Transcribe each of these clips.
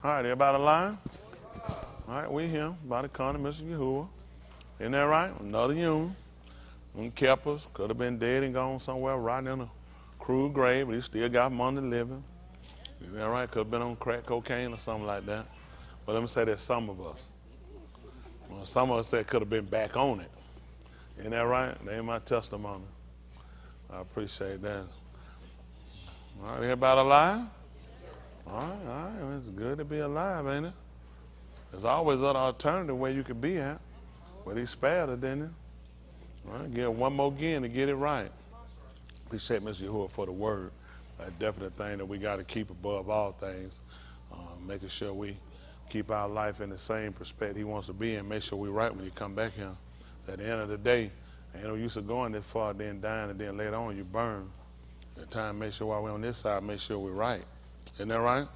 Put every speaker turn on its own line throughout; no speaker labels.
All right, everybody alive? All right, we here. By the corner, Mr. Yahuwah. Isn't that right? Another human. Them kept us. Could have been dead and gone somewhere, rotting in a crude grave, but he still got money living. Isn't that right? Could have been on crack cocaine or something like that. But let me say there's some of us. Well, some of us said could have been back on it. Isn't that right? That ain't my testimony. I appreciate that. All right, everybody alive? All right, it's good to be alive, ain't it? There's always other alternative where you could be at, but he spared it, didn't he? All right, get one more again to get it right. Appreciate Mr. Yahuwah for the word. A definite thing that we got to keep above all things, making sure we keep our life in the same perspective he wants to be in, make sure we're right when you come back here. At the end of the day, ain't no use of going this far, then dying, and then later on you burn. At the time, make sure while we're on this side, make sure we're right. Isn't that right?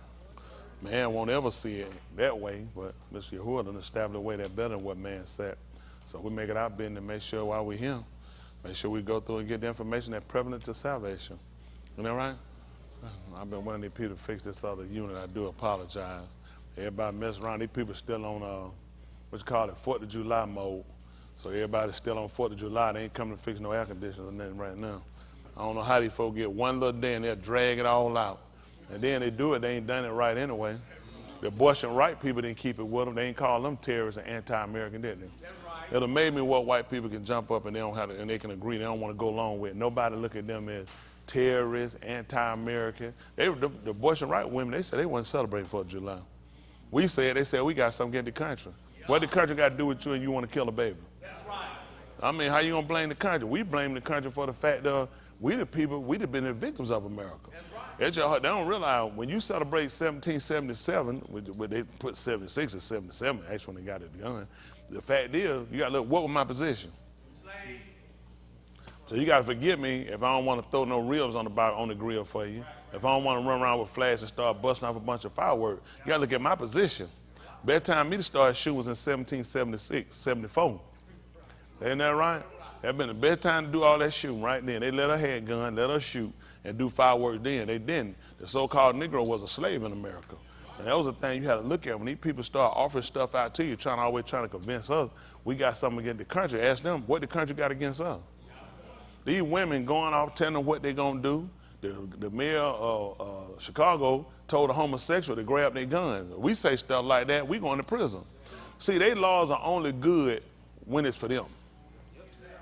Man won't ever see it that way, but Mr. Yahuwah done established a way that's better than what man said. So we make it our business to make sure while we're here, make sure we go through and get the information that's prevalent to salvation. Isn't that right? I've been wanting these people to fix this other unit. I do apologize. Everybody mess around. These people still on, what you call it, 4th of July mode. So everybody's still on 4th of July. They ain't coming to fix no air conditioners or nothing right now. I don't know how these folks get one little day and they'll drag it all out. And then they do it, they ain't done it right anyway. The abortion right people didn't keep it with them. They ain't call them terrorists and anti-American, did they? Right. It made me what white people can jump up and they don't have to, and they can agree. They don't want to go along with it. Nobody look at them as terrorists, anti-American. The abortion right women, they said they wasn't celebrating 4th of July. We said, they said we got something against the country. Yeah. What the country got to do with you and you want to kill a baby? That's right. I mean, how you gonna blame the country? We blame the country for the fact that we the people, we'd have been the victims of America. That's right. They don't realize when you celebrate 1777, when they put 76 or 77, actually when they got it done, the fact is, you got to look, what was my position? Slave. So you got to forgive me if I don't want to throw no ribs on the grill for you. If I don't want to run around with flags and start busting off a bunch of fireworks, you got to look at my position. Better time me to start shooting was in 1776, 74. Ain't that right? That'd been the best time to do all that shooting right then. They let her have a gun, let her shoot, and do fireworks then. They didn't. The so-called Negro was a slave in America. And that was the thing you had to look at. When these people start offering stuff out to you, always trying to convince us we got something against the country, ask them what the country got against us. These women going off telling them what they're going to do. The mayor of Chicago told a homosexual to grab their guns. We say stuff like that, we going to prison. See, their laws are only good when it's for them.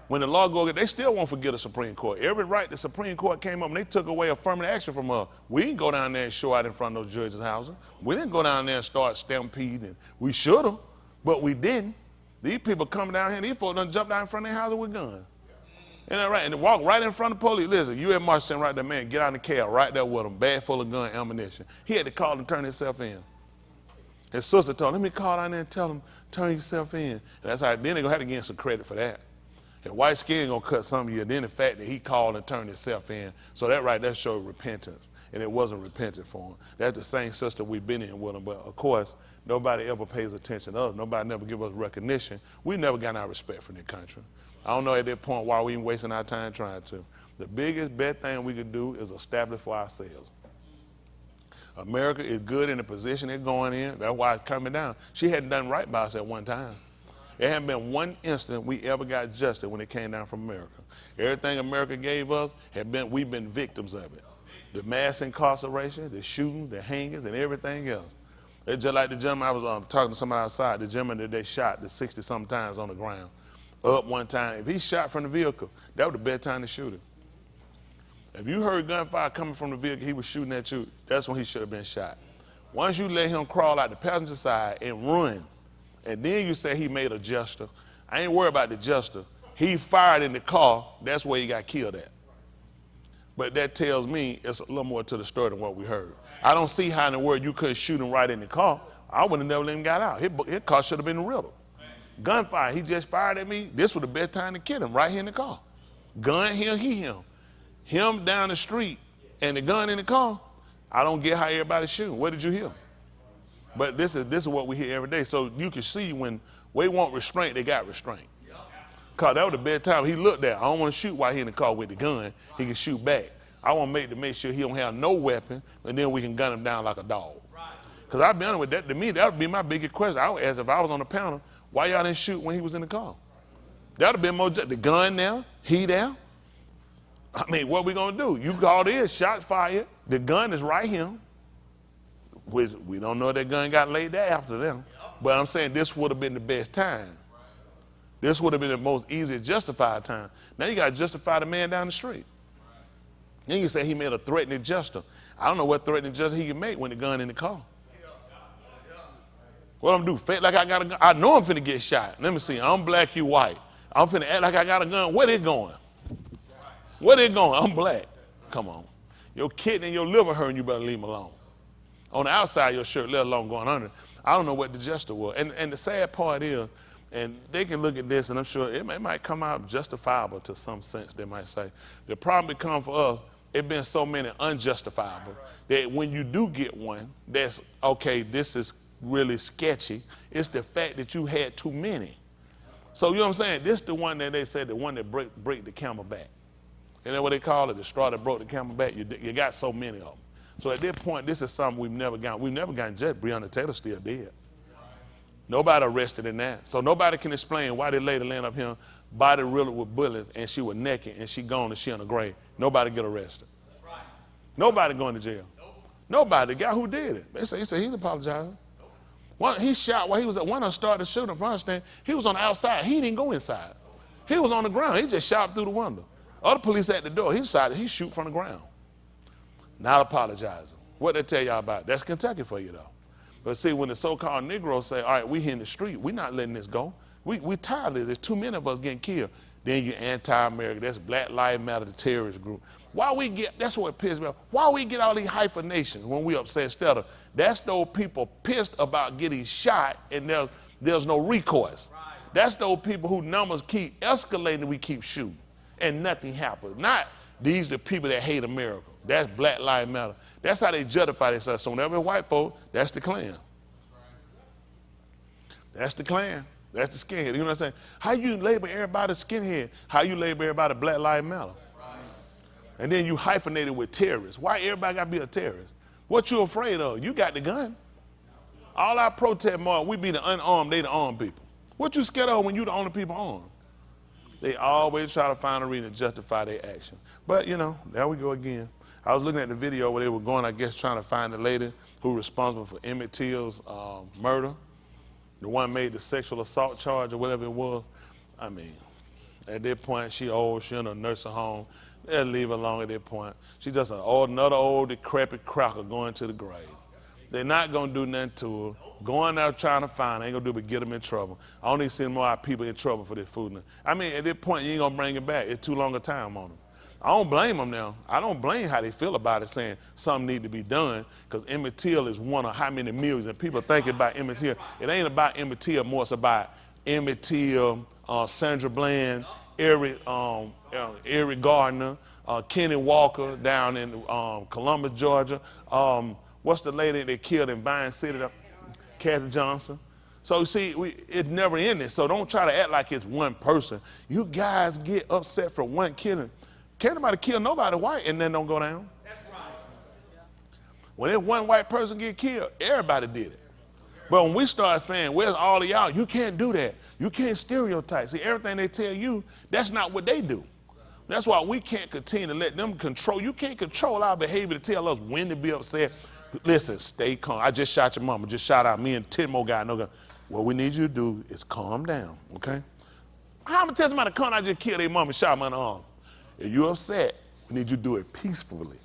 When the law goes, they still won't forget the Supreme Court. Every right the Supreme Court came up and they took away affirmative action from us. We didn't go down there and show out in front of those judges' houses. We didn't go down there and start stampeding. We should have, but we didn't. These people coming down here, these folks done jumped out in front of their houses with guns. Isn't that right? And they walk right in front of the police. Listen, you had Marsh right there, man, get out of the cab right there with him, bag full of gun ammunition. He had to call and turn himself in. His sister told him, let me call down there and tell him, turn yourself in. And that's how, then they're going to have to give him some credit for that. And white skin gonna cut some of you, and then the fact that he called and turned himself in. So that right there showed repentance, and it wasn't repentant for him. That's the same system we've been in with him, but of course, nobody ever pays attention to us. Nobody never give us recognition. We never got our respect from the country. I don't know at that point why we even wasting our time trying to. The biggest, best thing we could do is establish for ourselves. America is good in the position it's going in. That's why it's coming down. She hadn't done right by us at one time. There hadn't been one instant we ever got justice when it came down from America. Everything America gave us, we've been victims of it. The mass incarceration, the shooting, the hangings, and everything else. It's just like the gentleman I was talking to somebody outside, the gentleman that they shot the 60-something times on the ground. Up one time. If he shot from the vehicle, that was the best time to shoot him. If you heard gunfire coming from the vehicle, he was shooting at you, that's when he should have been shot. Once you let him crawl out the passenger side and run, and then you say he made a gesture, I ain't worried about the gesture. He fired in the car, that's where he got killed at. But that tells me it's a little more to the story than what we heard. I don't see how in the world you couldn't shoot him right in the car. I would have never let him get out. His car should have been riddled. Gunfire, he just fired at me. This was the best time to kill him, right here in the car. Gun him, him. Him down the street and the gun in the car, I don't get how everybody's shooting. Where did you hear? But this is what we hear every day. So you can see when we want restraint, they got restraint. Cause that was the best time. He looked at, I don't want to shoot while he in the car with the gun. He can shoot back. I want to make sure he don't have no weapon, and then we can gun him down like a dog. Because I'll be honest with that, to me, that would be my biggest question. I would ask if I was on the panel, why y'all didn't shoot when he was in the car? That would have been more, the gun there, he there. I mean, what we gonna do? You called in, shots fired, the gun is right here. Which we don't know if that gun got laid there after them. But I'm saying this would have been the best time. This would have been the most easy justified time. Now you gotta justify the man down the street. Then you say he made a threatening gesture. I don't know what threatening gesture he can make when the gun in the car. What I'm gonna do? Fake like I got a gun? I know I'm finna get shot. Let me see. I'm black, you white. I'm finna act like I got a gun. Where they going? Where they going? I'm black. Come on. Your kidney and your liver hurting, you better leave them alone. On the outside of your shirt, let alone going under. I don't know what the gesture was. And the sad part is, and they can look at this, and I'm sure it might come out justifiable to some sense, they might say. The problem becomes for us, it's been so many unjustifiable that when you do get one, that's, okay, this is really sketchy. It's the fact that you had too many. So you know what I'm saying? This is the one that they said, the one that break the camel back. You know what they call it? The straw that broke the camel back. You got so many of them. So at this point, this is something we've never gotten. We've never gotten judged. Breonna Taylor still dead. Nobody arrested in that. So nobody can explain why they laid the land up here, body riddled with bullets, and she was naked, and she gone, and she in the grave. Nobody get arrested. Right. Nobody going to jail. Nope. Nobody. The guy who did it. He said he's apologizing. One, he shot while he was at one of them started shooting from stand. He was on the outside. He didn't go inside. He was on the ground. He just shot through the window. Other police at the door. He decided he shoot from the ground. Not apologizing. What they tell y'all about? That's Kentucky for you, though. But see, when the so-called Negroes say, all right, we here in the street, we're not letting this go. We tired of this. There's too many of us getting killed. Then you anti-American. That's Black Lives Matter, the terrorist group. Why we get, that's what pisses me off. Why we get all these hyphenations when we upset instead of, that's those people pissed about getting shot and there's no recourse. Right. That's those people whose numbers keep escalating, we keep shooting, and nothing happens. Not these the people that hate America. That's Black Lives Matter. That's how they justify themselves. So whenever white folk, that's the Klan. That's the Klan. That's the skinhead. You know what I'm saying? How you label everybody skinhead? How you label everybody Black Lives Matter? And then you hyphenate it with terrorists. Why everybody got to be a terrorist? What you afraid of? You got the gun. All our protest march, we be the unarmed, they the armed people. What you scared of when you the only people armed? They always try to find a reason to justify their action. But, you know, there we go again. I was looking at the video where they were going, I guess, trying to find the lady who was responsible for Emmett Till's murder. The one made the sexual assault charge or whatever it was. I mean, at that point, she old, she in a nursing home. They'll leave her alone at that point. She's just another old, decrepit cracker going to the grave. They're not going to do nothing to her. Going out trying to find her ain't going to do but get them in trouble. I only see more people in trouble for this food. I mean, at that point, you ain't going to bring it back. It's too long a time on them. I don't blame them now. I don't blame how they feel about it, saying something need to be done, because Emmett Till is one of how many millions, and people think about Emmett Till. It ain't about Emmett Till more, it's about Emmett Till, Sandra Bland, Eric Gardner, Kenny Walker down in Columbus, Georgia. What's the lady they killed in Vine City? Kathy Johnson. So you see, it's never ending. So don't try to act like it's one person. You guys get upset for one killing. Can't nobody kill nobody white and then don't go down. That's right. When that one white person get killed, everybody did it. But when we start saying, where's all of y'all? You can't do that. You can't stereotype. See, everything they tell you, that's not what they do. That's why we can't continue to let them control. You can't control our behavior to tell us when to be upset. Listen, stay calm. I just shot your mama. Just shot out me and 10 more guys. No gun. What we need you to do is calm down, okay? How am I tell somebody to come? I just killed their mama and shot my arm. If you're upset, we need you to do it peacefully.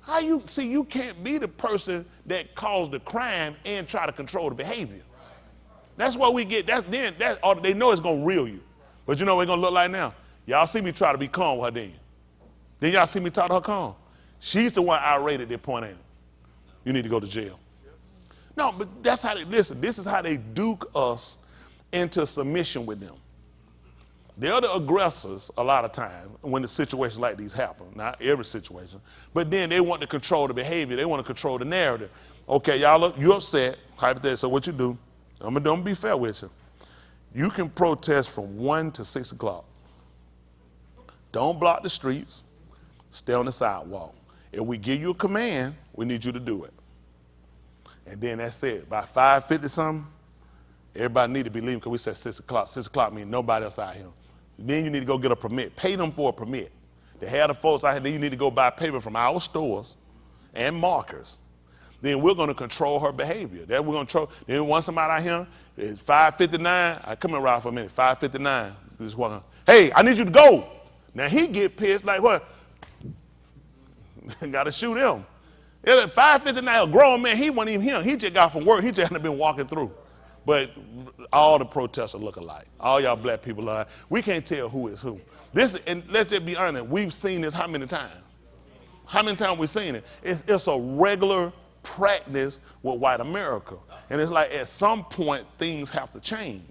How you see? You can't be the person that caused the crime and try to control the behavior. That's what we get. They know it's gonna reel you. But you know what it's gonna look like now? Y'all see me try to be calm with her then y'all see me talk to her calm. She's the one irate at that point, ain't it? You need to go to jail. No, but that's how they listen. This is how they duke us into submission with them. They're the aggressors a lot of times when the situations like these happen. Not every situation. But then they want to control the behavior. They want to control the narrative. Okay, y'all, you upset. Hypothetically, so what you do, I'm going to be fair with you. You can protest from 1 to 6 o'clock. Don't block the streets. Stay on the sidewalk. If we give you a command, we need you to do it. And then that's it. By 5:50 something, everybody need to be leaving because we said 6 o'clock. 6 o'clock means nobody else out here. Then you need to go get a permit. Pay them for a permit. They have the folks out here, then you need to go buy paper from our stores and markers. Then we're going to control her behavior. That we're going to control. Then once I'm out here, it's 5:59. I come around for a minute. 5:59. Just walking. Hey, I need you to go. Now he get pissed like what? Got to shoot him. At 5:59, a grown man. He wasn't even here. He just got from work. He just hadn't been walking through. But all the protesters look alike. All y'all black people are alike. We can't tell who is who. This, and let's just be honest. We've seen this how many times? How many times we've seen it? It's a regular practice with white America. And it's like at some point things have to change.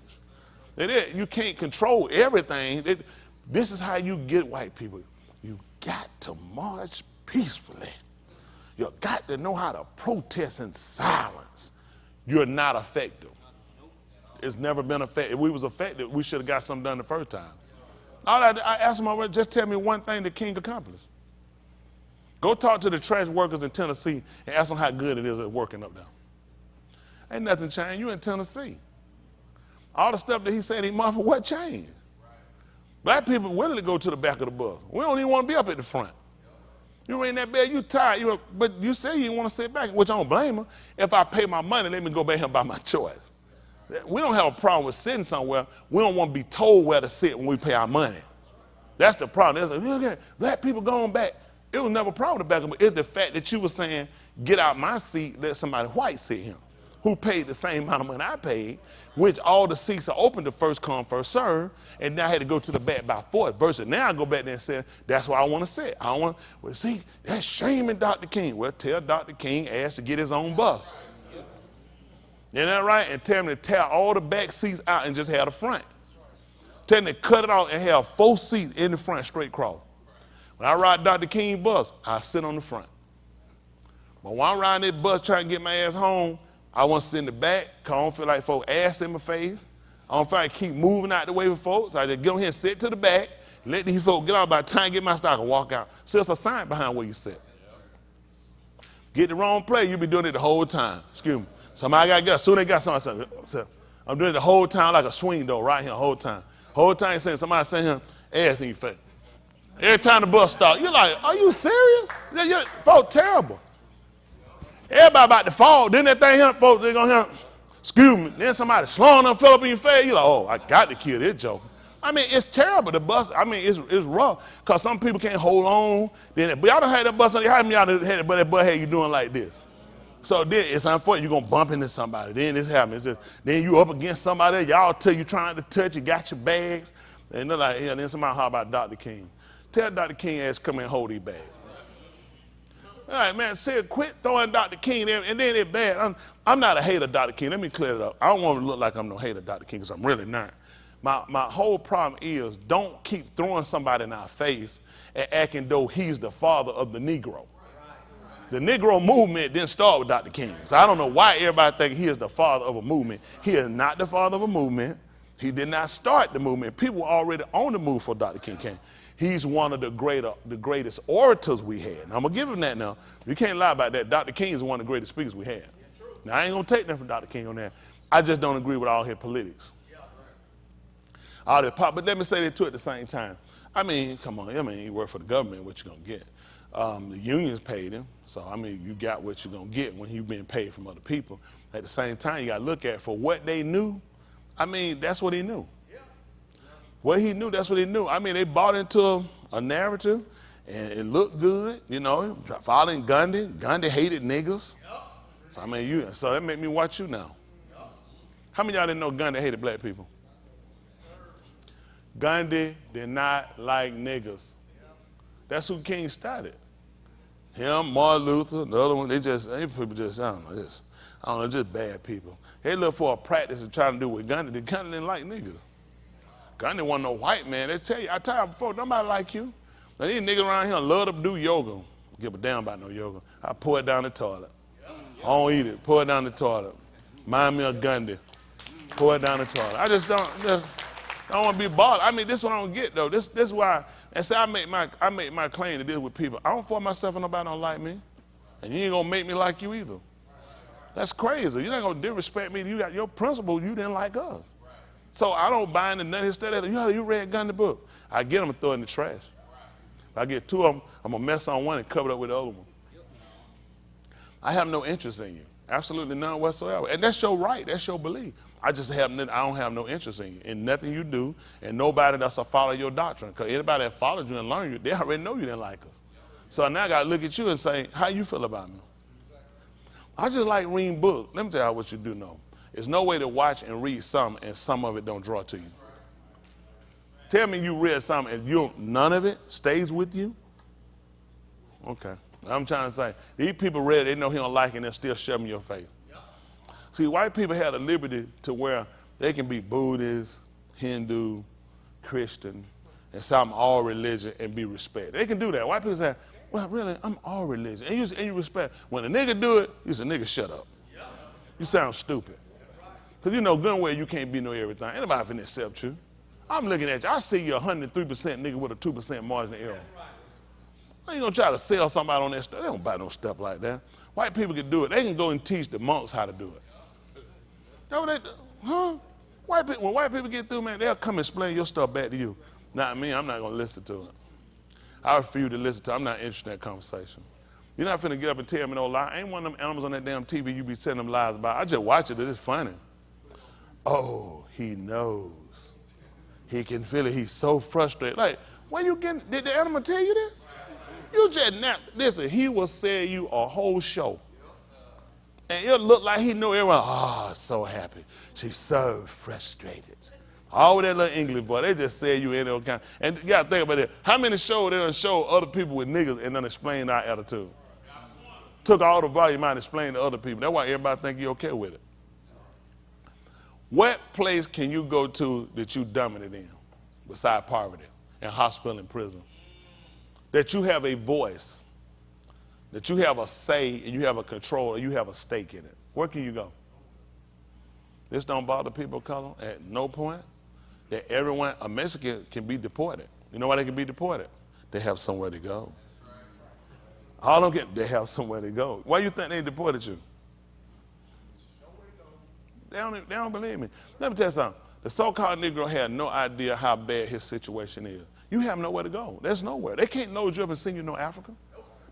You can't control everything. This is how you get white people. You got to march peacefully. You got to know how to protest in silence. You're not effective. It's never been effective. If we was effective, we should have got something done the first time. I asked him already, just tell me one thing the king accomplished. Go talk to the trash workers in Tennessee and ask them how good it is at working up there. Ain't nothing changed. You in Tennessee. All the stuff that he said he motherfucker, what changed? Black people willing to go to the back of the bus. We don't even want to be up at the front. You in that bed, you tired, but you say you want to sit back, which I don't blame her. If I pay my money, let me go back here by my choice. We don't have a problem with sitting somewhere. We don't want to be told where to sit when we pay our money. That's the problem. It's like, look, black people going back. It was never a problem to back up. It's the fact that you were saying, get out my seat, let somebody white sit here, who paid the same amount of money I paid, which all the seats are open to first come, first serve, and now I had to go to the back by force. Versus now I go back there and say, that's why I want to sit. I don't want, well, see, that's shaming Dr. King. Well, tell Dr. King asked to get his own bus. Isn't that right? And tell him to tear all the back seats out and just have the front. Tell him to cut it off and have 4 seats in the front straight cross. When I ride Dr. King bus, I sit on the front. But when I'm riding this bus trying to get my ass home, I want to sit in the back because I don't feel like folks ass in my face. I don't feel like keep moving out the way with folks. I just get on here and sit to the back, let these folks get out. By the time I get my stock and walk out. So it's a sign behind where you sit. Get the wrong place, you'll be doing it the whole time. Excuse me. Somebody got to get, as soon as they got something, I'm doing it the whole time like a swing door right here, the whole time. Whole time saying somebody saying him, ass in your face. Every time the bus stops, you're like, are you serious? Folks terrible. Everybody about to fall. Then that thing here, folks, they're going to hear, excuse me. Then somebody slowing them, fill up in your face. You're like, oh, I got to kill this joke. I mean, it's terrible. The bus, I mean, it's rough. Because some people can't hold on. But y'all done had that bus on your, how many y'all done had that butt head you doing like this? So then it's unfortunate. You're going to bump into somebody. Then this happens. Then you up against somebody. Y'all tell you trying to touch. You got your bags. And they're like, yeah, then somebody holler about Dr. King. Tell Dr. King ass come and hold these bags. All right, man, say quit throwing Dr. King there, and then it's bad. I'm not a hater of Dr. King. Let me clear it up. I don't want to look like I'm no hater of Dr. King because I'm really not. My whole problem is don't keep throwing somebody in our face and acting though he's the father of the Negro. The Negro movement didn't start with Dr. King. So I don't know why everybody think he is the father of a movement. He is not the father of a movement. He did not start the movement. People were already on the move before Dr. King came. He's one of the greatest orators we had. Now, I'm going to give him that now. You can't lie about that. Dr. King is one of the greatest speakers we had. Now, I ain't going to take that from Dr. King on that. I just don't agree with all his politics. All that pop, but let me say that too at the same time. I mean, come on. I mean, he worked for the government, what you going to get? The unions paid him. So, I mean, you got what you're going to get when you've been paid from other people. At the same time, you got to look at for what they knew. I mean, that's what he knew. What he knew, that's what he knew. I mean, they bought into a narrative, and it looked good, you know, following Gandhi. Gandhi hated niggas. So, I mean, so that made me watch you now. How many of y'all didn't know Gandhi hated black people? Gandhi did not like niggas. That's who King started. Him, Martin Luther, the other one, they people just, I don't know, just bad people. They look for a practice of trying to do what Gandhi did. Gandhi didn't like niggas. Gandhi wasn't no white man. They tell you, I tell you before, nobody like you. Now these niggas around here love to do yoga. Give a damn about no yoga. I pour it down the toilet. I don't eat it. Pour it down the toilet. Mind me of Gandhi. Pour it down the toilet. I just don't want to be bothered. I mean, this is what I don't get though. This is why. And say I make my claim to deal with people. I don't force myself on nobody don't like me, and you ain't gonna make me like you either. That's crazy. You're not going to disrespect me. You got your principles. You didn't like us. So I don't buy into none of his stuff. You read Gun the book. I get them and throw it in the trash. If I get two of them, I'm going to mess on one and cover it up with the other one. I have no interest in you. Absolutely none whatsoever. And that's your right. That's your belief. I don't have no interest in you, in nothing you do, and nobody that's a follow your doctrine. Because anybody that followed you and learned you, they already know you didn't like us. So now I got to look at you and say, how you feel about me? I just like reading books. Let me tell you what you do know. There's no way to watch and read some, and some of it don't draw to you. Tell me you read something and none of it stays with you? Okay. I'm trying to say, these people read, they know he don't like it, and they'll still shove him in your face. See, white people have the liberty to where they can be Buddhist, Hindu, Christian, and some all religion and be respected. They can do that. White people say, well, really, I'm all religion. And you respect. When a nigga do it, you say, nigga, shut up. You sound stupid. Because you know good and well you can't be no everything. Anybody finna accept you. I'm looking at you. I see you 103% nigga with a 2% margin of error. How you gonna try to sell somebody on that stuff? They don't buy no stuff like that. White people can do it. They can go and teach the monks how to do it. Know what they do? Huh? When white people get through, man, they'll come and explain your stuff back to you. Not me, I'm not gonna listen to it. I refuse to listen to it. I'm not interested in that conversation. You're not finna get up and tell me no lie. Ain't one of them animals on that damn TV you be telling them lies about. I just watch it, it's funny. Oh, he knows. He can feel it, he's so frustrated. Like, where you getting, did the animal tell you this? You just now, listen, he will sell you a whole show. And it'll look like he know everyone, oh, so happy. She's so frustrated. All with that little English boy, they just say you in all kind. And you gotta think about it. How many shows they done show other people with niggas and done explain our attitude? Took all the volume out and explained to other people. That's why everybody think you're okay with it. What place can you go to that you dominant in, beside poverty, and hospital and prison? That you have a voice, that you have a say, and you have a control, and you have a stake in it. Where can you go? This don't bother people of color at no point. That everyone, a Mexican can be deported. You know why they can be deported? They have somewhere to go. All of them they have somewhere to go. Why you think they deported you? They don't believe me. Let me tell you something. The so-called Negro had no idea how bad his situation is. You have nowhere to go. There's nowhere. They can't load you up and send you no Africa.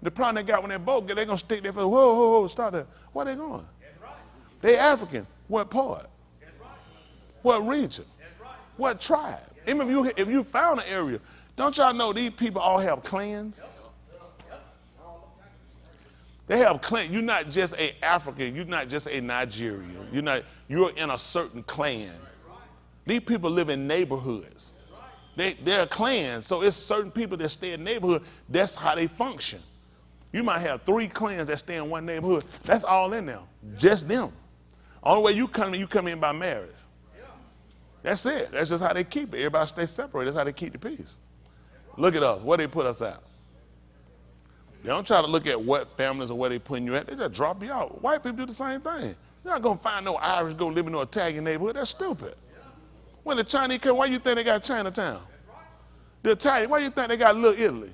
The problem they got when that boat, they're going to stick there for, whoa, stop there. Where they going? They African. What part? What region? What tribe? Even if you found an area, don't y'all know these people all have clans? They have clans. You're not just an African. You're not just a Nigerian. You're in a certain clan. These people live in neighborhoods. They're a clan, so it's certain people that stay in the neighborhood. That's how they function. You might have 3 clans that stay in one neighborhood. That's all in there, just them. Only way you come in by marriage. That's it. That's just how they keep it. Everybody stay separated. That's how they keep the peace. Look at us. Where they put us at. They don't try to look at what families or where they putting you at. They just drop you out. White people do the same thing. You're not going to find no Irish go live in no Italian neighborhood. That's stupid. When the Chinese come, why you think they got Chinatown? The Italian, why you think they got Little Italy?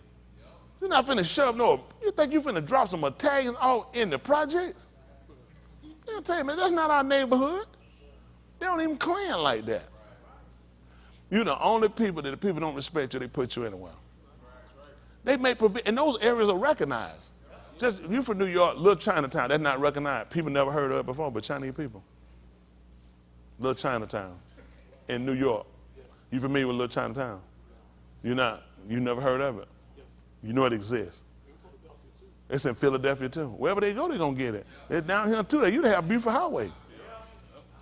You're not finna shove no, you think you finna drop some Italians out in the projects? They'll tell you, man, that's not our neighborhood. They don't even clan like that. You're the only people that the people don't respect you, they put you anywhere. They make provision, and those areas are recognized. Just, if you're from New York, Little Chinatown, that's not recognized. People never heard of it before, but Chinese people. Little Chinatown in New York. You familiar with Little Chinatown? You're not. You never heard of it. You know it exists. It's in Philadelphia too. Wherever they go, they're gonna get it. It's down here too. They used to have Buford Highway.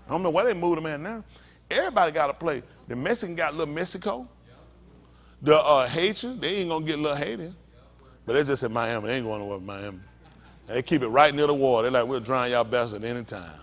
I don't know why they moved them in now. Everybody got to play. The Mexican got Little Mexico. The Haitian, they ain't gonna get Little Haiti. But they just in Miami. They ain't going nowhere with Miami. They keep it right near the water. They're like, we'll drown y'all bastards at any time.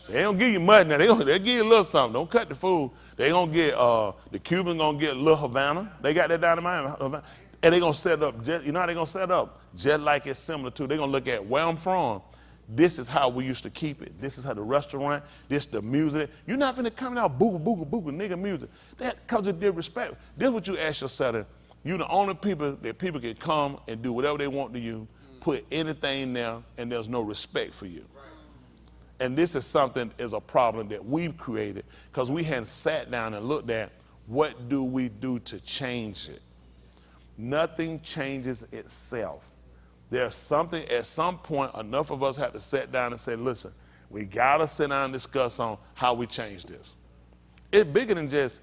They don't give you much now. They give you a little something. Don't cut the food. They gonna get the Cubans gonna get Little Havana. They got that down in Miami. And they gonna set up. You know how they gonna set up? Just like it's similar to. They gonna look at where I'm from. This is how we used to keep it. This is how the restaurant. This the music. You're not finna come out booga booga booga nigga music. That comes with disrespect. This is what you ask yourself. You the only people that people can come and do whatever they want to you. Put anything there, and there's no respect for you. And this is something is a problem that we've created because we hadn't sat down and looked at what do we do to change it. Nothing changes itself. There's something, at some point, enough of us have to sit down and say, listen, we got to sit down and discuss on how we change this. It's bigger than just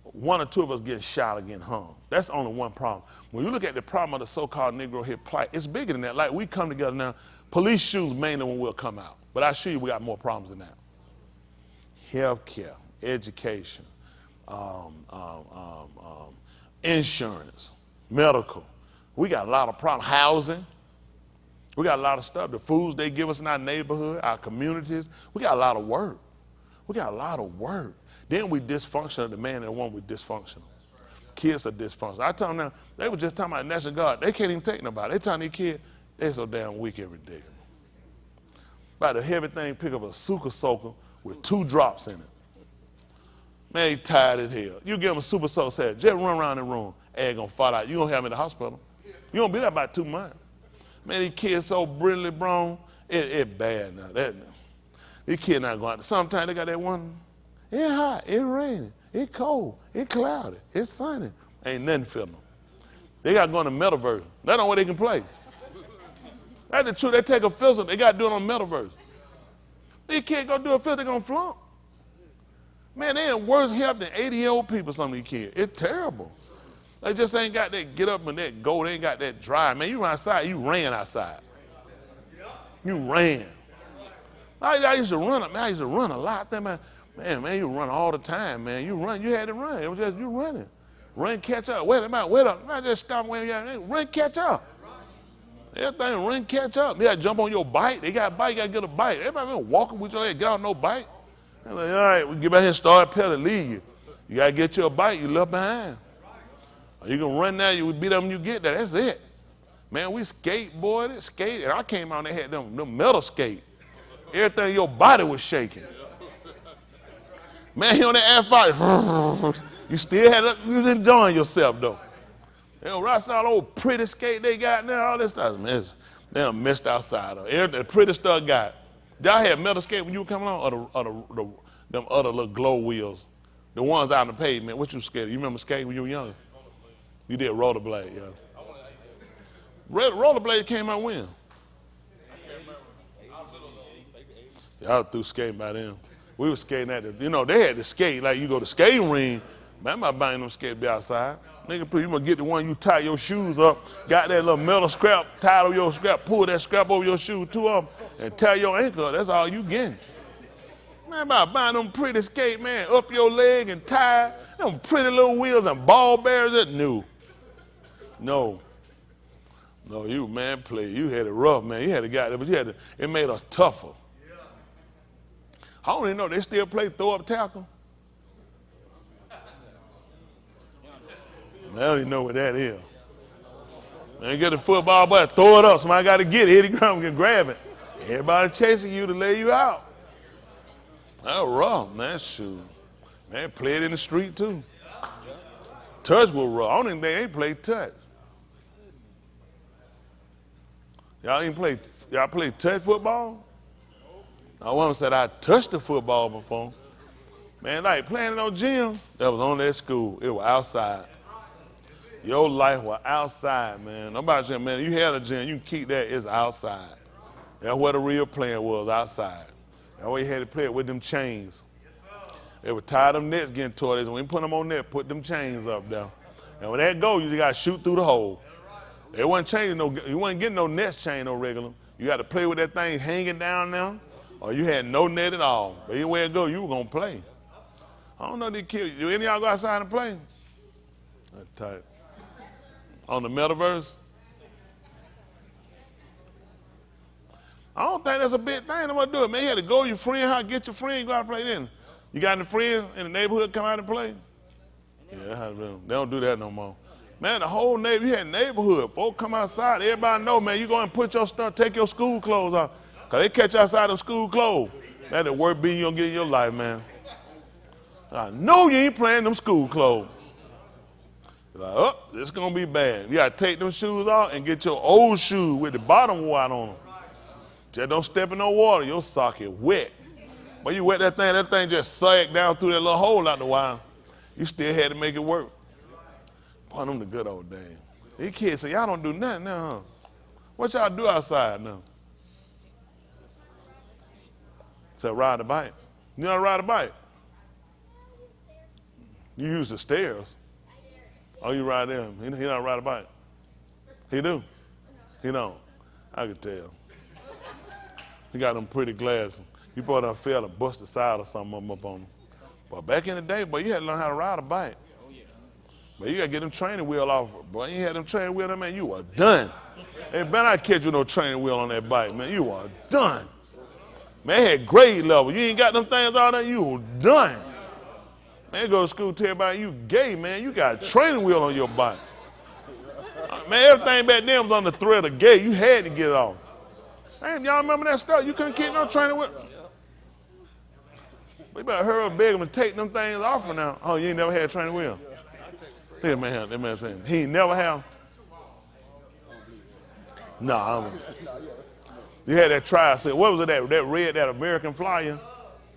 one or two of us getting shot or getting hung. That's only one problem. When you look at the problem of the so-called Negro hit plight, it's bigger than that. Like we come together now, police shootings mainly when we'll come out. But I assure you we got more problems than that. Healthcare, education, insurance, medical. We got a lot of problems. Housing. We got a lot of stuff. The foods they give us in our neighborhood, our communities. We got a lot of work. We got a lot of work. Then we dysfunctional. The man and the woman we dysfunctional. Kids are dysfunctional. I tell them now, they were just talking about National Guard. They can't even take nobody. They telling these kids, they're so damn weak every day. About the heavy thing, pick up a super soaker with 2 drops in it. Man, he tired as hell. You give him a super soaker, say, just run around the room. Egg gonna fall out. You gonna have him in the hospital. You gonna be there about 2 months. Man, these kids so brilliantly grown, it's bad now. These kids not going out. Sometimes they got that one, it's hot, it's raining, it's cold, it's cloudy, it's sunny. Ain't nothing feeling them. They got to go in the metaverse. That's not what they can play. That's the truth. They take a physical, they got to do it on metaverse. These kids go do a physical, they're going to flunk. Man, they in worse health than 80-year-old people, some of these kids. It's terrible. They just ain't got that get up and that go. They ain't got that drive. Man, you run outside, you ran outside. You ran. I used to run. Man, I used to run a lot. Man, you run all the time, man. You run. You had to run. It was just you running. Run, catch up. Wait a minute. Wait up. Not just stop where you at. Run, catch up. Everything, run, catch up. You got to jump on your bike. They got a bike. You got to get a bike. Everybody been walking with your head. Get on no bike. They're like, all right, we get back here and start pedaling, leave you. You got to get you a bike. You left behind. You can run now. You would beat them when you get there. That's it. Man, we skateboarded, skated. And I came out and they had them metal skate. Everything, your body was shaking. Man, he on that asphalt. You still had you was enjoying yourself though. You know, Rash, all those pretty skate they got now, all this stuff, man, they done missed outside. The pretty stuff got. Y'all had metal skate when you were coming on, or them other little glow wheels, the ones out on the pavement. What you skated? You remember skating when you were younger? You did rollerblade, yeah. Rollerblade came out when? Y'all through skating by then. We were skating at they had to skate, like you go to skating ring. Man, I'm not buying them skates to be outside. Nigga, please, you must get the one you tie your shoes up, got that little metal scrap tied over your scrap, pull that scrap over your shoe, 2 of them, and tie your ankle up. That's all you getting. Man, about buying them pretty skate, man, up your leg and tie, them pretty little wheels and ball bearers that new. No, you, man, play. You had it rough, man. You had to get it, but it made us tougher. I don't even know, they still play throw up tackle. I don't even know what that is. Man, get the football, but throw it up. Somebody got to get it. Hit the ground, can grab it. Everybody chasing you to lay you out. That's rough, man. Shoot. Man, play it in the street too. Touch was rough. I don't think they ain't played touch. Y'all play touch football? I once said I touched the football before. Man, like playing in no gym, that was only at school. It was outside. Your life was outside, man. Nobody saying, man, you had a gym, you can keep that, it's outside. That's where the real playing was, outside. That's why you had to play it with them chains. They would tie them nets getting toward us. When you put them on net, put them chains up there. And when that go, you just got to shoot through the hole. They wasn't changing you wasn't getting no nets chain no regular. You got to play with that thing hanging down there, or you had no net at all. But anywhere it go, you were going to play. I don't know these kids. Do any of y'all go outside and play? That's tight. On the metaverse? I don't think that's a big thing. I'm going to do it. Man, you had to go to your friend house, get your friend, go out and play then. You got any friends in the neighborhood come out and play? Yeah, they don't do that no more. Man, the whole neighborhood, you had neighborhood. Folks come outside, everybody know, man, you go and put your stuff, take your school clothes off. Because they catch you outside of school clothes. That's the worst beating you're going to get in your life, man. I know you ain't playing them school clothes. Like, oh, this is going to be bad. You got to take them shoes off and get your old shoes with the bottom wore out on them. Just don't step in no water, your sock is wet. But you wet that thing just sagged down through that little hole out the while. You still had to make it work. Boy, them the good old days. These kids say, y'all don't do nothing now, huh? What y'all do outside now? So ride a bike. You know how to ride a bike? You use the stairs. Oh, you ride them. He don't ride a bike. He do? He don't. I could tell. He got them pretty glasses. You probably done fell and bust the side or something up on him. But back in the day, boy, you had to learn how to ride a bike. But you got to get them training wheel off. Boy, you had them training wheel, man, you were done. Hey, better not catch you no training wheel on that bike, man. You were done. Man, it had grade level. You ain't got them things all that, you were done. Man, go to school, tell everybody you gay, man. You got a training wheel on your bike. Man, everything back then was on the thread of gay. You had to get it off. Man, y'all remember that stuff? You couldn't keep no training wheel. We better hurry up, beg him to take them things off for now. Oh, you ain't never had a training wheel? Yeah, man, that man saying he ain't never have. No, you had that tricycle. What was it? That red, that American Flyer.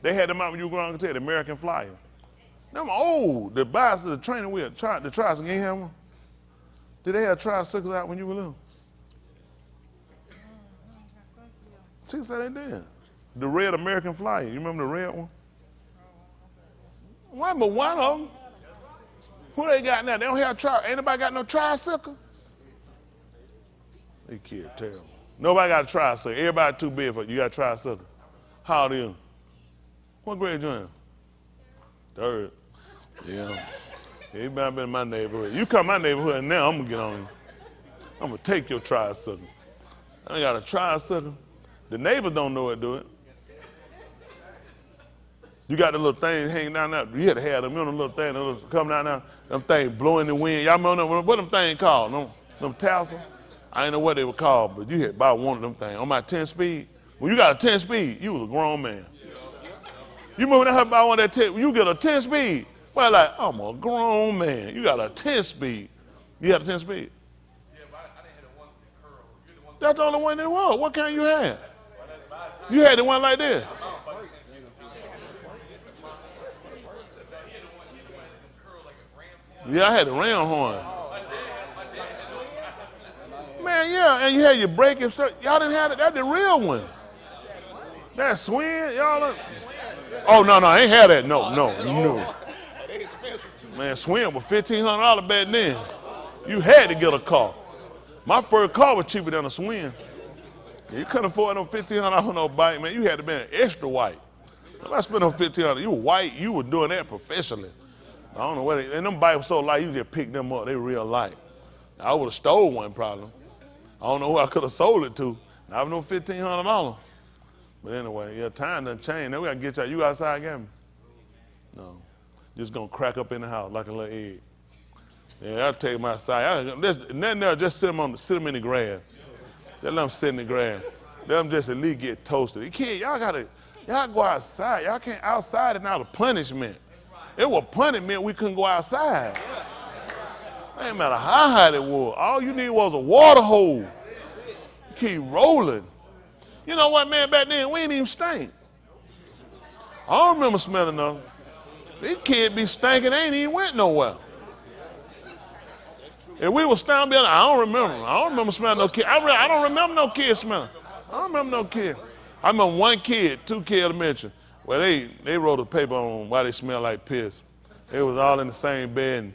They had them out when you were growing up. The American Flyer. Them old. The bicycle, the training wheel, the tricycle. You ain't have one? Did they have tricycles out when you were little? She said they did. The red American Flyer. You remember the red one? Why, but one of them. Who they got now? They don't have ain't nobody got no tricycle? These kids terrible. Nobody got a tricycle. Everybody too big for you. You got a tricycle. How old are you? What grade you in? Third. Yeah. You better been in my neighborhood. You come to my neighborhood now, I'm gonna get on you. I'm gonna take your tricycle. I got a tricycle. The neighbors don't know it, do it. You got the little thing hanging down there. You had to have them, you know, the little thing that come down there, them things blowing the wind. Y'all remember what them things called? Them tassels? I didn't know what they were called, but you had about one of them things. On my 10-speed, when you got a 10-speed, you was a grown man. You remember when I heard about one of that 10, you get a 10-speed, well, like, I'm a grown man. You got a 10-speed. You had a 10-speed? Yeah, but I didn't have the one that curled. That's the only one that was. What kind you had? You had the one like this? Yeah, I had the round horn. Man, yeah, and you had your brake and stuff. Y'all didn't have it. That's the real one. That swing, y'all. Oh, no, I ain't had that. No. Man, swing was $1,500 back then. You had to get a car. My first car was cheaper than a swing. You couldn't afford no $1,500 on no bike, man. You had to be extra white. If I spent on $1,500, you were white, you were doing that professionally. I don't know what and them bikes were so light, you just pick them up. They real light. I would have stole one probably. I don't know who I could have sold it to. I would know $1,500. But anyway, yeah, time done changed. Now we gotta get y'all. You outside again? No. Just gonna crack up in the house like a little egg. Yeah, I'll take my side. Nothing else, just sit them in the grass. Just let them sit in the grass. Let them just at least get toasted. You can't, y'all go outside. Y'all can't, outside is not a punishment. It was punishment we couldn't go outside. It ain't matter how hot it was. All you need was a water hole. You keep rolling. You know what, man, back then, we ain't even stink. I don't remember smelling nothing. These kids be stinking, they ain't even went nowhere. If we was standing there, I don't remember smelling no kid. I don't remember no kid smelling. I don't remember no kid. I remember one kid, 2 kids to mention. Well, they wrote a paper on why they smell like piss. They was all in the same bed, and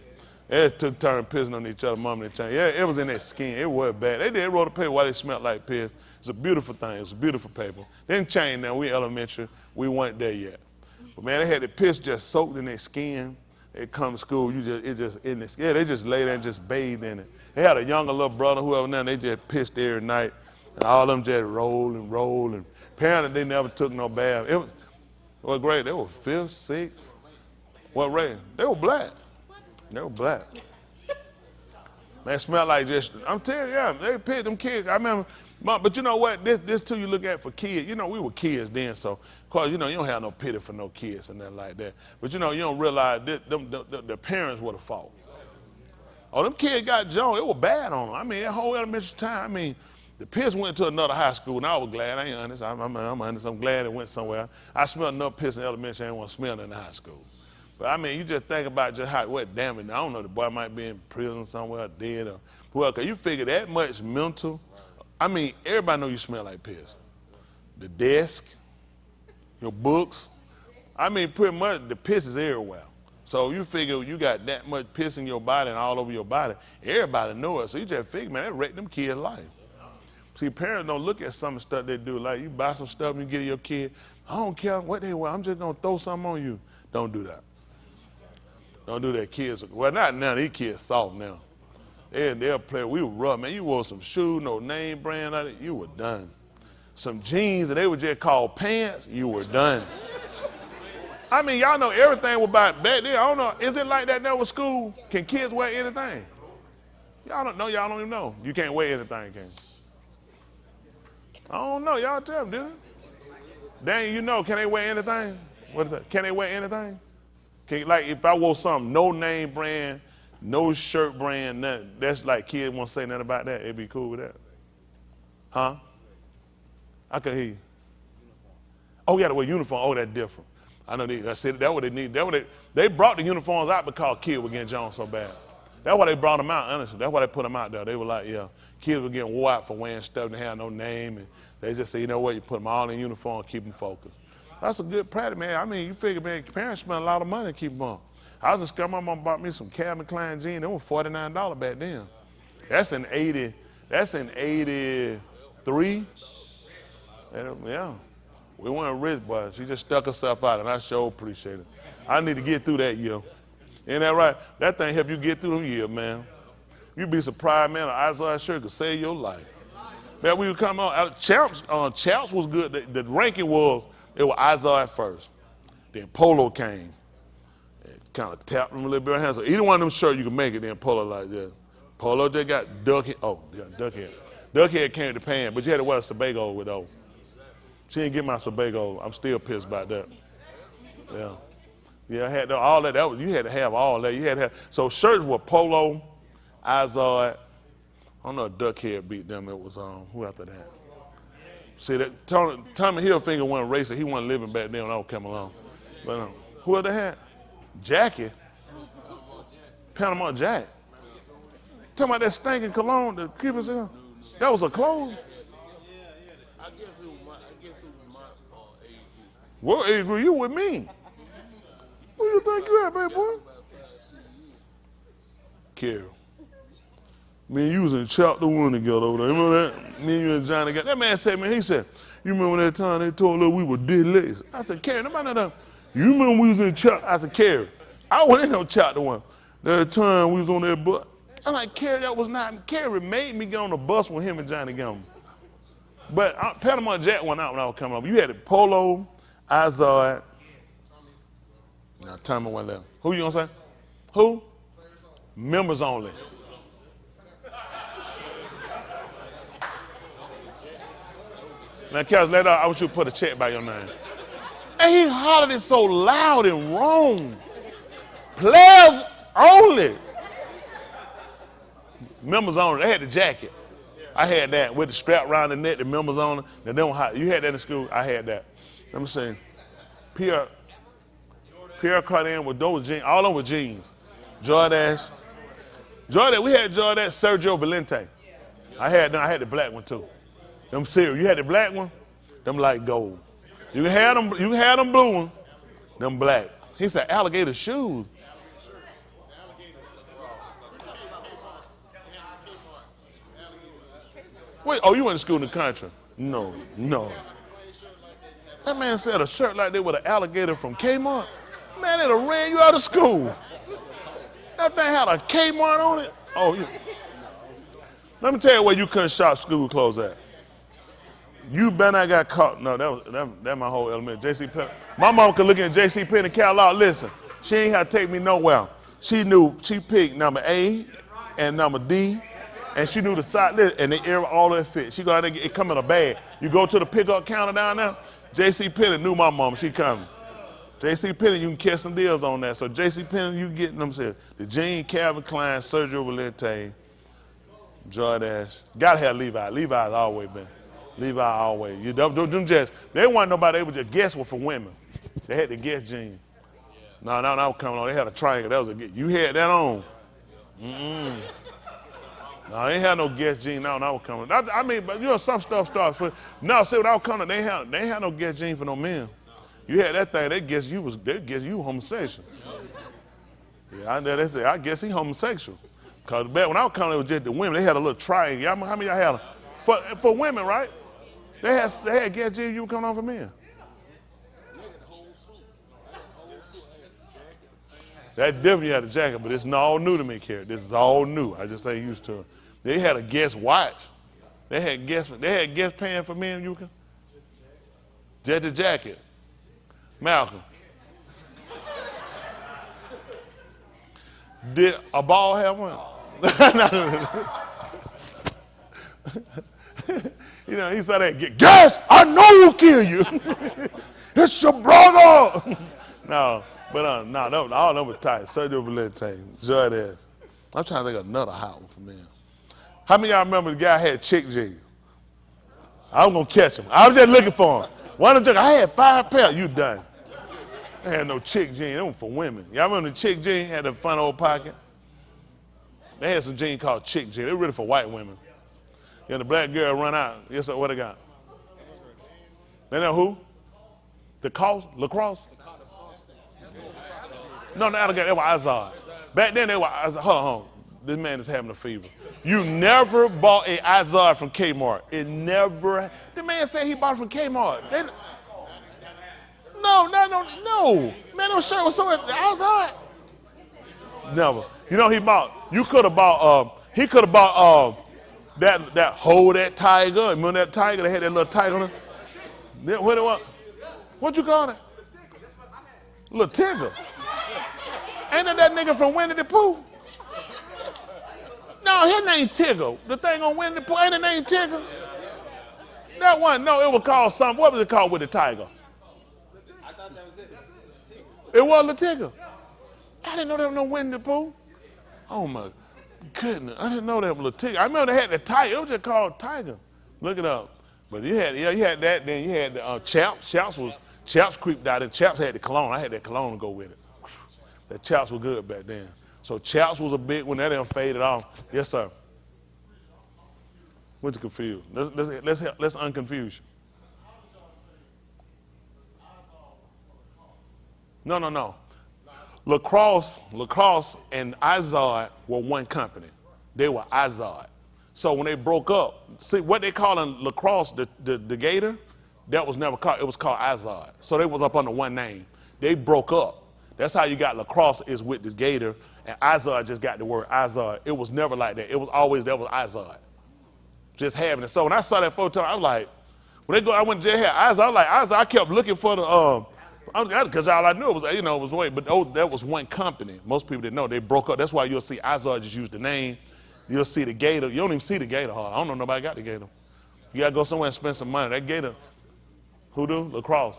they took turn pissing on each other, mom and chain. Yeah, it was in their skin. It was bad. They wrote a paper why they smelled like piss. It's a beautiful thing. It's a beautiful paper. They didn't change now. We elementary. We weren't there yet. But man, they had the piss just soaked in their skin. They come to school, they just lay there and just bathe in it. They had a younger little brother, whoever now, they just pissed every night. And all of them just roll. And apparently they never took no bath. What grade? They were 5th, 6th. What grade? They were black. Man, smelled like just, I'm telling you, yeah, they picked them kids. I remember, but you know what? This too you look at for kids. You know, we were kids then, so, cause you know, you don't have no pity for no kids and nothing like that. But you know, you don't realize the parents were the fault. Oh, them kids got Jones. It was bad on them. I mean, that whole elementary time, I mean, The piss went to another high school, and I was glad. I ain't honest. I'm honest. I'm glad it went somewhere. I smelled enough piss in elementary. I didn't want to smell it in the high school. But I mean, you just think about just how what damage. I don't know. The boy might be in prison somewhere, dead, or well, cause you figure that much mental. I mean, everybody know you smell like piss. The desk, your books. I mean, pretty much the piss is everywhere. So you figure you got that much piss in your body and all over your body. Everybody know it. So you just figure, man, that wrecked them kids' life. See, parents don't look at some of the stuff they do. Like you buy some stuff and you get to your kid. I don't care what they wear. I'm just gonna throw something on you. Don't do that. Don't do that, kids. Well, not now. These kids soft now. They'll play. We were rough, man. You wore some shoes, no name brand on it. You were done. Some jeans and they were just called pants. You were done. I mean, y'all know everything was about back then. I don't know. Is it like that now with school? Can kids wear anything? Y'all don't know. Y'all don't even know. You can't wear anything, can you? I don't know. Y'all tell them, dude. Dang, you know, can they wear anything? What is that? Can they wear anything? Like if I wore something, no name brand, no shirt brand, nothing. That's like kids won't say nothing about that. It'd be cool with that. Huh? I can hear you. Oh, yeah, to wear uniform. Oh, that's different. I know I said that's what they need. They brought the uniforms out because kids were getting Jones so bad. That's why they brought them out, honestly. That's why they put them out there. They were like, yeah, kids were getting wore out for wearing stuff that had no name. And they just say, you know what, you put them all in uniform and keep them focused. That's a good practice, man. I mean, you figure, man, parents spend a lot of money to keep them on. I was just my mom bought me some Calvin Klein jeans. They were $49 back then. That's in 80. That's in 83. Yeah. We weren't rich, but she just stuck herself out, and I sure appreciate it. I need to get through that year. Ain't that right? That thing help you get through them years, man. You'd be surprised, man, an Isaiah shirt could save your life. Man, we would come on. Champs was good. The ranking was, it was Isaiah first. Then Polo came. Kind of tapped them a little bit on hands. So either one of them shirts you can make it, then Polo like that. Polo just got Duckhead. Oh, yeah, Duckhead. Duckhead came with the pan, but you had to wear a Sebago with those. She didn't get my Sebago. I'm still pissed about that. Yeah. Yeah, I had all that. You had to have all that. You had to have. So shirts were Polo, Izod. I don't know if Duckhead beat them. It was who after that? See, that Tommy Hilfiger wasn't racing. He wasn't living back then when I was coming along. But who other had? Jackie. Panama Jack. Talking about that stinking cologne, the keepers in. That was a clothes.
I guess it was my age.
What age group you with me? Where you think you at, baby boy? Carol. Me and you was in chapter 1 together over there. You remember that? Me and you and Johnny got that man said, man, he said, you remember that time they told us we were dyslexic? I said, Carol, nobody know that. You remember we was in chapter? I said, Carol, I wasn't in no chapter 1. That time we was on that bus. I'm like, Carol, that was not, Carol made me get on the bus with him and Johnny Gilman. But Panama Jack went out when I was coming up. You had the Polo, Izod. Now Tommy went left. Who you gonna say? Who? Members only. Now, Carol, later I want you to put a check by your name. And he hollered it so loud and wrong. Players only. Members only. They had the jacket. I had that with the strap around the neck, the members on it. Now, they don't you had that in school? I had that. Let me see. Pierre cut in with those jeans, all over jeans. Jordache, we had Jordache, Sergio Valente. I had the black one too. Them serious. You had the black one, them light gold. You had them blue one, them black. He said alligator shoes. Wait, oh, you went to school in the country? No. That man said a shirt like that with an alligator from Kmart. Man, it'll ran you out of school. That thing had a Kmart on it. Oh, yeah. Let me tell you where you couldn't shop school clothes at. You better not got caught. No, that my whole element. J.C. Penney. My mom could look at J.C. Penney catalog. Listen, she ain't had to take me nowhere. She knew, she picked number A and number D, and she knew the side list, and they all that fit. She go out there, it come in a bag. You go to the pickup counter down there, J.C. Penney knew my mom, she coming. J.C. Penney, you can catch some deals on that. So J.C. Penney, you get them, said, the jean, Calvin Klein, Sergio Valente, Jordache. Gotta have Levi. Levi's always been. Levi always. You don't just. They wasn't nobody able to guess what for women. They had the guess jeans. No, that was coming on. They had a triangle. That was a guess. You had that on. Mm-mm. No, they ain't had no guess jeans. No, that was coming. I mean, but you know, some stuff starts. No, see, when I was coming, they ain't had no guess jeans for no men. You had that thing. They guess you homosexual. Yeah, they say, I guess he homosexual. Cause back when I was coming, it was just the women. They had a little triangle. Y'all, how many y'all had? For women, right? They had guess jeans. You were coming on for men. That definitely had a jacket, but it's not all new to me, Carrie. This is all new. I just ain't used to it. They had a guess watch. They had guess pants for men, you can. Just the jacket. Malcolm. Did a ball have one? You know, he said that. Guess I know who kill you. It's your brother. No. But no, all of them was tight. Sergio Valente, Jordache. I'm trying to think of another hot one for men. How many of y'all remember the guy had chick jeans? I was gonna catch him. I was just looking for him. One of them, I had 5 pairs. You done? I had no chick jeans. They were for women. Y'all remember the chick jeans had a fun old pocket? They had some jeans called chick jeans. They were really for white women. Yeah, the black girl run out. Yes, sir. What they got? They know who? Lacrosse? No, they were Izod. Back then they were Izod. Hold on. This man is having a fever. You never bought a Izod from Kmart. It never. The man said he bought it from Kmart. No. Man, those shirt was so Izod. Never. You know he could have bought that Hold That Tiger. Remember that tiger? They had that little tiger on it. What you call it? Little Tigger. Ain't that nigga from Winnie the Pooh? No, his name Tigger. The thing on Winnie the Pooh, ain't his name Tigger? That one, no, it was called something. What was it called with the tiger?
I thought that was it.
It was the Tigger. I didn't know that was no Winnie the Pooh. Oh my goodness, I didn't know that was a Tigger. I remember they had the tiger. It was just called Tiger. Look it up. But you had that. Then you had the Chaps. Chaps creeped out, and Chaps had the cologne. I had that cologne to go with it. That Chaps was good back then. So Chaps was a big one. That didn't faded off. Yes, sir. What you confused? Let's unconfuse you. No. Lacrosse and Izod were one company. They were Izod. So when they broke up, see what they call in lacrosse, the gator, that was never called. It was called Izod. So they was up under one name. They broke up. That's how you got lacrosse is with the gator, and Izod just got the word Izod. It was never like that. It was always that was Izod. Just having it. So when I saw that photo, I was like, I went to jail here. Izod, I was like, Izod, I kept looking for the because all I knew was, it was way, but that was one company. Most people didn't know. They broke up. That's why you'll see Izod just use the name. You'll see the gator. You don't even see the gator hard. I don't know nobody got the gator. You gotta go somewhere and spend some money. That gator, who do? Lacrosse.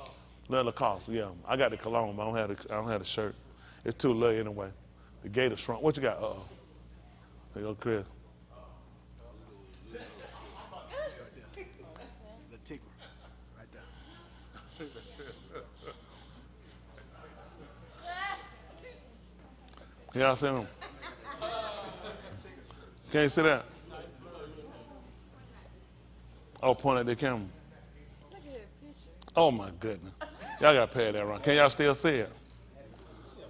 Lacoste, yeah. I got the cologne, but I don't have the shirt. It's too little anyway. The gator shrunk. What you got? There you go, Chris.
The ticker, right there.
Can y'all see him? Can you see that? Oh, point at the camera. Oh my goodness. Y'all got to pay that wrong. Can y'all still see it?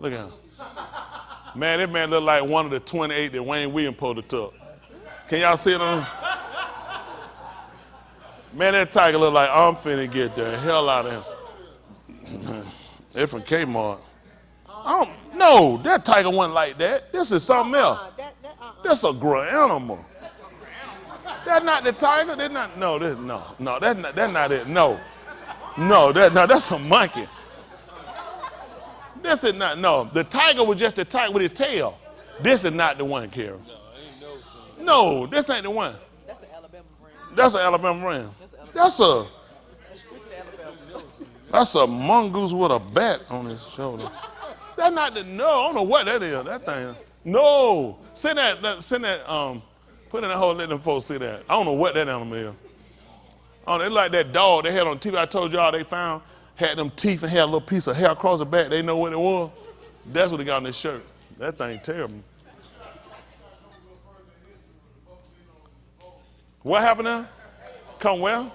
Look at him. Man, that man look like one of the 28 that Wayne Williams pulled it up. Can y'all see it on? Man, that tiger look like I'm finna get the hell out of him. They're from Kmart. No, that tiger wasn't like that. This is something else. That's a grown animal. That's not the tiger. That's not. No, that's not it. No, that's a monkey. This is not. No, the tiger was just a tiger with his tail. This is not the one, Karen. No, this ain't the one.
That's an Alabama brand.
That's an Alabama brand. That's a mongoose with a bat on his shoulder. That's not the. No, I don't know what that is. That thing. No, send that Put in that hole and let them folks sit there. I don't know what that animal is. Oh, they like that dog they had on TV. I told y'all they found, had them teeth and had a little piece of hair across the back. They know what it was. That's what they got on this shirt. That thing terrible. What happened now? Come where?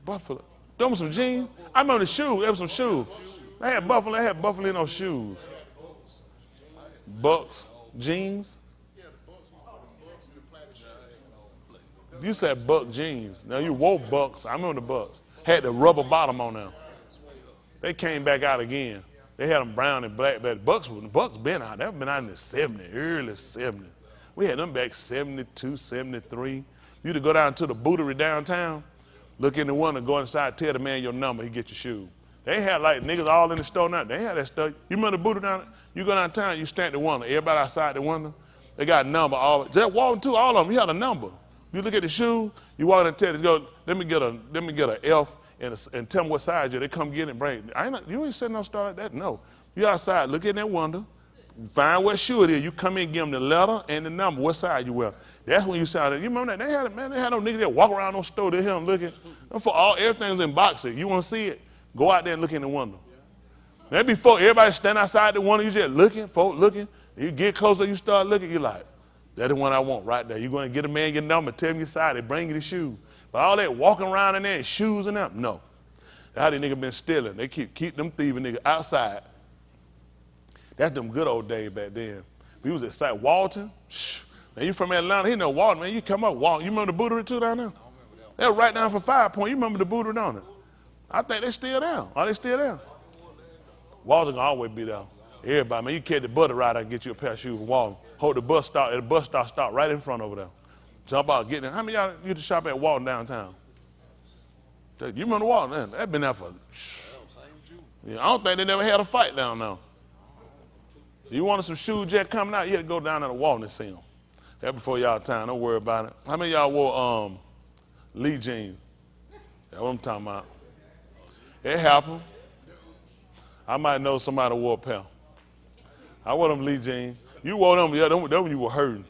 Buffalo. Them some jeans. I remember the shoes. There was some shoes. They had Buffalo shoes. Bucks, jeans. You said Buck jeans. Now you wore Bucks. I remember the Bucks. Had the rubber bottom on them. They came back out again. They had them brown and black, but Bucks been out. They've been out in the 70s, early 70s. We had them back 72, 73. You to go down to the bootery downtown, look in the window, go inside, tell the man your number, he get your shoe. They had like niggas all in the store now. They had that stuff. You remember the booter down there? You go downtown, you stand at the window. Everybody outside the window, they got a number. Just walking to all of them, you had a number. You look at the shoe, you walk in and tell them, go, let me get an F and tell them what size you're. They come get it and bring it. You ain't setting no store like that, no. You outside, look in that window, find what shoe it is. You come in, give them the letter and the number, what size you wear. That's when you sound it. You remember that? They had no niggas that walk around no store, they hear them looking. Everything's in boxes. You want to see it? Go out there and look in the window. That before everybody stand outside the window, you just looking, folk looking. You get closer, you start looking, you like, that's the one I want right there. You're going to get a man your number, tell him your size, they bring you the shoes. But all that walking around in there and shoes and them, no. That's how these niggas been stealing. They keep them thieving niggas outside. That's them good old days back then. We was at site Walton. Man, you from Atlanta, he know Walton, man. You come up, Walton. You remember the bootery too down there? They were right down for 5 Point. You remember the bootery down there? I think they still there. Are they still there? Walton gonna always be there. Everybody, man, you carry the butter ride and get you a pair of shoes from Walton. Hold the bus stop, the bus stop right in front over there. Jump out, get in. How many of y'all used to shop at Walton downtown? You remember Walton? Man, that been there for. Yeah, I don't think they never had a fight down there. You wanted some shoes just coming out, you had to go down to the Walton and see them. That before y'all time, don't worry about it. How many of y'all wore Lee jeans? That's what I'm talking about. It happened. I might know somebody wore a pair. I wore them Lee jeans. You wore them, yeah, them when you were hurting.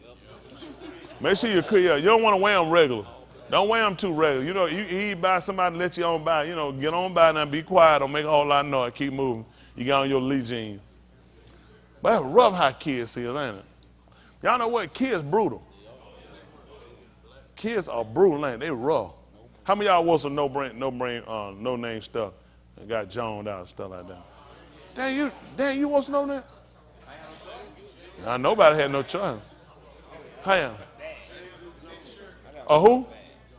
Make sure you don't want to wear them regular. Don't wear them too regular. You know, you buy somebody, let you on by. You know, get on by now, be quiet, don't make a whole lot of noise, keep moving. You got on your Lee jeans. But that's rough how kids is, ain't it? Y'all know what? Kids brutal. Kids are brutal, ain't they? They rough. How many of y'all wore some no name stuff and got joned out and stuff like that? Damn, you want some no name? Nobody had no choice. How? Who?
When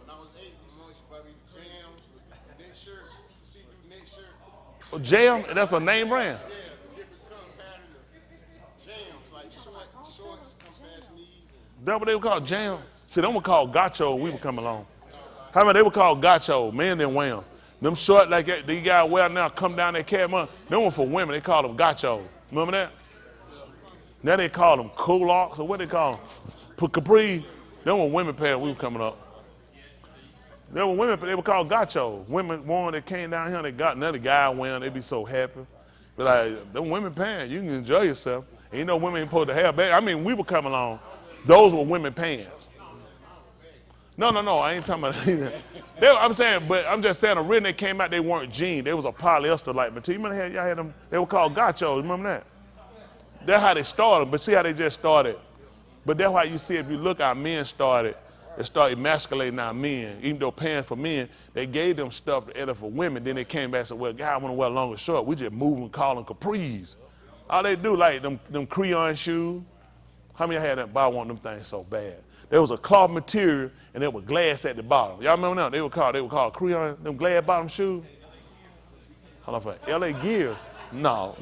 I was 8, probably jams, neck shirt, see-through neck shirt.
Jam? That's a name brand?
Yeah, different color pattern of jams, like shorts, come past knees.
That's what they were called, jam? See, them were called gacho when we were coming along. How many they were called gacho? Men didn't wear them. Them short like that, these guys wear now, come down that cat month. Them were for women, they called them gacho. Remember that? Now they call them Kulaks, or what they call them? Capri. Them were women pants we were coming up. They were women, they were called gachos. Women worn that came down here, they got another guy wearing, they be so happy. But like, them women pants, you can enjoy yourself. And you know women ain't supposed to have bags. I mean, we were coming along, those were women pants. No, I ain't talking about I'm saying, but I'm just saying, the reason they came out, they weren't jeans. They was a polyester-like material. You remember y'all had them, they were called gachos, remember that? That's how they started, but see how they just started. But that's why you see, if you look, our men started emasculating our men. Even though paying for men, they gave them stuff to edit for women. Then they came back and said, well, God, I want to wear long or short. We just move and call them capris. All they do, like them crayon shoes. How many had that buy one of them things so bad? There was a cloth material and there was glass at the bottom. Y'all remember that? They were called crayon, them glass bottom shoes. Hold on for L.A. Gear. No.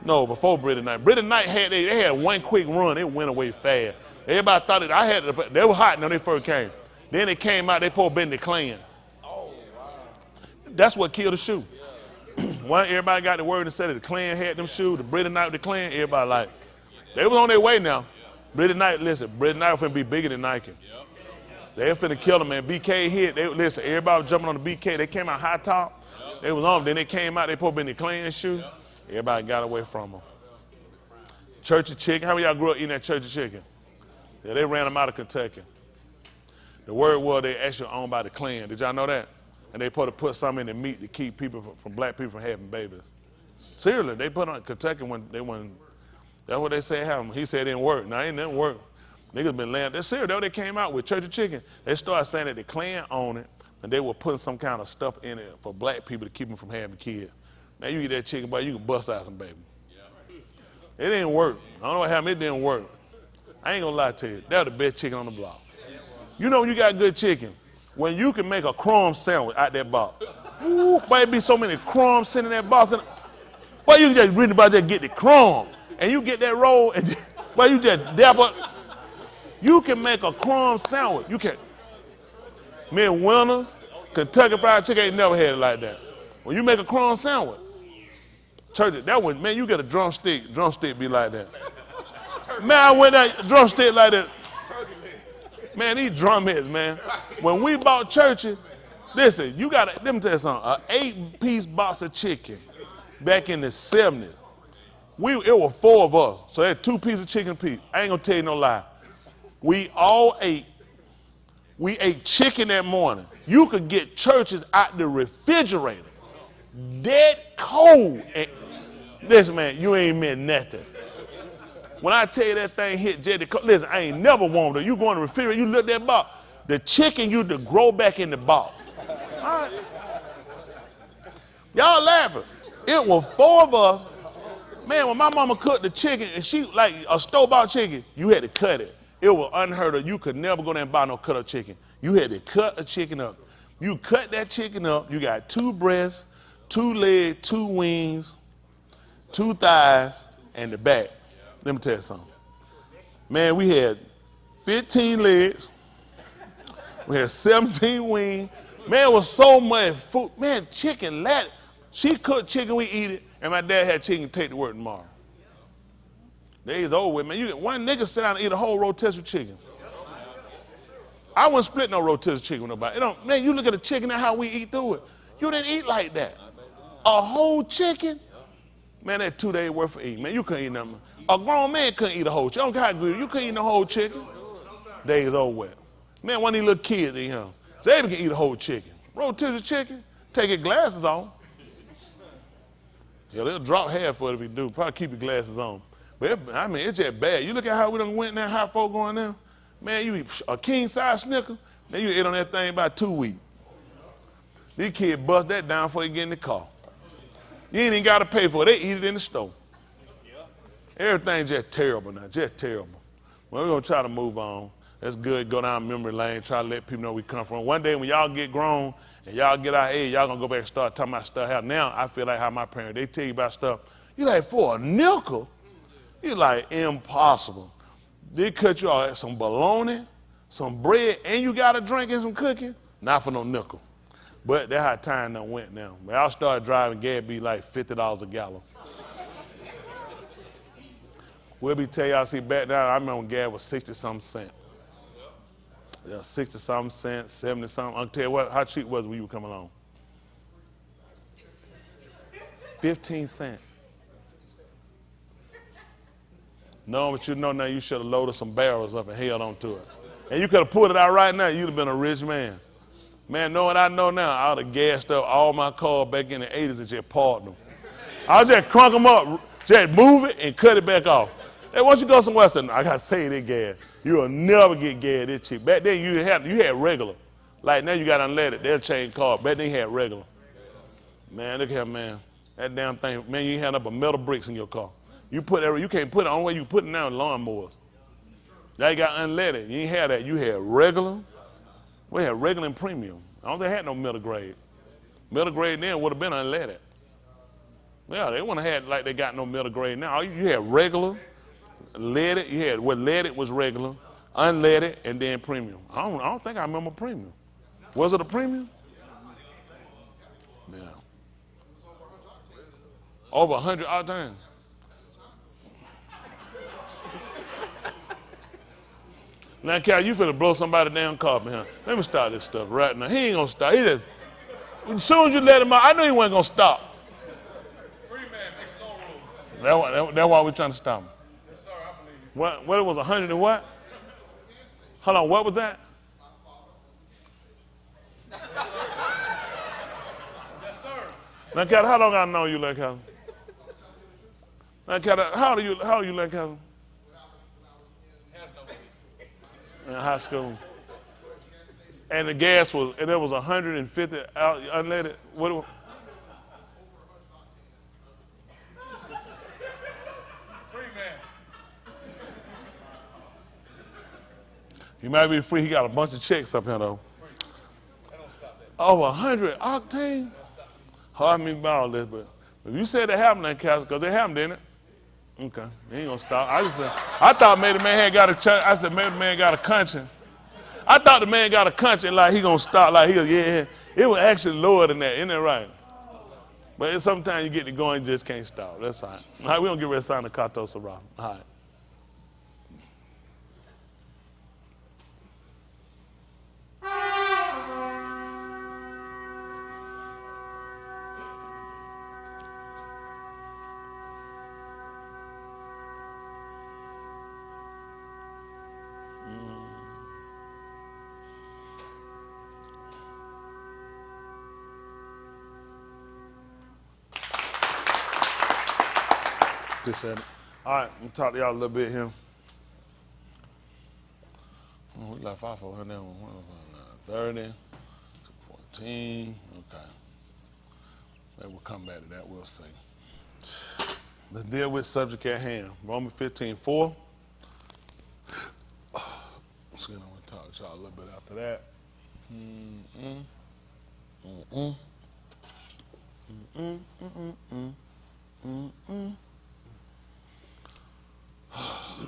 No, before Brittany Knight. Brittany Knight they had one quick run. It went away fast. Everybody thought they were hot when they first came. Then they came out, they pulled Ben the Klan. Oh, wow. That's what killed the shoe. When everybody got the word and said that the Klan had them shoes, the Brittany Knight with the Klan, everybody like, they was on their way now. Brittany Knight, listen, Brittany Knight was finna be bigger than Nike. They were finna kill them, man. BK hit, listen, everybody was jumping on the BK. They came out high top. They was on them. Then they came out, they pulled Ben the Klan shoe. Everybody got away from them. Church of Chicken. How many of y'all grew up eating that Church of Chicken? Yeah, they ran them out of Kentucky. The word was they actually owned by the Klan. Did y'all know that? And they supposed to put something in the meat to keep people from black people from having babies. Seriously, they put on Kentucky when they went. That's what they say happened. He said it didn't work. Now, it didn't work. Niggas been laying. That's serious. That's what they came out with, Church of Chicken. They started saying that the Klan owned it, and they were putting some kind of stuff in it for black people to keep them from having kids. Now, you eat that chicken, boy, you can bust out some baby. It didn't work. I don't know what happened. It didn't work. I ain't gonna lie to you. That was the best chicken on the block. You know when you got good chicken, when you can make a crumb sandwich out that box. Ooh, boy, it be so many crumbs sitting in that box. Boy, you just really about to get the crumb. And you get that roll, and boy, you just dab up. You can make a crumb sandwich. You can. Me and Winners, Kentucky Fried Chicken ain't never had it like that. When you make a crumb sandwich, church, that one, man, you get a drumstick be like that. Man, I went that drumstick like that. Man, these drumheads, man. When we bought churches, listen, you got to, let me tell you something. An 8-piece box of chicken back in the 70s. It was 4 of us, so they had 2 pieces of chicken apiece. I ain't gonna tell you no lie. We all ate. We ate chicken that morning. You could get churches out the refrigerator, dead cold. And, listen, man, you ain't meant nothing. When I tell you that thing hit Jetty, listen, I ain't never warmed it. You go in the refrigerator, you look at that box. The chicken used to grow back in the box. All right. Y'all laughing. It was 4 of us. Man, when my mama cooked the chicken, and she, like a store-bought chicken, you had to cut it. It was unheard of. You could never go there and buy no cut-up chicken. You had to cut a chicken up. You cut that chicken up, you got 2 breasts, 2 legs, 2 wings, 2 thighs, and the back. Let me tell you something. Man, we had 15 legs. We had 17 wings. Man, it was so much food. Man, chicken, lat. She cooked chicken, we eat it. And my dad had chicken take to work tomorrow. Days over with, man. You get one nigga sit down and eat a whole rotisserie chicken. I wouldn't split no rotisserie chicken with nobody. Man, you look at the chicken and how we eat through it. You didn't eat like that. A whole chicken? Man, that 2 days worth of eating. Man, you couldn't eat nothing. A grown man couldn't eat a whole chicken. I don't care how good you couldn't eat the whole chicken. Days over with. Man, one of these little kids in here. Xavier can eat a whole chicken. Rotisserie chicken, take your glasses off. Yeah, they'll drop half for it if you do. Probably keep your glasses on. But it's just bad. You look at how we done went now, how folk going now. Man, you eat a king-size Snicker, man, you eat on that thing about 2 weeks. These kids bust that down before they get in the car. You ain't even got to pay for it. They eat it in the store. Everything's just terrible now, just terrible. Well, we're going to try to move on. That's good. Go down memory lane, try to let people know where we come from. One day when y'all get grown and y'all get our age, y'all going to go back and start talking about stuff. Now I feel like how my parents, they tell you about stuff. You like, for a nickel? You like, impossible. They cut you off some bologna, some bread, and you got a drink and some cooking? Not for no nickel. But that's how time done went now. When I started driving, gas be like $50 a gallon. We'll be tell y'all, see, back then, I remember when gas was 60-something cents. Yeah, 60-something cents, 70-something. I'll tell you what, how cheap was it when you were coming along? 15 cents. No, but you know now you should have loaded some barrels up and held on to it. And you could have pulled it out right now, you'd have been a rich man. Man, know what I know now? I would have gassed up all my cars back in the 80s and just parked them. I'll just crunk them up, just move it and cut it back off. Hey, once you go somewhere, I said, no, I got to save this gas. You will never get gas this cheap. Back then, you had regular. Like now you got unleaded. They'll change cars. Back then, you had regular. Man, look here, man. That damn thing, man, you ain't had up a metal bricks in your car. You can't put it, the only way you put it now is lawnmowers. Now you got unleaded. You ain't had that. You had regular. We had regular and premium. I don't think they had no middle grade. Middle grade then would have been unleaded. Yeah, they wouldn't have had like they got no middle grade now. You had regular, leaded, you had what leaded was regular, unleaded, and then premium. I don't think I remember premium. Was it a premium? Yeah. Over 100 octane. Now, Cal, you finna blow somebody damn car behind. Let me start this stuff right now. He ain't gonna stop. He just, as soon as you let him out, I knew he wasn't gonna stop. Free man makes no room. That's why we're trying to stop him. What it was 100 and what? Hold on, what was that? Yes, sir. Now, Cat, how long I know you, Lake Cousin? Now, Cat, how old are you, Lake Cousin? In high school. And the gas was, and there was 150 out, unleaded. What? Free man. He might be free. He got a bunch of checks up here though. Over 100 octane. Hard me about all this, but if you said it happened in Castle, because it happened, didn't it? Okay, he ain't gonna stop. I thought maybe the man had got a. I said maybe the man got a conscience. I thought the man got a conscience like he gonna stop. Like yeah. It was actually lower than that, isn't that right? But sometimes you get to go and you just can't stop. That's all right. All right, we don't get ready to sign the Katos around. All right. Appreciate it. All right, I'm gonna talk to y'all a little bit here. We left off over there. 30, 14. Okay. Maybe we'll come back to that. We'll see. Let's deal with subject at hand. Romans 15:4. So I'm gonna talk to y'all a little bit after that.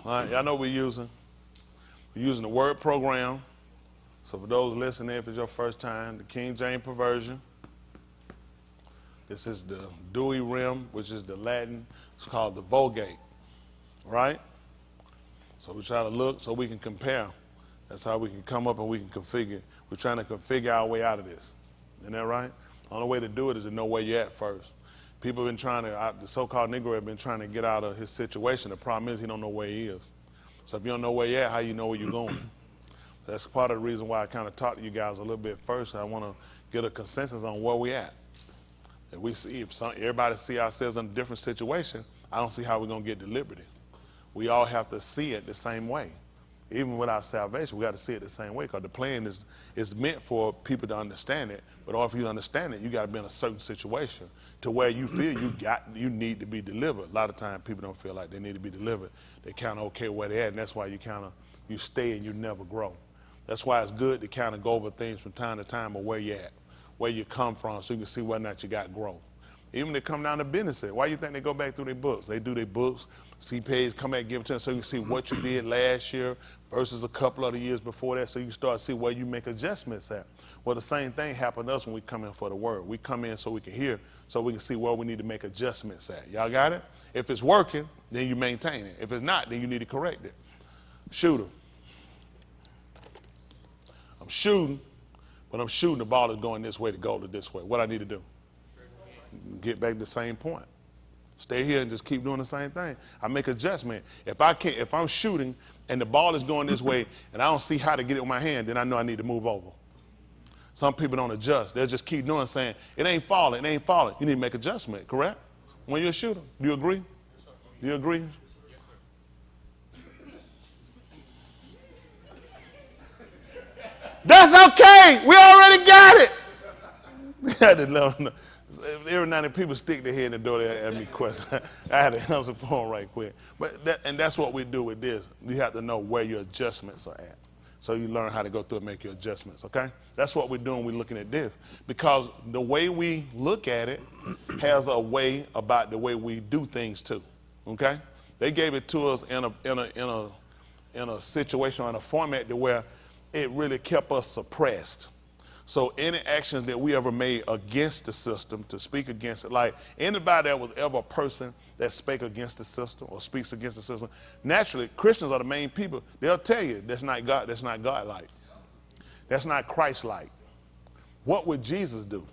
All right, y'all know what we're using. We're using the word program. So for those listening, if it's your first time, the King James Perversion. This is the Dewey Rim, which is the Latin. It's called the Vulgate, right? So we try to look so we can compare. That's how we can come up and we can configure. We're trying to configure our way out of this. Isn't that right? The only way to do it is to know where you're at first. People have been trying to, the so-called Negro have been trying to get out of his situation. The problem is he don't know where he is. So if you don't know where you're at, how you know where you're going? That's part of the reason why I kind of talked to you guys a little bit first. I want to get a consensus on where we at. If we see, everybody see ourselves in a different situation, I don't see how we're going to get to liberty. We all have to see it the same way. Even without salvation, we got to see it the same way, because the plan is meant for people to understand it. But in order for you to understand it, you got to be in a certain situation to where you feel you need to be delivered. A lot of times people don't feel like they need to be delivered. They kind of okay where they're at, and that's why you stay and you never grow. That's why it's good to kind of go over things from time to time of where you're at, where you come from, so you can see whether or not you got growth. Even when they come down to business, why you think they go back through their books? They do their books, see pays, come back, give it to them, so you can see what you did last year versus a couple of the years before that, so you can start to see where you make adjustments at. Well, the same thing happened to us when we come in for the word. We come in so we can hear, so we can see where we need to make adjustments at. Y'all got it? If it's working, then you maintain it. If it's not, then you need to correct it. Shooter. I'm shooting, but I'm shooting, the ball is going this way, the goal is this way. What I need to do? Get back to the same point. Stay here and just keep doing the same thing. I make adjustment. If I'm shooting and the ball is going this way and I don't see how to get it with my hand, then I know I need to move over. Some people don't adjust. They'll just keep doing, saying, it ain't falling, it ain't falling. You need to make adjustment, correct? When you're a shooter. Do you agree? Do you agree? That's okay. We already got it. Every night that people stick their head in the door, they ask me questions. I had to answer the phone right quick. But that's what we do with this. You have to know where your adjustments are at. So you learn how to go through and make your adjustments, okay? That's what we're doing. We're looking at this. Because the way we look at it has a way about the way we do things too, okay? They gave it to us in a situation or in a format to where it really kept us suppressed. So any actions that we ever made against the system, to speak against it, like anybody that was ever a person that spake against the system or speaks against the system, naturally, Christians are the main people. They'll tell you that's not God, that's not God-like. That's not Christ-like. What would Jesus do?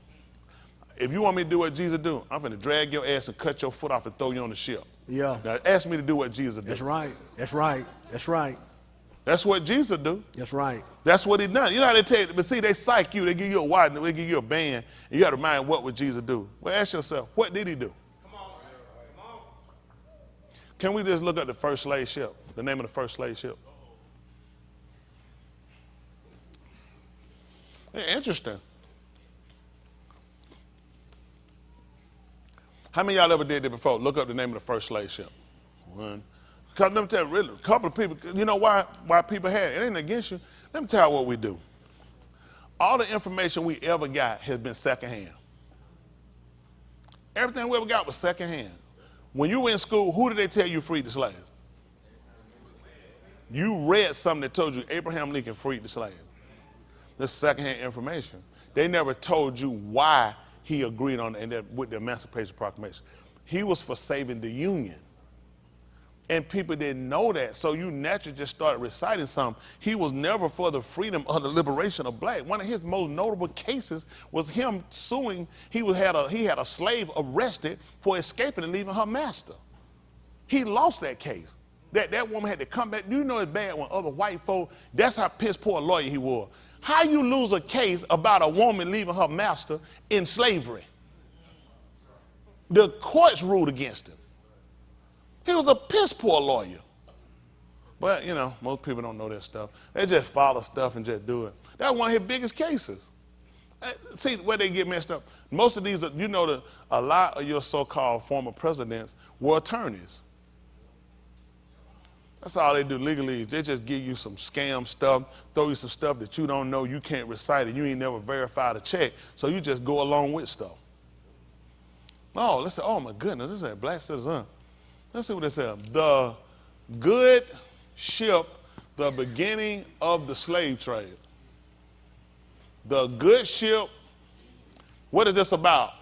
If you want me to do what Jesus do, I'm going to drag your ass and cut your foot off and throw you on the ship.
Yeah.
Now ask me to do what Jesus did.
That's right. That's right. That's right.
That's what Jesus do.
That's right.
That's what he done. You know how they tell you, but see, they psych you, they give you a wad, they give you a band, and you got to remind what would Jesus do. Well, ask yourself, what did he do?
Come on. Come on.
Can we just look at the first slave ship, the name of the first slave ship? Interesting. How many of y'all ever did that before? Look up the name of the first slave ship. One. Because let me tell you, really, a couple of people, you know why people had it? It ain't against you. Let me tell you what we do. All the information we ever got has been secondhand. Everything we ever got was secondhand. When you were in school, who did they tell you freed the slaves? You read something that told you Abraham Lincoln freed the slaves. This secondhand information. They never told you why he agreed on it with the Emancipation Proclamation. He was for saving the Union. And people didn't know that, so you naturally just started reciting something. He was never for the freedom or the liberation of black. One of his most notable cases was him suing. He had a slave arrested for escaping and leaving her master. He lost that case. That woman had to come back. You know it's bad when other white folk, that's how piss poor a lawyer he was. How you lose a case about a woman leaving her master in slavery? The courts ruled against him. He was a piss poor lawyer. But, you know, most people don't know that stuff. They just follow stuff and just do it. That's one of his biggest cases. See where they get messed up. Most of these, you know, a lot of your so-called former presidents were attorneys. That's all they do legally. They just give you some scam stuff, throw you some stuff that you don't know, you can't recite it, you ain't never verified a check, so you just go along with stuff. Oh, let's say, oh my goodness, this is a black citizen. Let's see what it says. The good ship, the beginning of the slave trade. The good ship, what is this about?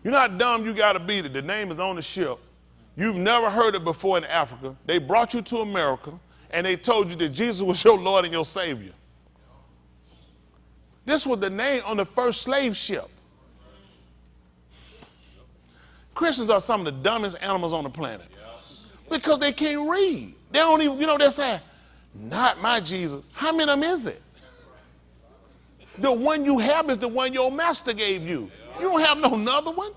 You know how dumb you got to be that the name is on the ship. You've never heard it before in Africa. They brought you to America, and they told you that Jesus was your Lord and your Savior. This was the name on the first slave ship. Christians are some of the dumbest animals on the planet because they can't read. They don't even, you know, they say, not my Jesus. How many of them is it? The one you have is the one your master gave you. You don't have no another one.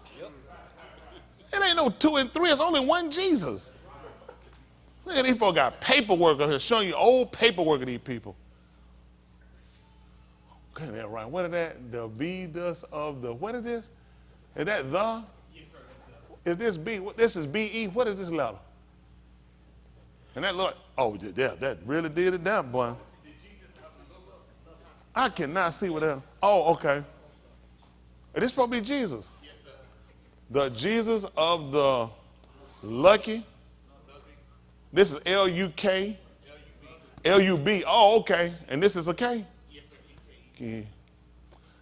It ain't no 2 and 3. It's only one Jesus. Look at these folks got paperwork on here showing you old paperwork of these people. Okay, that right. What is that? The Vedas of the, what is this? Is that the? Yes, sir. Is this B? This is B-E. What is this letter? And that Lord, oh, yeah, that really did it down, boy. I cannot see what that, oh, okay. Is this supposed to be Jesus? Yes, sir. The Jesus of the lucky. This is L-U-K. L-U-B. Oh, okay. And this is a K? Yes, sir. Okay.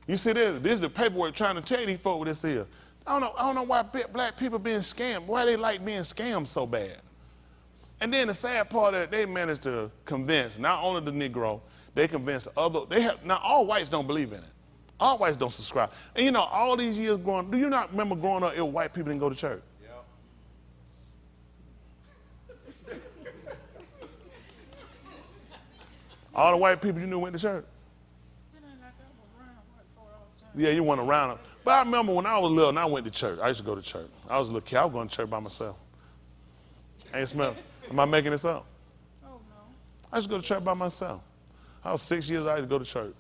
You see this? This is the paperwork trying to tell these folks what this is. I don't know why black people being scammed. Why they like being scammed so bad? And then the sad part is they managed to convince not only the Negro, they convinced other, now all whites don't believe in it. All whites don't subscribe. And you know, all these years growing, do you not remember growing up if white people didn't go to church? Yeah. All the white people you knew went to church? Yeah, you went around them. But I remember when I was little and I went to church. I used to go to church. I was a little kid. I was going to church by myself. Ain't smell. Am I making this up? Oh, no. I used to go to church by myself. I was 6 years old. I used to go to church.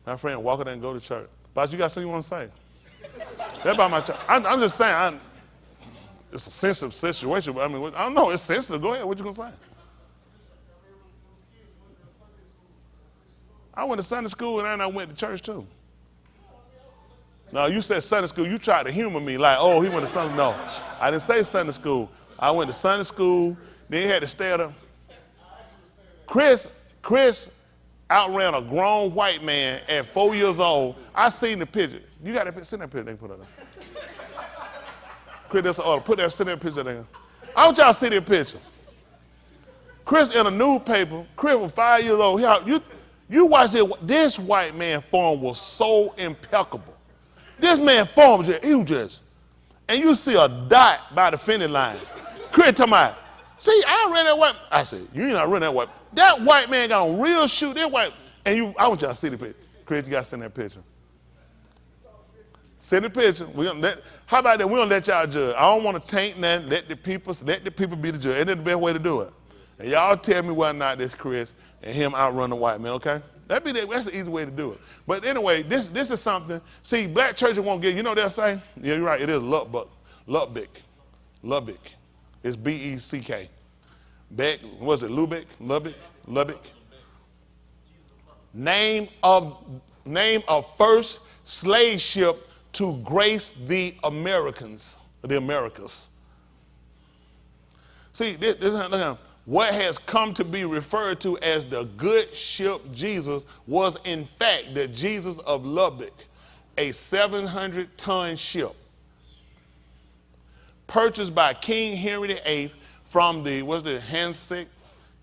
My friend Walker didn't go to church. But you got something you want to say? That's about my church. I'm just saying, it's a sensitive situation. But I mean, I don't know. It's sensitive. Go ahead. What you going to say? I went to Sunday school and then I went to church too. No, you said Sunday school. You tried to humor me like, oh, he went to Sunday. No, I didn't say Sunday school. I went to Sunday school. Then he had to stay at a. Chris outran a grown white man at 4 years old. I seen the picture. You got that? Send that picture. They put it there. Chris, that's an order. Put that. Send that picture there. I want y'all to see that picture. Chris in a newspaper. Chris was 5 years old. You watch this white man form was so impeccable. This man form was just, and you see a dot by the finish line. Chris talking about, see, I ran that white. I said, you ain't not run that white. That white man got on real shoe. That white, and I want y'all to see the picture. Chris, you got to send that picture. Send the picture. How about that? We don't let y'all judge. I don't want to taint nothing. Let the people be the judge. Isn't that the best way to do it? And y'all tell me whether or not this Chris and him outrun the white man, okay? That's the easy way to do it. But anyway, this is something. See, black churches won't get, you know what they'll say? Yeah, you're right. It is Lubbock. It's B-E-C-K. Beck, was it Lubeck? Lubbock. Name of first slave ship to grace the Americas. See, look, what has come to be referred to as the good ship Jesus was in fact the Jesus of Lubbock, a 700-ton ship purchased by King Henry VIII from the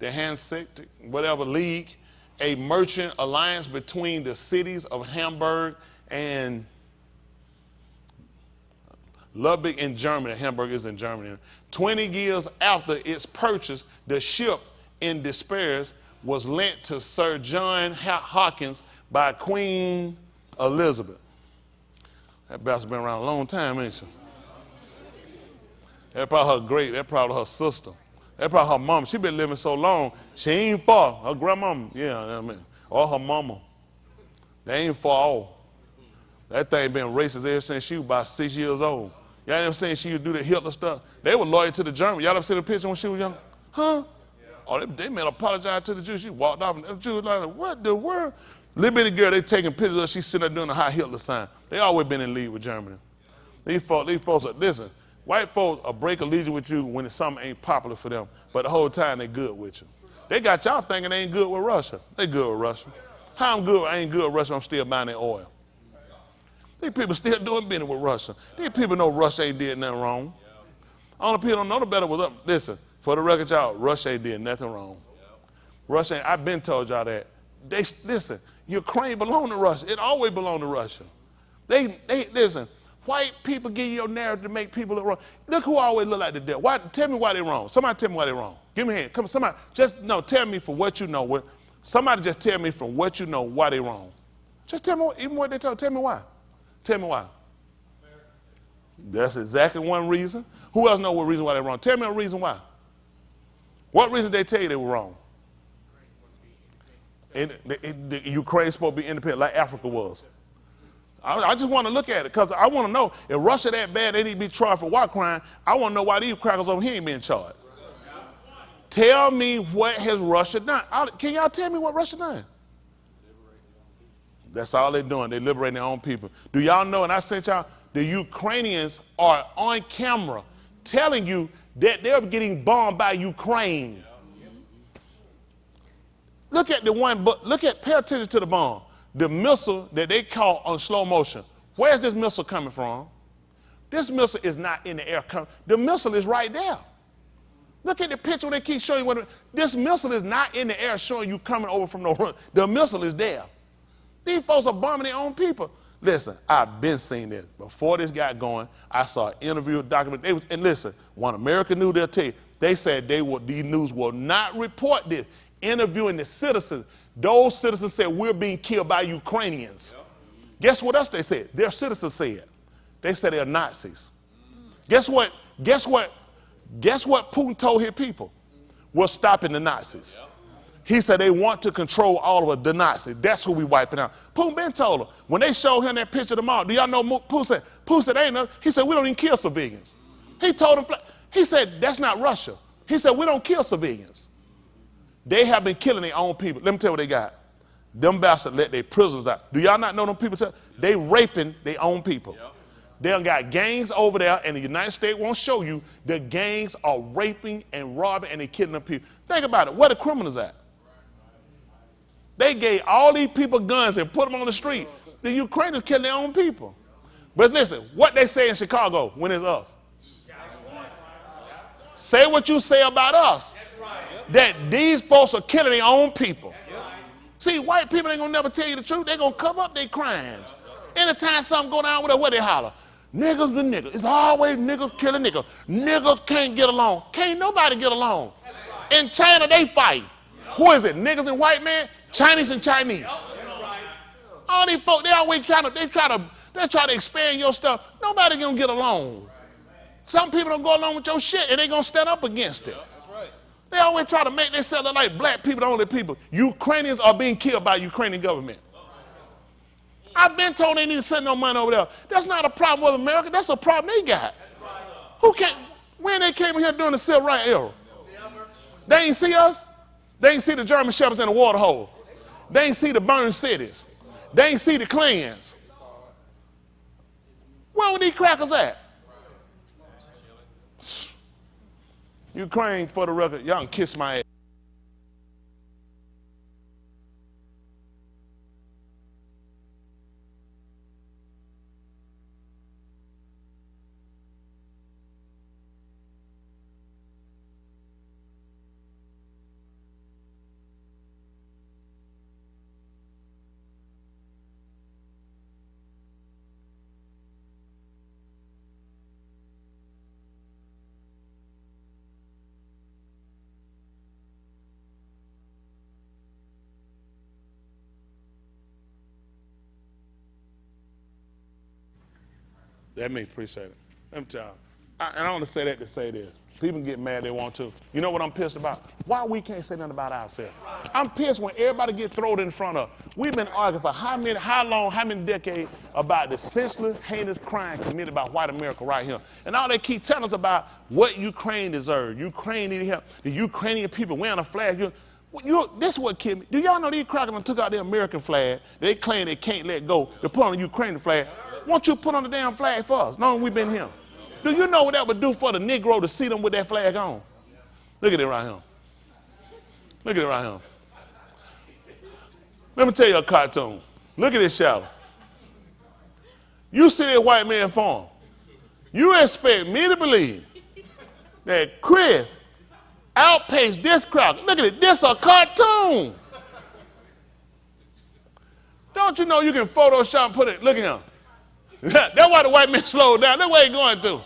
Hanseatic, whatever league, a merchant alliance between the cities of Hamburg and Lubbock in Germany. Hamburg is in Germany. 20 years after its purchase, the ship in despair was lent to Sir John Hawkins by Queen Elizabeth. That bastard been around a long time, ain't she? That's probably her probably her sister. That's probably her mama. She been living so long, she ain't far. Her grandmama, yeah, I mean, or her mama. They ain't far off. That thing been racist ever since she was about 6 years old. Y'all ever seen she would do the Hitler stuff? They were loyal to the Germans. Y'all ever seen the picture when she was young? Huh? Yeah. Oh, they made her apologize to the Jews. She walked off, and the Jews was like, what the world? Little bitty girl, they taking pictures of, she's sitting there doing the high Hitler sign. They always been in league with Germany. These folks are, listen, white folks will break allegiance with you when something ain't popular for them, but the whole time they good with you. They got y'all thinking they ain't good with Russia. They good with Russia. How I ain't good with Russia, I'm still buying their oil. These people still doing business with Russia. These people know Russia ain't did nothing wrong. Only people don't know the better was up. Listen, for the record, y'all, Russia ain't did nothing wrong. Russia ain't, I've been told y'all that. Listen, Ukraine belong to Russia. It always belonged to Russia. Listen, white people give you your narrative to make people look wrong. Look who always look like the devil. Tell me why they wrong. Somebody tell me why they wrong. Give me a hand. Come on, somebody, tell me for what you know. Somebody just tell me from what you know why they wrong. Just tell me, even what they tell me why. Tell me why. That's exactly one reason. Who else know what reason why they're wrong? Tell me a reason why. What reason did they tell you they were wrong? Ukraine's supposed to be independent like Africa was. I just want to look at it because I want to know if Russia that bad, they need to be tried for war crime. I want to know why these crackers over here ain't being charged. Tell me what has Russia done. Can y'all tell me what Russia done? That's all they're doing. They're liberating their own people. Do y'all know, and I sent y'all, the Ukrainians are on camera telling you that they're getting bombed by Ukraine. Look at pay attention to the bomb. The missile that they caught on slow motion. Where's this missile coming from? This missile is not in the air. The missile is right there. Look at the picture they keep showing you. This missile is not in the air showing you coming over from the run. The missile is there. These folks are bombing their own people. Listen, I've been seeing this. Before this got going, I saw an interview, document. And listen, when American News, they'll tell you, they said these news will not report this. Interviewing the citizens. Those citizens said we're being killed by Ukrainians. Yep. Guess what else they said? Their citizens said. They said they're Nazis. Guess what Putin told his people? We're stopping the Nazis. Yep. He said they want to control all of the Nazis. That's who we wiping out. Putin been told them. When they showed him that picture tomorrow, do y'all know Putin said ain't no, he said we don't even kill civilians. He told them, he said that's not Russia. He said we don't kill civilians. They have been killing their own people. Let me tell you what they got. Them bastards let their prisoners out. Do y'all not know them people? They raping their own people. Yep. They done got gangs over there, and the United States won't show you the gangs are raping and robbing and they killing them people. Think about it. Where the criminals at? They gave all these people guns and put them on the street. The Ukrainians killing their own people. But listen, what they say in Chicago when it's us. Say what you say about us. That these folks are killing their own people. See, white people ain't gonna never tell you the truth. They gonna cover up their crimes. Anytime something go down with it, what they holler? Niggas with niggas. It's always niggas killing niggas. Niggas can't get along. Can't nobody get along. In China, they fight. Who is it? Niggas and white men? Chinese and Chinese. All these folks, they always try to expand your stuff. Nobody gonna get along. Some people don't go along with your shit and they gonna stand up against it. They always try to make themselves look like black people the only people. Ukrainians are being killed by the Ukrainian government. I've been told they need to send no money over there. That's not a problem with America. That's a problem they got. When they came here during the Civil Rights era, they ain't see us. They ain't see the German shepherds in the water hole. They ain't see the burned cities. They ain't see the clans. Where were these crackers at? Ukraine, for the record, y'all can kiss my ass. That makes appreciate it. Let me tell you. And I want to say that to say this. People get mad they want to. You know what I'm pissed about? Why we can't say nothing about ourselves? I'm pissed when everybody get thrown in front of. We've been arguing for how many decades about the senseless, heinous crime committed by white America right here. And all they keep telling us about what Ukraine deserves. Ukraine need help. The Ukrainian people wearing a flag. This is what killed me. Do y'all know these crackers took out their American flag? They claim they can't let go to put on the Ukrainian flag. Won't you put on the damn flag for us? No, we've been here. Do you know what that would do for the Negro to see them with that flag on? Look at it right here. Look at it right here. Let me tell you a cartoon. Look at this shadow. You see that white man form. You expect me to believe that Chris outpaced this crowd. Look at it. This a cartoon. Don't you know you can Photoshop and put it? Look at him. That's why the white man slowed down. That's where he going to.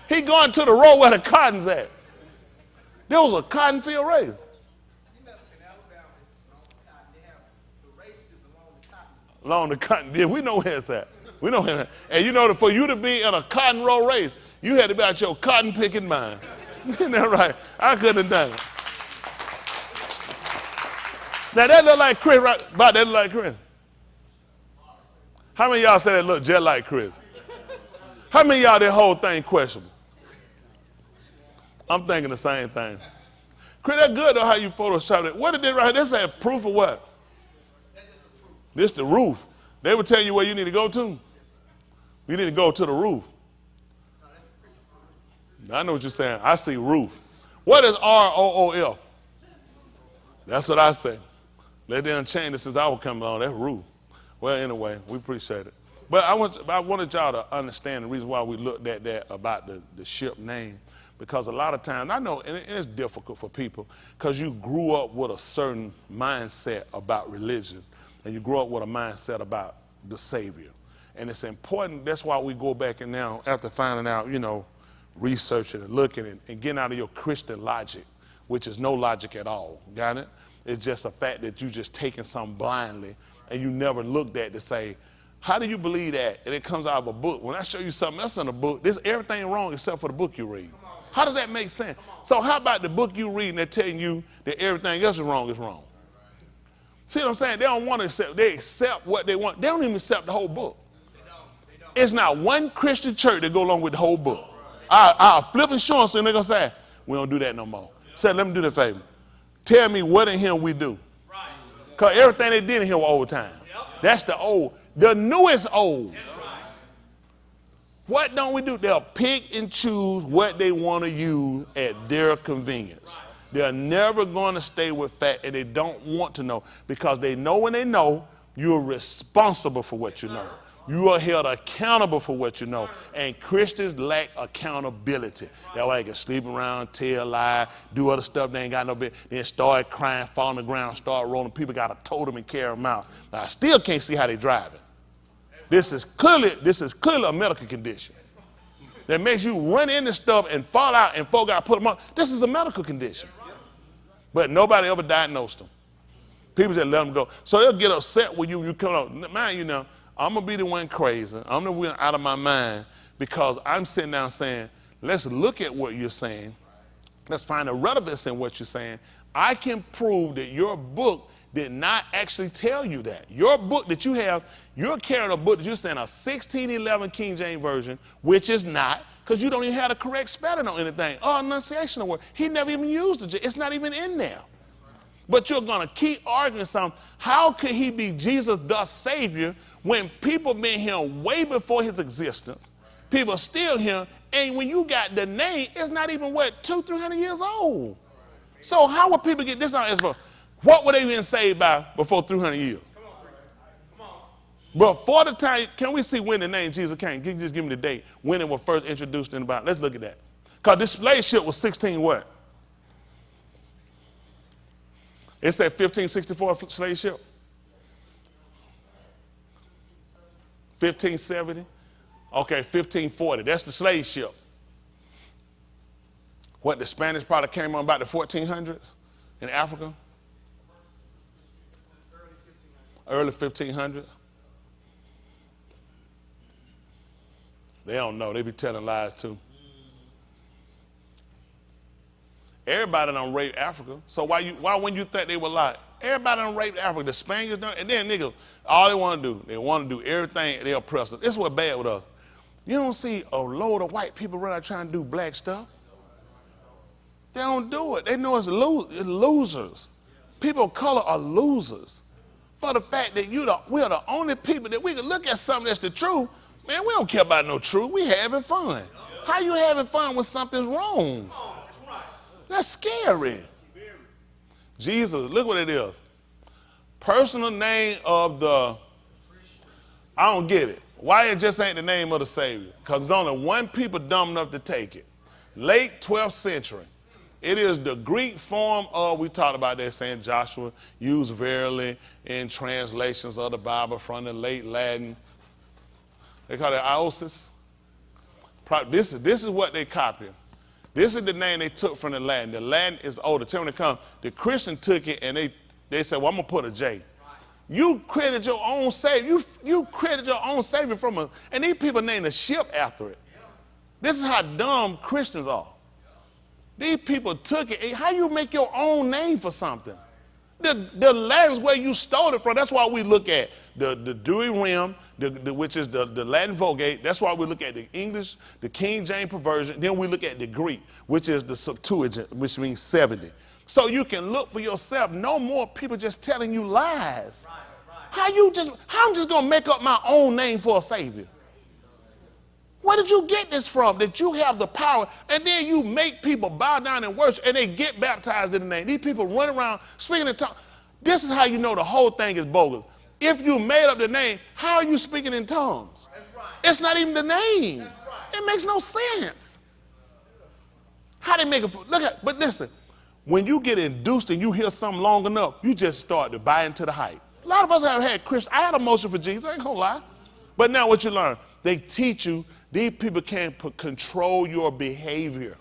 He going to the road where the cotton's at. There was a cotton field race.
In Alabama, they have the races
Along the cotton. Yeah, we know where it's at. We know where it's at. And you know, for you to be in a cotton row race, you had to be out your cotton picking mind. Isn't that right? I couldn't have done it. Now that look like Chris, right? About that look like Chris. How many of y'all say that look just like Chris? How many of y'all that whole thing questionable? I'm thinking the same thing. Chris, that's good though how you Photoshop it. What did they write? This is proof of what? This the roof. They would tell you where you need to go to. You need to go to the roof. I know what you're saying. I see roof. What is ROOF? That's what I say. Let them change it since I was coming on. That's roof. Well, anyway, we appreciate it. But I wanted y'all to understand the reason why we looked at that about the ship name. Because a lot of times, I know, and it's difficult for people, because you grew up with a certain mindset about religion, and you grew up with a mindset about the Savior. And it's important, that's why we go back and now, after finding out, you know, researching and looking and getting out of your Christian logic, which is no logic at all, got it? It's just a fact that you just taking something blindly, and you never looked at to say, how do you believe that? And it comes out of a book. When I show you something else in a book, there's everything wrong except for the book you read. How does that make sense? So how about the book you read and they're telling you that everything else is wrong is wrong? See what I'm saying? They don't want to accept. They accept what they want. They don't even accept the whole book. It's not one Christian church that go along with the whole book. I'll flip insurance and they're going to say, we don't do that no more. Say, let me do the favor. Tell me what in here we do. Because everything they did in here was old time. That's the old. The new is old. What don't we do? They'll pick and choose what they want to use at their convenience. They're never going to stay with fact, and they don't want to know because they know when they know you're responsible for what you know. You are held accountable for what you know. And Christians lack accountability. That's why they can sleep around, tell lies, do other stuff they ain't got no bit, then start crying, fall on the ground, start rolling. People got to tow them and carry them out. Now, I still can't see how they driving. This is clearly a medical condition that makes you run into stuff and fall out and folk got to put them on. This is a medical condition. But nobody ever diagnosed them. People just let them go. So they'll get upset when you come up. Man, you know, I'm going to be the one crazy. I'm the one out of my mind because I'm sitting down saying, let's look at what you're saying. Let's find a relevance in what you're saying. I can prove that your book did not actually tell you that. Your book that you have, you're carrying a book that you're saying a 1611 King James Version, which is not, because you don't even have the correct spelling on anything or enunciation of word. He never even used it. It's not even in there. But you're going to keep arguing something. How could he be Jesus the Savior when people been here way before his existence? People still here. And when you got the name, it's not even, 200-300 years old. So how would people get this on as well? What were they being saved by before 300 years? Come on. But for the time, can we see when the name Jesus came? Can you just give me the date when it was first introduced in the Bible? Let's look at that. Because this slave ship was 16 what? It said 1564 slave ship. 1570. Okay, 1540. That's the slave ship. What, the Spanish probably came on about the 1400s in Africa? Early 1500s. They don't know. They be telling lies too. Everybody done raped Africa. So why wouldn't you think they were lie? Everybody done raped Africa. The Spaniards done, and then niggas, all they want to do, they want to do everything they oppress us. This is what's bad with us. You don't see a load of white people run out trying to do black stuff. They don't do it. They know it's losers. People of color are losers. For the fact that we are the only people that we can look at something that's the truth. Man, we don't care about no truth. We having fun. How you having fun when something's wrong? That's scary. Jesus, look what it is. Personal name of the, I don't get it. Why it just ain't the name of the Savior? Because there's only one people dumb enough to take it. Late 12th century. It is the Greek form of, we talked about that saying Joshua used verily in translations of the Bible from the late Latin. They call it Iosis. This is what they copy. This is the name they took from the Latin. The Latin is older. Tell me when it comes. The Christian took it and they said, well, I'm going to put a J. You created your own Savior. You created your own Savior and these people named the ship after it. This is how dumb Christians are. These people took it. How you make your own name for something? The Latin is where you stole it from. That's why we look at the Dewey Rim, which is the Latin Vulgate. That's why we look at the English, the King James Perversion. Then we look at the Greek, which is the Septuagint, which means 70. So you can look for yourself. No more people just telling you lies. How I'm just going to make up my own name for a Savior? Where did you get this from? That you have the power, and then you make people bow down and worship, and they get baptized in the name. These people run around speaking in tongues. This is how you know the whole thing is bogus. If you made up the name, how are you speaking in tongues? That's right. It's not even the name. That's right. It makes no sense. How they make it? But listen, when you get induced and you hear something long enough, you just start to buy into the hype. A lot of us have had Christian. I had a motion for Jesus. I ain't gonna lie. But now what you learn? They teach you. These people can't control your behavior.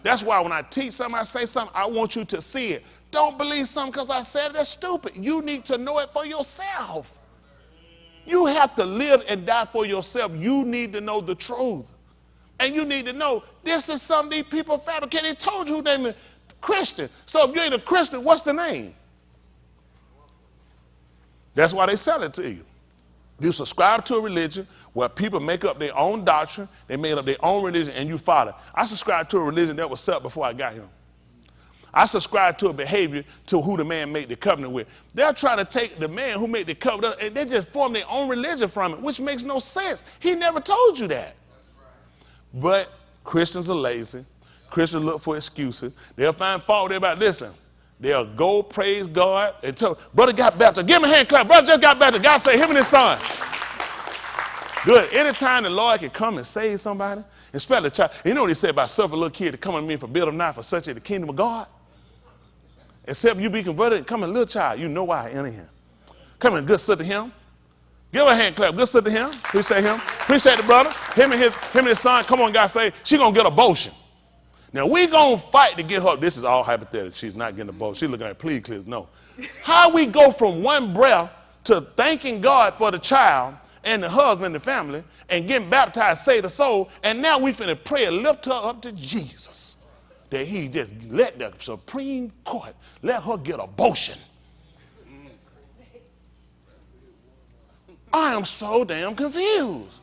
That's why when I teach something, I say something, I want you to see it. Don't believe something because I said it. That's stupid. You need to know it for yourself. You have to live and die for yourself. You need to know the truth. And you need to know this is something these people fabricate. They told you they were Christian. So if you ain't a Christian, what's the name? That's why they sell it to you. You subscribe to a religion where people make up their own doctrine, they made up their own religion, and you follow it. I subscribe to a religion that was set before I got here. I subscribe to a behavior to who the man made the covenant with. They're trying to take the man who made the covenant and they just form their own religion from it, which makes no sense. He never told you that. But Christians are lazy. Christians look for excuses. They'll find fault with everybody. Listen. They'll go praise God and tell, brother got baptized. Give him a hand clap. Brother just got baptized. God say him and his son. Good. Anytime the Lord can come and save somebody, especially a child. You know what he said about suffer a little kid to come unto me for build them not for such is the kingdom of God? Except you be converted and come a little child, you know why I enter him. Come in, good sit to him. Give a hand clap. Good sit to him. Appreciate him. Appreciate the brother. Him and his son, come on, God say, she gonna get abortion. Now we gonna fight to get her. This is all hypothetical. She's not getting abortion. She's looking at please, please, no. How we go from one breath to thanking God for the child and the husband and the family and getting baptized, save the soul, and now we finna pray and lift her up to Jesus. That he just let the Supreme Court let her get abortion. I am so damn confused.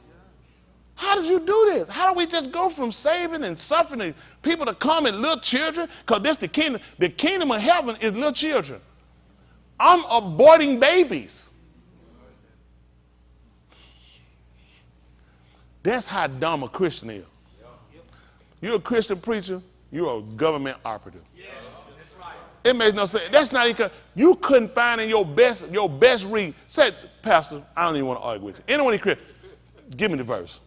How did you do this? How do we just go from saving and suffering people to come and little children? Because this the kingdom. The kingdom of heaven is little children. I'm aborting babies. That's how dumb a Christian is. You're a Christian preacher, you're a government operative. It makes no sense. That's not even, you couldn't find in your best read. Say, Pastor, I don't even want to argue with you. Anyone in Christian, give me the verse.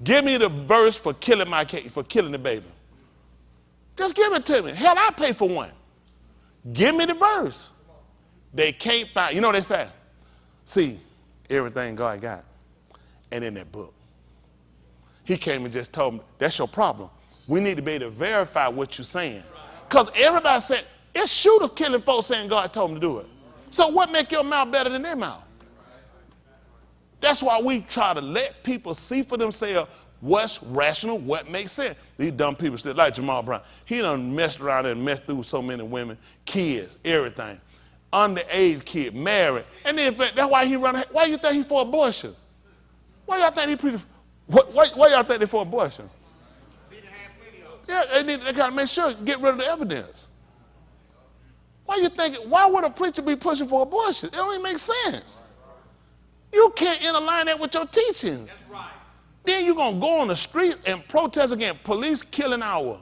Give me the verse for killing the baby. Just give it to me. Hell, I pay for one. Give me the verse. They can't find, you know what they say? See, everything God got and in that book. He came and just told me, that's your problem. We need to be able to verify what you're saying. Because everybody said, it's shooters killing folks saying God told them to do it. So what make your mouth better than their mouth? That's why we try to let people see for themselves what's rational, what makes sense. These dumb people still, like Jamal Brown, he done messed around and messed through so many women, kids, everything. Underage kid, married. And then that's why he run, why you think he for abortion? Why y'all think why y'all think they for abortion? Yeah, they got to make sure, get rid of the evidence. Why would a preacher be pushing for abortion? It don't even make sense. You can't interline that with your teachings. That's right. Then you're going to go on the street and protest against police killing our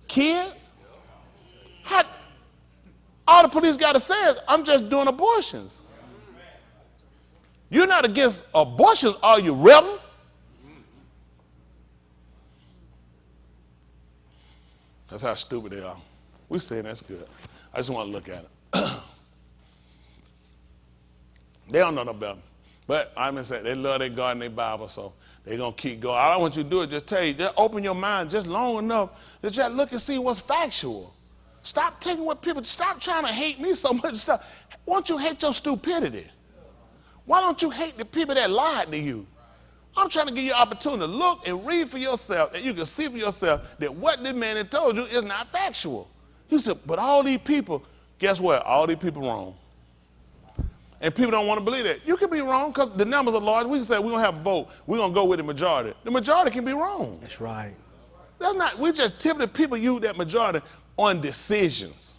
kids? All the police got to say is, I'm just doing abortions. You're not against abortions, are you, rebel? That's how stupid they are. We're saying that's good. I just want to look at it. They don't know no better. But I'm going to say they love their God and their Bible, so they're going to keep going. All I want you to do is just tell you, just open your mind just long enough to just look and see what's factual. Stop taking what people, stop trying to hate me so much. Why don't you hate your stupidity? Why don't you hate the people that lied to you? I'm trying to give you an opportunity to look and read for yourself, and you can see for yourself that what this man had told you is not factual. He said, but all these people, guess what? All these people wrong. And people don't want to believe that. You can be wrong because the numbers are large. We can say we're going to have a vote. We're going to go with the majority. The majority can be wrong.
That's right.
That's not, we just typically people use that majority on decisions.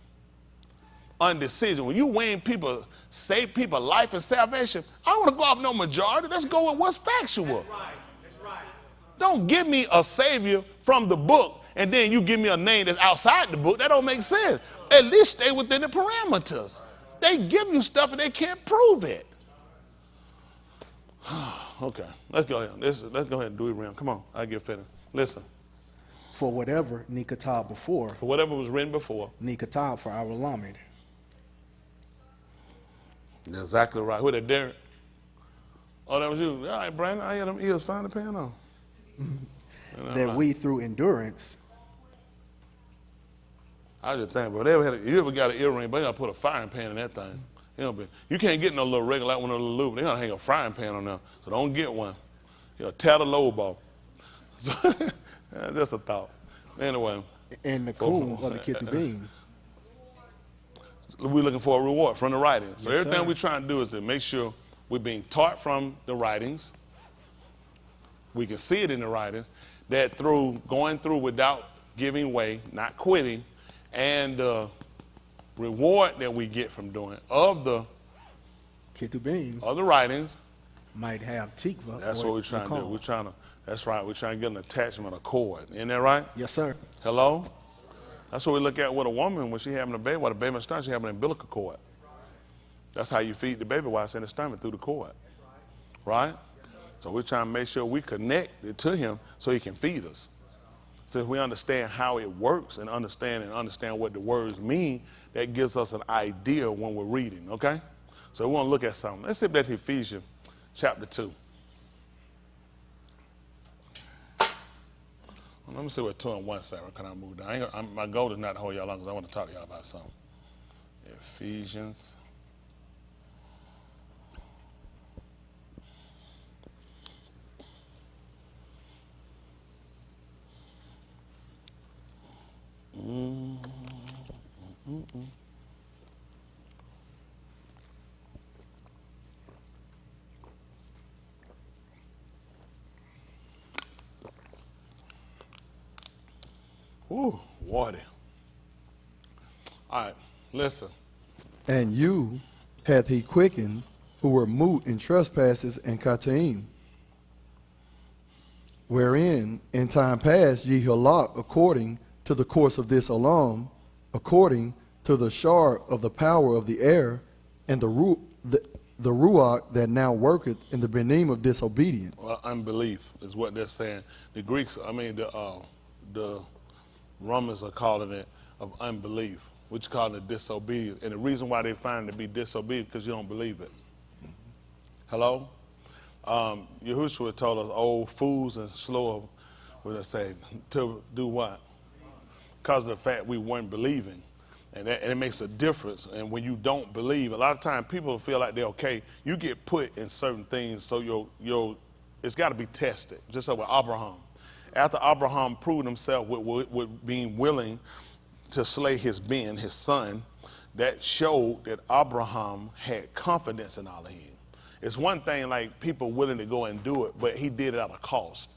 On decisions. When you weighing people, save people life and salvation, I don't want to go off no majority. Let's go with what's factual.
That's right. That's right.
Don't give me a savior from the book and then you give me a name that's outside the book. That don't make sense. At least stay within the parameters. They give you stuff and they can't prove it. Okay, let's go ahead. Let's go ahead and do it around. Come on, I'll get finished. Listen.
For whatever Nikatab before.
For whatever was written before.
Nikatab for our Lamed.
That's exactly right. Who that, Derek? Oh, that was you. All right, Brandon, I hear them ears finally paying off.
That right. We through endurance.
I just think, but you ever got an earring, but you gotta put a frying pan in that thing. You can't get no little regular like one of the little lube. They gotta hang a frying pan on there, so don't get one. You'll tear the lobe off. Just a thought. Anyway.
And the coon of the Ketubim.
We're looking for a reward from the writings. So
yes,
everything
sir.
we're trying to do is to make sure we're being taught from the writings. We can see it in the writings that through going through without giving way, not quitting, and the reward that we get from doing of the
Ketubim
of the writings
might have tikva.
That's what we're trying to do. We're trying to. That's right. We're trying to get an attachment, a cord. Isn't that right?
Yes, sir.
Hello. That's what we look at with a woman when she having a baby. While the baby in the stomach, she having an umbilical cord. That's how you feed the baby while it's in the stomach, through the cord. Right? So we're trying to make sure we connect to him so he can feed us. Since we understand how it works and understand what the words mean, that gives us an idea when we're reading, okay? So we want to look at something. Let's see if that's Ephesians chapter 2. Well, let me see what 2 and 1 say. Can I move down? My goal is not to hold y'all long because I want to talk to y'all about something. Ephesians. Ooh, water. All right, listen.
And you hath he quickened, who were mute in trespasses and kataim, wherein in time past ye halak according to the course of this alarm, according to the shar of the power of the air, and the ruach that now worketh in the benim of disobedience.
Well, unbelief is what they're saying. The Greeks, the Romans are calling it of unbelief, which call it disobedience. And the reason why they find it to be disobedient because you don't believe it. Hello? Yahushua told us, old fools and slow, what I say, to do what? Because of the fact we weren't believing. And it makes a difference. And when you don't believe, a lot of times people feel like they're okay. You get put in certain things, so it's got to be tested. Just like with Abraham. After Abraham proved himself with being willing to slay his son, that showed that Abraham had confidence in Elohim. It's one thing like people willing to go and do it, but he did it at a cost.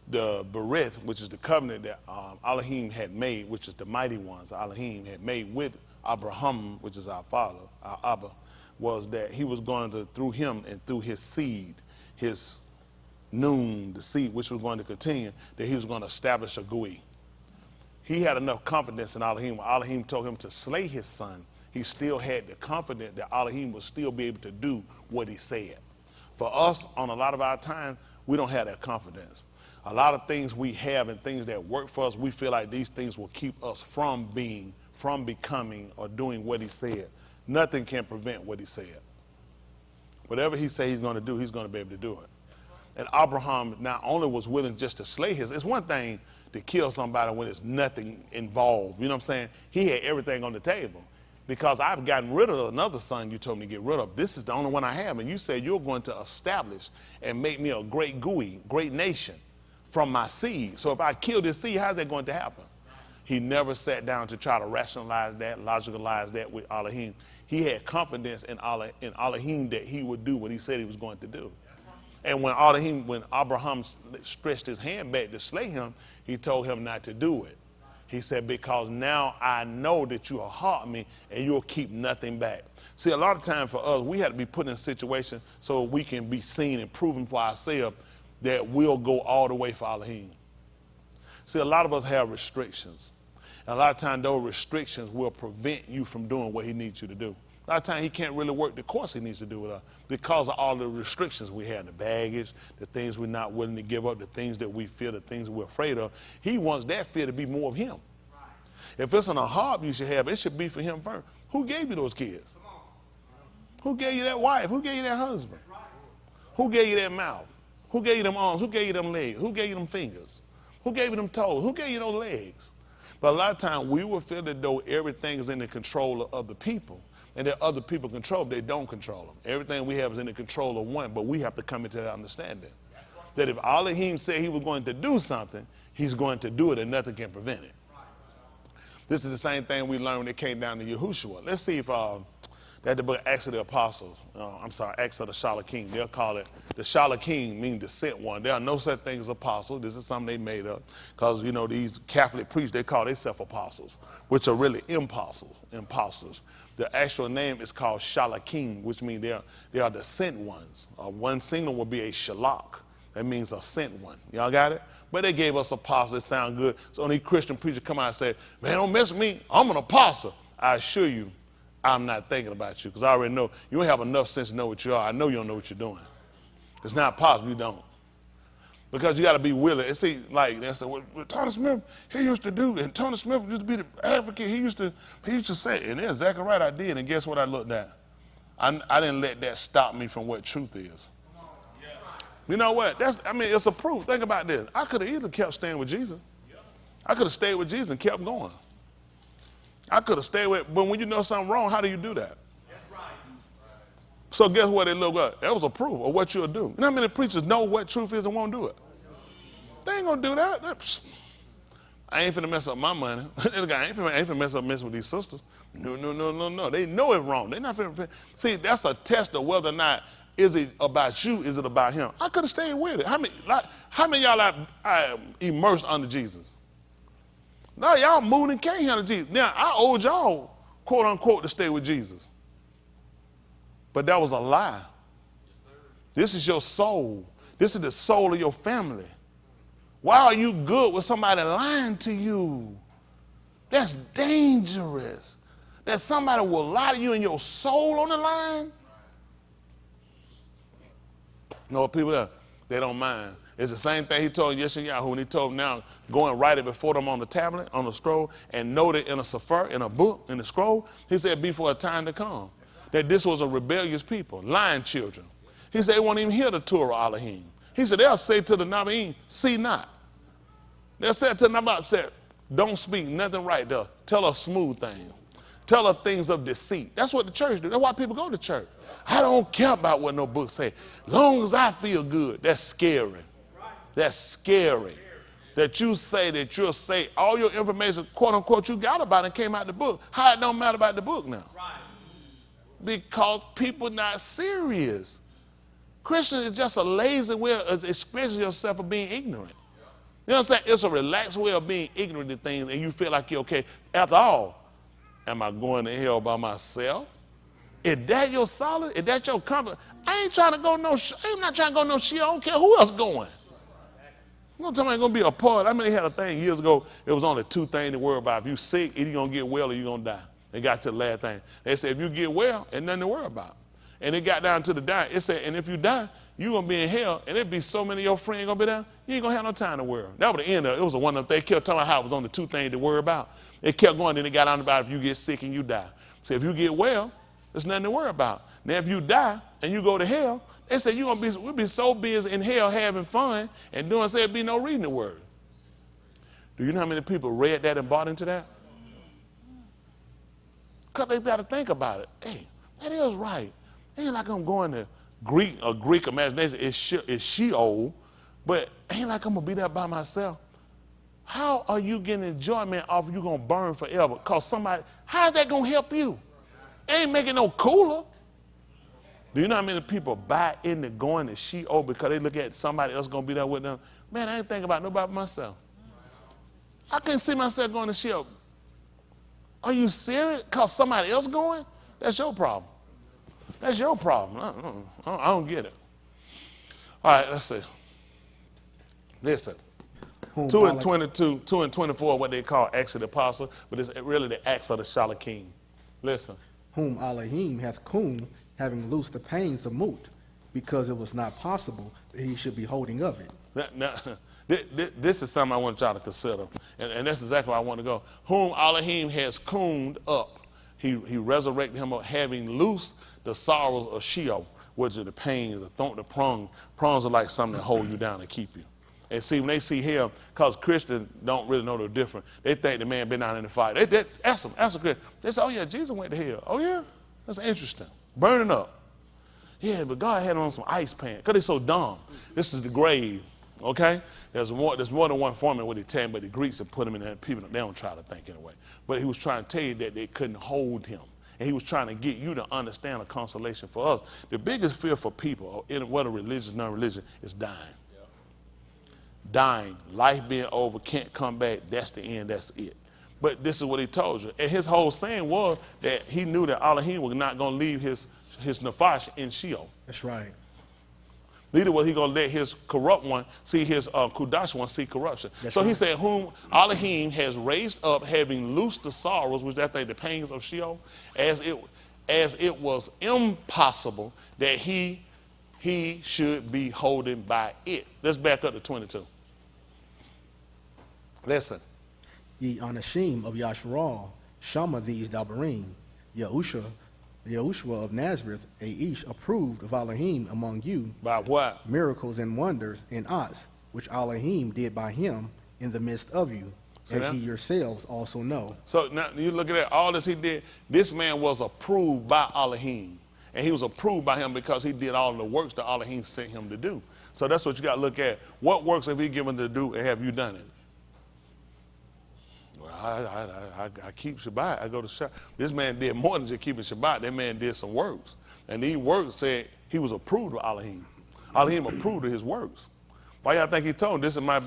The Berith, which is the covenant that Elohim had made, which is the mighty ones Elohim had made with Abraham, which is our father, our Abba, was that he was going to, through him and through his seed, his Noon, the seed which was going to continue, that he was going to establish a GUI. He had enough confidence in Elohim. When Elohim told him to slay his son, he still had the confidence that Elohim would still be able to do what he said. For us, on a lot of our times, we don't have that confidence. A lot of things we have and things that work for us, we feel like these things will keep us from becoming, or doing what he said. Nothing can prevent what he said. Whatever he said he's going to do, he's going to be able to do it. And Abraham not only was willing just to slay it's one thing to kill somebody when there's nothing involved. You know what I'm saying? He had everything on the table. Because I've gotten rid of another son you told me to get rid of. This is the only one I have. And you said you're going to establish and make me a great GUI, great nation from my seed. So if I kill this seed, how's that going to happen? He never sat down to try to rationalize that, logicalize that with Elohim. He had confidence in Elohim that he would do what he said he was going to do. And when Abraham stretched his hand back to slay him, he told him not to do it. He said, because now I know that you will heart me and you'll keep nothing back. See, a lot of time for us, we have to be put in a situation so we can be seen and proven for ourselves that we'll go all the way for Elohim. See, a lot of us have restrictions. And a lot of times those restrictions will prevent you from doing what he needs you to do. A lot of times he can't really work the course he needs to do with us because of all the restrictions we have, the baggage, the things we're not willing to give up, the things that we fear, the things we're afraid of. He wants that fear to be more of him. Right. If it's in a heart you should have, it should be for him first. Who gave you those kids? Who gave you that wife? Who gave you that husband? Right. Who gave you that mouth? Who gave you them arms? Who gave you them legs? Who gave you them fingers? Who gave you them toes? Who gave you those legs? But a lot of times we will feel that though everything is in the control of other people. And that other people control them, they don't control them. Everything we have is in the control of one, but we have to come into that understanding. That if Elohim said he was going to do something, he's going to do it and nothing can prevent it. This is the same thing we learned when it came down to Yahushua. Let's see if that the book Acts of the Apostles, Acts of the Shalakim. They'll call it, the Shalakim means the sent one. There are no such thing as apostles. This is something they made up. Because, these Catholic priests, they call themselves apostles, which are really impostors. The actual name is called Shalakim, which means they are the sent ones. One single will be a shalak. That means a sent one. Y'all got it? But they gave us apostles. It sound good. So any Christian preacher come out and say, man, don't mess with me. I'm an apostle. I assure you, I'm not thinking about you because I already know. You don't have enough sense to know what you are. I know you don't know what you're doing. It's not possible you don't. Because you got to be willing. And see, like they said, what Tony Smith, he used to do, and Tony Smith used to be the advocate. He used to say, and they're exactly right, I did. And guess what I looked at? I didn't let that stop me from what truth is. You know what? It's a proof. Think about this. I could have easily kept staying with Jesus. I could have stayed with Jesus and kept going. I could have stayed with, but when you know something wrong, how do you do that? That's right. So guess what it looked like? That was a proof of what you'll do. You know how many preachers know what truth is and won't do it? They ain't gonna do that. I ain't finna mess up my money. This guy ain't finna mess with these sisters. No. They know it's wrong. They not finna. See, that's a test of whether or not is it about you, is it about him? I could have stayed with it. How many of y'all are immersed under Jesus? No, y'all moved and can't handle Jesus. Now, I owed y'all, quote unquote, to stay with Jesus. But that was a lie. This is your soul. This is the soul of your family. Why are you good with somebody lying to you? That's dangerous. That somebody will lie to you and your soul on the line. You know what people are? They don't mind. It's the same thing he told Yeshayahu when he told him now, go and write it before them on the tablet, on the scroll, and note it in a sefer, in a book, in the scroll. He said, before a time to come, that this was a rebellious people, lying children. He said, they won't even hear the Torah Elohim. He said, they'll say to the Nabaim, see not. They'll say to the Nabaim, don't speak nothing right there. Tell a smooth thing. Tell her things of deceit. That's what the church do. That's why people go to church. I don't care about what no book say. Long as I feel good, that's scary. That's scary. That you say that you'll say all your information, quote unquote, you got about it came out the book. How it don't matter about the book now? Because people not serious. Christian is just a lazy way of expressing yourself of being ignorant. You know what I'm saying? It's a relaxed way of being ignorant to things and you feel like you're okay. After all, am I going to hell by myself? Is that your solid? Is that your comfort? I ain't trying to go no, I'm not trying to go no shit. I don't care who else going. I'm talking about going to be a part. I mean, they had a thing years ago. It was only two things to worry about. If you're sick, either you're going to get well or you're going to die. They got to the last thing. They said, if you get well, there's nothing to worry about. And it got down to the dying. It said, and if you die, you're going to be in hell, and it'd be so many of your friends going to be there, you ain't going to have no time to worry. That was the end of it. It was the one of them. They kept talking about how it was only two things to worry about. It kept going, then it got on about if you get sick and you die. So if you get well, there's nothing to worry about. Now, if you die and you go to hell, they said we'll be so busy in hell having fun and doing, say, there'd be no reading the word. Do you know how many people read that and bought into that? Because they got to think about it. Hey, that is right. It ain't like I'm going to Greek imagination. It's Sheol, but ain't like I'm going to be there by myself. How are you getting enjoyment off you going to burn forever? Because how's that going to help you? It ain't making no cooler. Do you know how many people buy into going to Sheol because they look at somebody else going to be there with them? Man, I ain't thinking about nobody but myself. I can't see myself going to Sheol. Are you serious? Because somebody else going? That's your problem. That's your problem. I don't get it. All right, let's see. Listen. 2 and 22, 2 and 24, what they call Acts of the Apostle, but it's really the Acts of the Shalakim. Listen.
Whom Elohim hath cum, having loosed the pains of moot, because it was not possible that he should be holding of it.
Now, this is something I want y'all to consider, and that's exactly where I want to go. Whom Elohim has cummed up. He resurrected him up, having loosed the sorrows of Sheol, which are the pains, the prongs. Prongs are like something that hold you down and keep you. And see, when they see hell, because Christians don't really know the difference, they think the man been out in the fire. They ask them Christian. They say, oh yeah, Jesus went to hell. Oh yeah? That's interesting. Burning up. Yeah, but God had him on some ice pants, because they're so dumb. This is the grave, okay? There's more than one form in what he tell him, but the Greeks have put him in there. People, they don't try to think anyway. But he was trying to tell you that they couldn't hold him. And he was trying to get you to understand a consolation for us. The biggest fear for people, whether religious or non-religious, is dying. Dying, life being over, can't come back, that's the end, that's it. But this is what he told you. And his whole saying was that he knew that Elohim was not going to leave his Nephash in Sheol.
That's right.
Neither was he going to let his corrupt one see his Kudash one see corruption. So he said, whom Elohim has raised up, having loosed the sorrows, which that thing, the pains of Sheol, as it was impossible that he he should be holding by it. Let's back up to 22. Listen.
Ye anashim of Yasharal, Shama these Dabarim, Yahushua of Nazareth, a ish approved of Elohim among you.
By what?
Miracles and wonders and acts, which Elohim did by him in the midst of you, as ye yourselves also know.
So now you look at that, all this he did, this man was approved by Elohim. And he was approved by him because he did all the works that Elohim sent him to do. So that's what you got to look at. What works have he given to do, and have you done it? Well, I keep Shabbat. I go to Shabbat. This man did more than just keeping Shabbat. That man did some works. And these works said he was approved of Elohim. Elohim approved of his works. Why y'all think he told him, this is my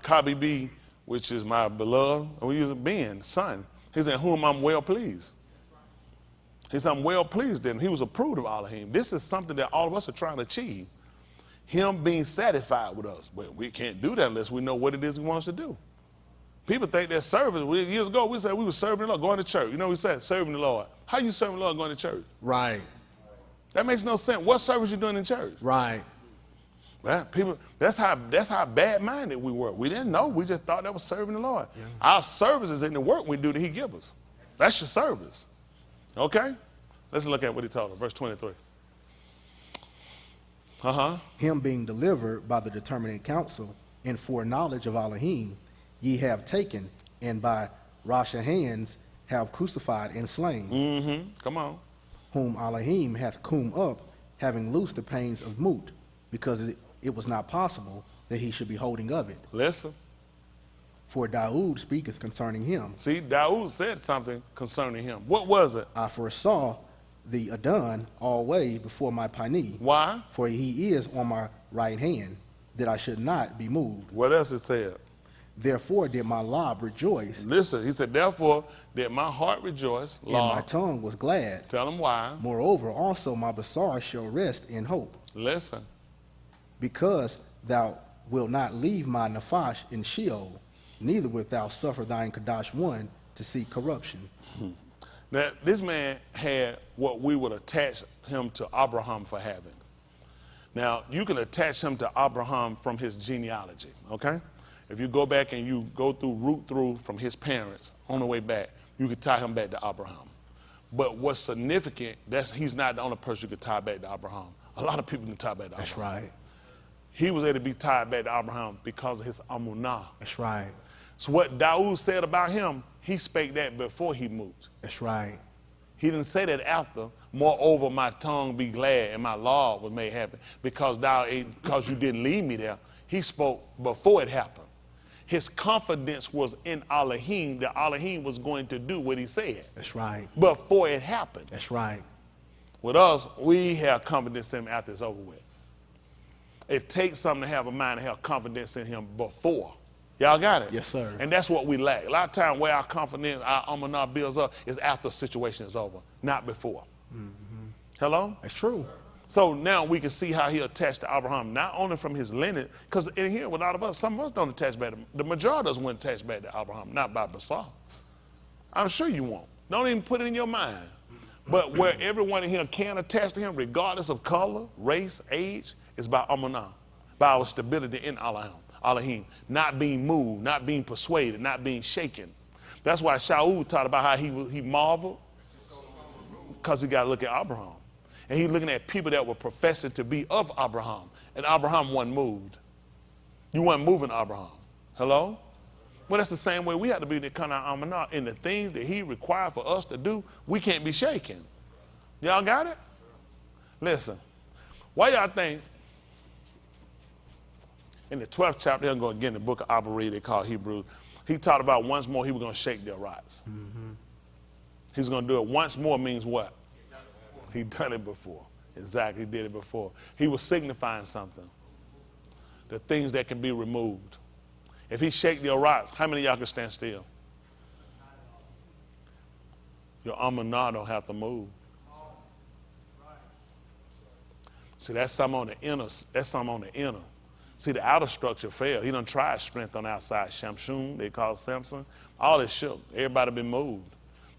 Kabibi, which is my beloved, and we use it Ben, son. He said, whom I'm well pleased. He said, I'm well pleased in him. He was approved of Elohim. This is something that all of us are trying to achieve. Him being satisfied with us. But we can't do that unless we know what it is he wants us to do. People think that service. Years ago, we said we were serving the Lord, going to church. You know what we said? Serving the Lord. How you serving the Lord going to church?
Right.
That makes no sense. What service you doing in church?
Right.
Well, people, that's how bad-minded we were. We didn't know. We just thought that was serving the Lord.
Yeah.
Our service is in the work we do that he gives us. That's your service. Okay? Let's look at what he told us. Verse 23.
Him being delivered by the determining counsel and foreknowledge of Elohim, ye have taken, and by Rash hands have crucified and slain.
Come on.
Whom Elohim hath cum up, having loosed the pains of moot, because it was not possible that he should be holding of it.
Listen.
For Daoud speaketh concerning him.
See, Daoud said something concerning him. What was it?
I foresaw the Adon always before my Pani.
Why?
For he is on my right hand, that I should not be moved.
What else it said?
Therefore did my lob rejoice.
Listen, he said, therefore did my heart rejoice.
And my tongue was glad.
Tell him why.
Moreover, also my basar shall rest in hope.
Listen.
Because thou wilt not leave my Nephash in Sheol, neither wilt thou suffer thine Kadash one to see corruption.
Now, this man had what we would attach him to Abraham for having. Now, you can attach him to Abraham from his genealogy, okay? If you go back and you go root through from his parents on the way back, you could tie him back to Abraham. But what's significant, he's not the only person you could tie back to Abraham. A lot of people can tie back to Abraham.
That's right.
He was able to be tied back to Abraham because of his amunah.
That's right.
So what Daoud said about him, he spake that before he moved.
That's right.
He didn't say that after. Moreover, my tongue be glad and my law was made happy because you didn't leave me there. He spoke before it happened. His confidence was in Elohim, that Elohim was going to do what he said.
That's right.
Before it happened.
That's right.
With us, we have confidence in him after it's over with. It takes something to have a mind to have confidence in him before. Y'all got it?
Yes, sir.
And that's what we lack. A lot of times where our confidence, our amunah builds up is after the situation is over, not before. Hello?
That's true.
So now we can see how he attached to Abraham, not only from his lineage, because in here with all of us, some of us don't attach back to the majority of us wouldn't attach back to Abraham, not by Basar. I'm sure you won't. Don't even put it in your mind. But where everyone in here can attach to him, regardless of color, race, age, is by amunah, by our stability in Elohim, not being moved, not being persuaded, not being shaken. That's why Shaul taught about how he marveled, because he got to look at Abraham. And he's looking at people that were professing to be of Abraham, and Abraham wasn't moved. You weren't moving Abraham. Hello? Well, that's the same way we have to be in the kind of amunah. In the things that he required for us to do, we can't be shaken. Y'all got it? Listen, why y'all think in the 12th chapter, I'm going to get in the book of Abari, they call Hebrews, he taught about once more he was going to shake their rods. He was going to do it once more means what? He done it before. Exactly, he did it before. He was signifying something. The things that can be removed. If he shake your rocks, how many of y'all can stand still? Your amunah don't have to move. See, that's something on the inner. That's something on the inner. See, the outer structure failed. He done tried strength on the outside. Shamshun, they call Samson. All this shook. Everybody been moved.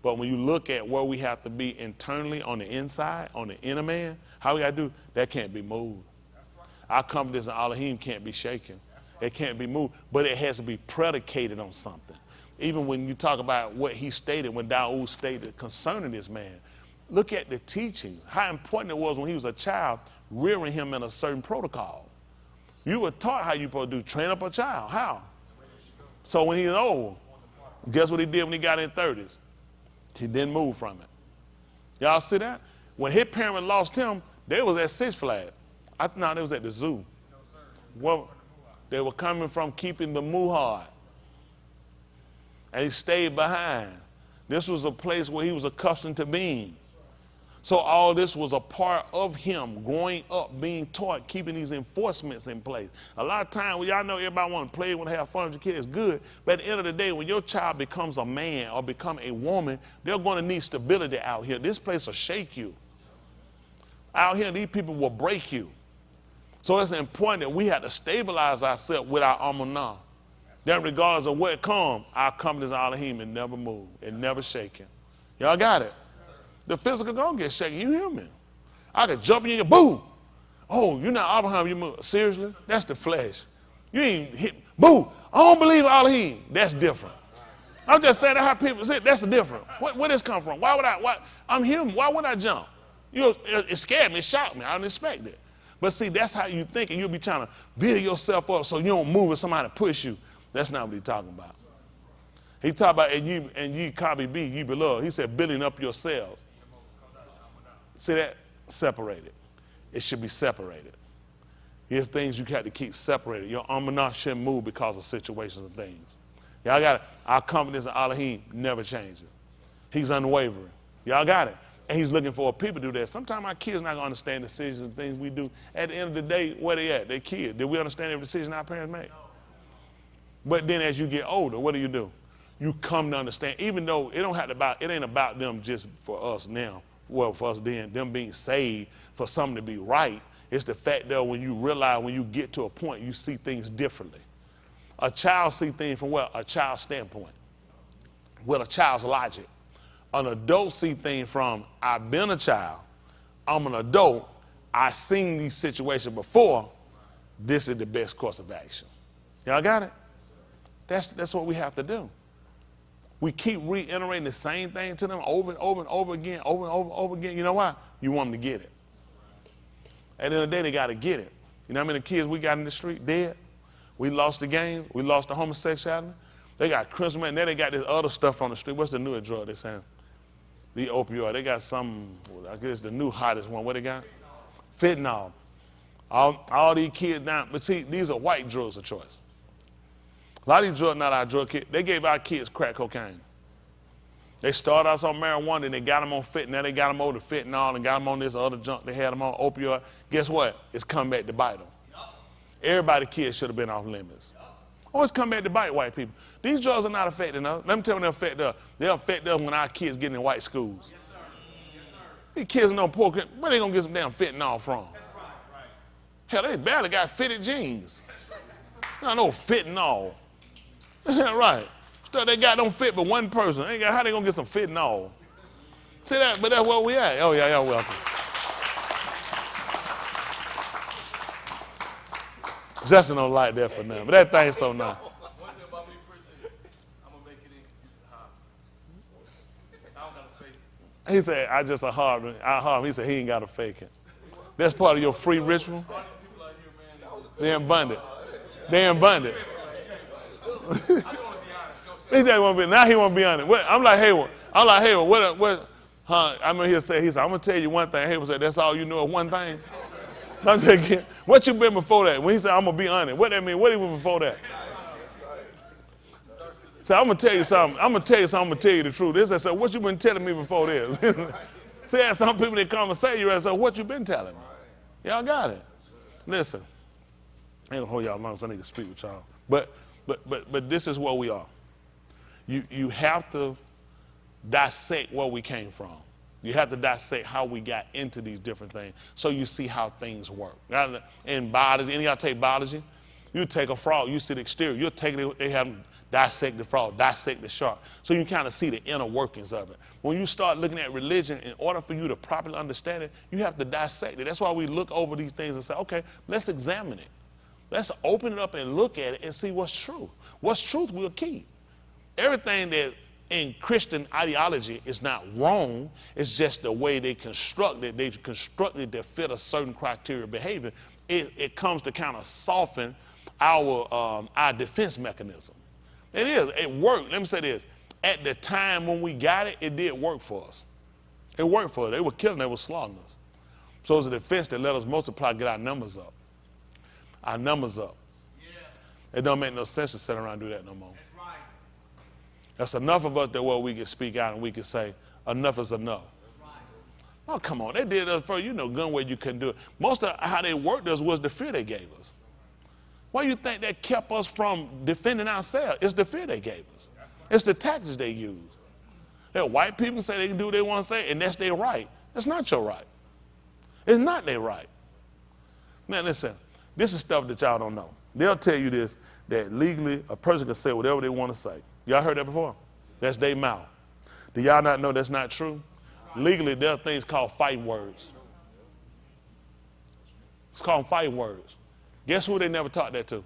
But when you look at where we have to be internally on the inside, on the inner man, how we got to do, that can't be moved. Our confidence in Elohim can't be shaken. It can't be moved, but it has to be predicated on something. Even when you talk about what he stated, when Daoud stated concerning this man, look at the teaching, how important it was when he was a child, rearing him in a certain protocol. You were taught how you supposed to do, train up a child. How? So when he's old, guess what he did when he got in 30s? He didn't move from it. Y'all see that? When his parents lost him, they was at Six Flags. I thought they was at the zoo. Well, they were coming from keeping the muhard. And he stayed behind. This was a place where he was accustomed to being. So all this was a part of him growing up, being taught, keeping these enforcements in place. A lot of times, well, y'all know everybody want to play, want to have fun with your kids, good. But at the end of the day, when your child becomes a man or become a woman, they're going to need stability out here. This place will shake you. Out here, these people will break you. So it's important that we have to stabilize ourselves with our amunah. Then regardless of what comes, our confidence in Elohim, it never move, it never shaken. Y'all got it? The physical gonna get shaken. You human. I could jump in your boo. Oh, you're not Abraham. You move. Seriously? That's the flesh. You ain't hit. Boo. I don't believe Elohim. That's different. I'm just saying that how people say that's different. Where this come from? Why would I? Why? I'm human. Why would I jump? It scared me. It shocked me. I didn't expect it. But see, that's how you think, and you'll be trying to build yourself up so you don't move if somebody push you. That's not what he's talking about. He talked about, and you copy be, you beloved. He said, building up yourselves. See that? Separated. It should be separated. Here's things you got to keep separated. Your amunah shouldn't move because of situations and things. Y'all got it? Our confidence in Elohim never changes. He's unwavering. Y'all got it? And he's looking for people to do that. Sometimes our kids not going to understand decisions and things we do. At the end of the day, where they at? They're kids. Did we understand every decision our parents make? But then as you get older, what do? You come to understand, even though it ain't about them just for us now. Well, for us then, them being saved for something to be right. It's the fact that when you realize, when you get to a point, you see things differently. A child sees things from what? A child's standpoint, with a child's logic. An adult sees things from, I've been a child, I'm an adult, I've seen these situations before, this is the best course of action. Y'all got it? That's what we have to do. We keep reiterating the same thing to them over and over and over again, over and over again. You know why? You want them to get it. At the end of the day, they got to get it. You know how many kids we got in the street dead? We lost the gangs. We lost the homosexuality. They got Christmas, and then they got this other stuff on the street. What's the newer drug they saying? The opioid. They got some, I guess the new hottest one. What they got? Fentanyl. All these kids now, but see, these are white drugs of choice. A lot of these drugs, not our drug kids, they gave our kids crack cocaine. They started us on marijuana, and they got them on fentanyl. Now they got them over to fentanyl and got them on this other junk. They had them on opioid. Guess what? It's come back to bite them. Everybody's kids should have been off limits. Always come back to bite white people. These drugs are not affecting us. Let me tell you when they affect us. They affect us when our kids get in white schools. Yes, sir. Yes, sir. These kids in no poor, where they gonna get some damn fentanyl from? That's right. Hell, they barely got fitted jeans. Not no fentanyl. Right. So they got don't fit but one person. How they gonna get some fentanyl? See that? But that's where we at. Oh yeah, y'all welcome. Justin don't like that for nothing, but that thing's so nice.
One thing about me preaching, I'm gonna make it in. I don't gotta fake it.
He said, I just a hard one. He said he ain't gotta fake it. That's part of your free ritual.
All these people out here, man,
They're abundant. They're abundant.
I don't want to be honest. You know what I'm
He
saying?
just want to be. Now he want to be honest. I'm like Hayward. What? Huh? I mean, he said, I'm gonna tell you one thing. Hayward said, that's all you know is one thing. I'm thinking, what you been before that? When he said, I'm gonna be honest, what that mean? What he was before that? So I'm gonna tell you something. I'm gonna tell you the truth. This I said, what you been telling me before this? See, there's some people that come and say you, I said, what you been telling me? Y'all got it. Listen, I ain't gonna hold y'all long, so I need to speak with y'all. But this is where we are. You have to dissect where we came from. You have to dissect how we got into these different things so you see how things work. In biology, any of y'all take biology? You take a frog, you see the exterior. You'll take it, they have them dissect the frog, dissect the shark. So you kind of see the inner workings of it. When you start looking at religion, in order for you to properly understand it, you have to dissect it. That's why we look over these things and say, okay, let's examine it. Let's open it up and look at it and see what's true. What's truth we'll keep. Everything that in Christian ideology is not wrong. It's just the way they constructed. They constructed to fit a certain criteria of behavior. It comes to kind of soften our defense mechanism. It is. It worked. Let me say this. At the time when we got it, it did work for us. It worked for us. They were killing, they were slaughtering us. So it was a defense that let us multiply, get our numbers up. Our numbers up. Yeah. It don't make no sense to sit around and do that no more. That's right. That's enough of us that where we can speak out and we can say, enough is enough. That's right. Oh, come on. They did us first. You know, gun way you couldn't do it. Most of how they worked us was the fear they gave us. Why do you think that kept us from defending ourselves? It's the fear they gave us. It's the tactics they use. That white people say they can do what they want to say, and that's their right. That's not your right. It's not their right. Now listen, this is stuff that y'all don't know. They'll tell you this, that legally a person can say whatever they want to say. Y'all heard that before? That's their mouth. Do y'all not know that's not true? Legally, there are things called fighting words. It's called fighting words. Guess who they never taught that to?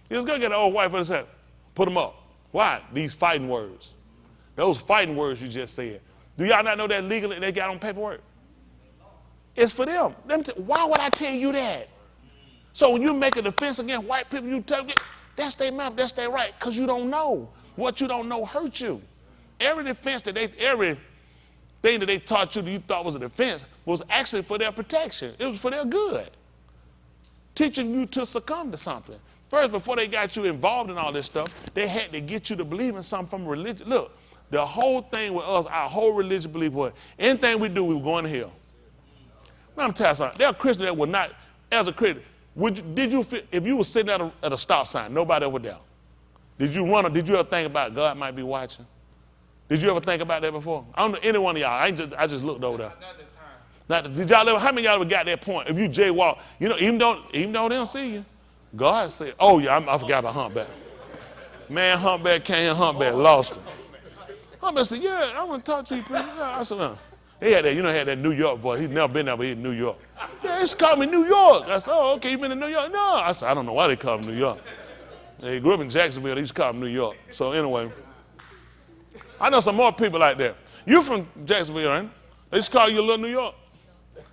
You just go get an old white person and say, put them up. Why? These fighting words. Those fighting words you just said. Do y'all not know that legally they got on paperwork? It's for them. Why would I tell you that? So when you make a defense against white people, you tell them, that's their mouth, that's their right, because you don't know. What you don't know hurts you. Every defense everything that they taught you that you thought was a defense was actually for their protection. It was for their good. Teaching you to succumb to something. First, before they got you involved in all this stuff, they had to get you to believe in something from religion. Look, the whole thing with us, our whole religious belief was, anything we do, we were going to hell. Now, I'm telling you something. There are Christians that would not, as a Christian, if you were sitting at a stop sign, nobody over there, did you ever think about God might be watching? Did you ever think about that before? I don't know any one of y'all. I just looked over there. Not that time. Did y'all ever? How many of y'all ever got that point? If you jaywalk, you know, even though they don't see you, God said, "Oh yeah, I forgot about humpback." Man, humpback came, humpback lost him. Humpback said, "Yeah, I want to talk to you, please." I said, He had that, had that New York voice. He's never been there, but he's in New York. Yeah, they called me New York. I said, "Oh, okay, you been in New York?" No, I said, "I don't know why they call him New York." They grew up in Jacksonville. They used to call him New York. So anyway. I know some more people like that. You from Jacksonville, right? They just call you Little New York.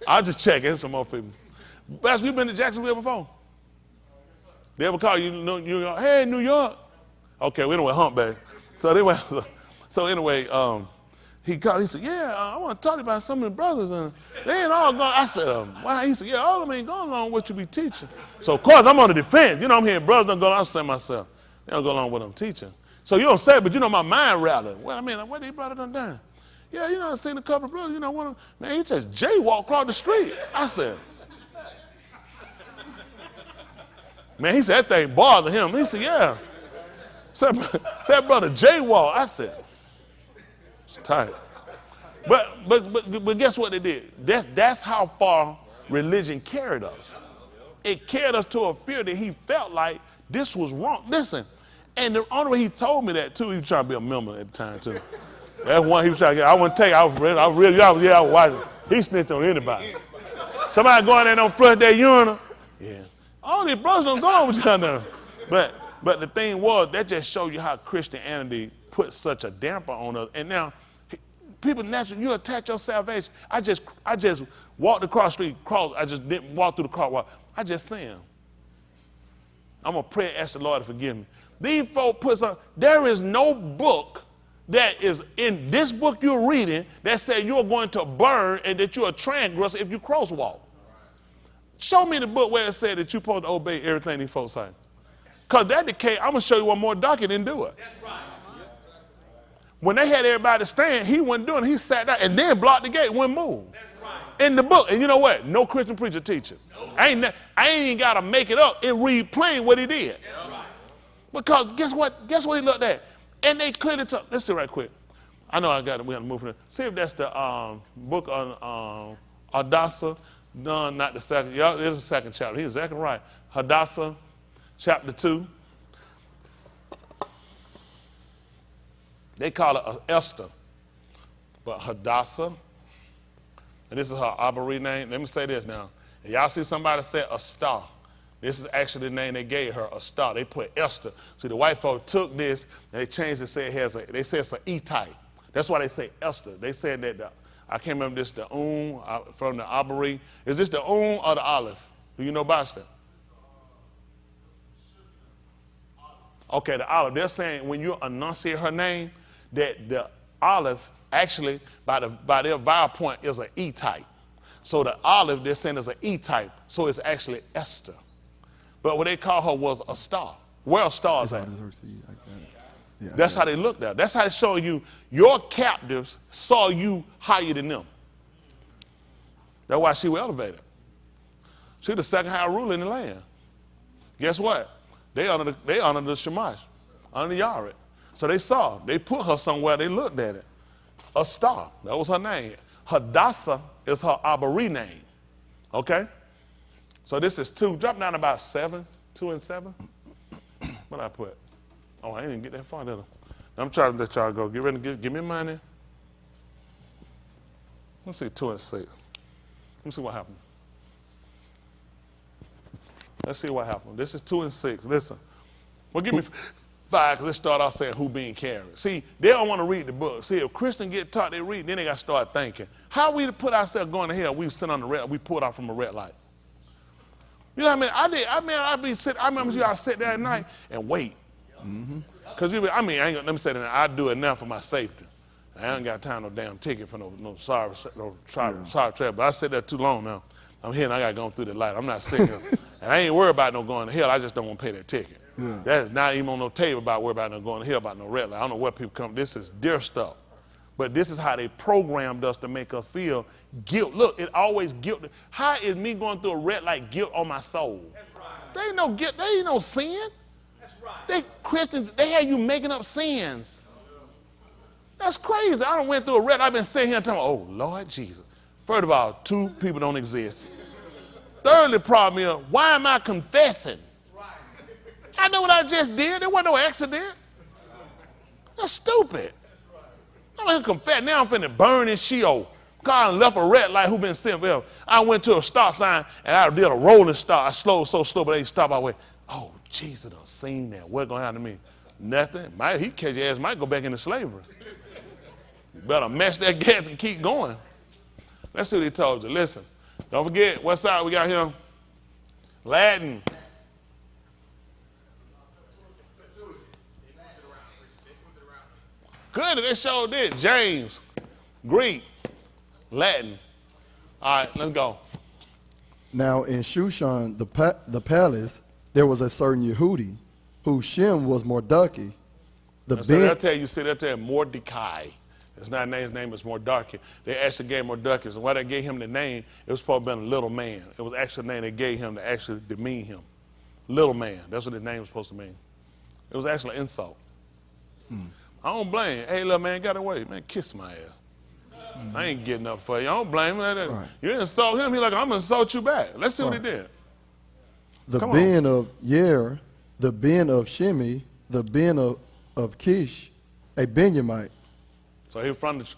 I just checking some more people. Pastor, you been to Jacksonville before? They ever call you New York? Hey, New York. Okay, we don't want humpback. So anyway, he called. He said, "Yeah, I want to talk to you about some of the brothers, and they ain't all going." I said, "Why?" He said, "Yeah, all of them ain't going along with what you be teaching." So of course I'm on the defense. I'm hearing brothers don't go along. I'm saying myself, they don't go along with what I'm teaching. So you don't say it, but my mind rattled. Well, I mean, what they brought it on down? Yeah, I seen a couple of brothers, man, he just jaywalked across the street. I said, man, he said that thing bothered him. He said, yeah. Said brother jaywalk. I said, it's tight. But guess what they did? That's how far religion carried us. It carried us to a fear that he felt like this was wrong. Listen. And the only way he told me that, too, he was trying to be a member at the time, too. That's one he was trying to get. I wouldn't take it. I was watching. He snitched on anybody. Somebody going there and don't flush their urinal. Yeah. All these brothers don't go on with y'all now. But the thing was, that just showed you how Christianity put such a damper on us. And now, people naturally, you attach your salvation. I just walked across the street, I just didn't walk through the car walk. I just sinned. I'm going to pray and ask the Lord to forgive me. These folk there is no book that is in this book you're reading that says you're going to burn and that you're a transgressor if you crosswalk. Show me the book where it said that you're supposed to obey everything these folks say. Because that the case, I'm going to show you one more donkey didn't do it. That's right. When they had everybody stand, he wasn't doing it. He sat down and then blocked the gate, wouldn't move. That's right. In the book. And you know what? No Christian preacher teacher. No. I ain't even got to make it up. It read plain what he did. That's right. Because guess what he looked at? And they clearly took, let's see right quick. I know we got to move from there. See if that's the book on Hadassah, No, not the second. Yeah, it is the second chapter. He's exactly right. Hadassah, chapter 2. They call it Esther. But Hadassah, and this is her Abari name. Let me say this now. If y'all see somebody say a star, this is actually the name they gave her, a star. They put Esther. See, the white folk took this and they changed it, they say it's an E type. That's why they say Esther. They said that I can't remember this, the from the Abari. Is this the or the olive? Do you know about that? Okay, the olive. They're saying when you enunciate her name, that the olive actually, by their vowel point, is an E type. So the olive, they're saying, is an E type. So it's actually Esther. But what they call her was a star. Where are stars at? That's how they looked at. That's how they show you your captives saw you higher than them. That's why she was elevated. She's the second high ruler in the land. Guess what? They honored the Shamash, under the Yared. So they put her somewhere, they looked at it. A star, that was her name. Hadassah is her Abari name. Okay? So this is 2. Drop down about 7, 2 and 7. What I put? Oh, I didn't even get that far, did I? I'm trying to let y'all go. Get ready to give me money. Let's see, 2 and 6. Let me see what happened. Let's see what happened. This is 2 and 6. Listen. Well, give me 5, because let's start off saying who being carried. See, they don't want to read the book. See, if Christians get taught, they read, then they got to start thinking. How we put ourselves going to hell? We sit on the red, we pulled out from a red light. You know what I mean? I remember I sit there at night and wait. Because let me say that I do it now for my safety. I ain't got time no damn ticket for no sorry trap. But I sit there too long now. I'm here and I got to go through the light. I'm not sick of it. And I ain't worried about no going to hell. I just don't want to pay that ticket. Yeah. That's not even on no table about worry about no going to hell, about no red light. I don't know where people come. This is their stuff. But this is how they programmed us to make us feel guilt. Look, it always guilt. How is me going through a red light guilt on my soul? That's right. There ain't no guilt. There ain't no sin. That's right. They Christians, they had you making up sins. That's crazy. I done went through a red light. I've been sitting here and telling, oh, Lord Jesus. First of all, 2 people don't exist. Thirdly, problem is, why am I confessing? I know what I just did. There wasn't no accident. That's stupid. I'm going to confess. Now I'm finna burn in Sheol. God left a red light who been sent for. I went to a stop sign and I did a rolling stop. I slowed so slow, but they stopped. I went, oh, Jesus done seen that. What's going to happen to me? Nothing. He catch your ass, might go back into slavery. You better mash that gas and keep going. Let's see what he told you. Listen, don't forget, what side we got here? Latin. Good, they sure did. James, Greek, Latin. All right, let's go.
Now in Shushan, the palace, there was a certain Yehudi, whose Shem was Mordecai.
They'll tell you Mordecai. His name is Mordecai. They actually gave Mordecai, and why they gave him the name, it was supposed to be a little man. It was actually the name they gave him to actually demean him. Little man, that's what his name was supposed to mean. It was actually an insult. I don't blame you. Hey, little man, got away. Man, kiss my ass. I ain't getting up for you. I don't blame him. Right. You insult him, he's like, I'm going to insult you back. Let's see what he did.
The Ben of Yer, the Ben of Shimi, the Ben of Kish, a Benjamite.
So he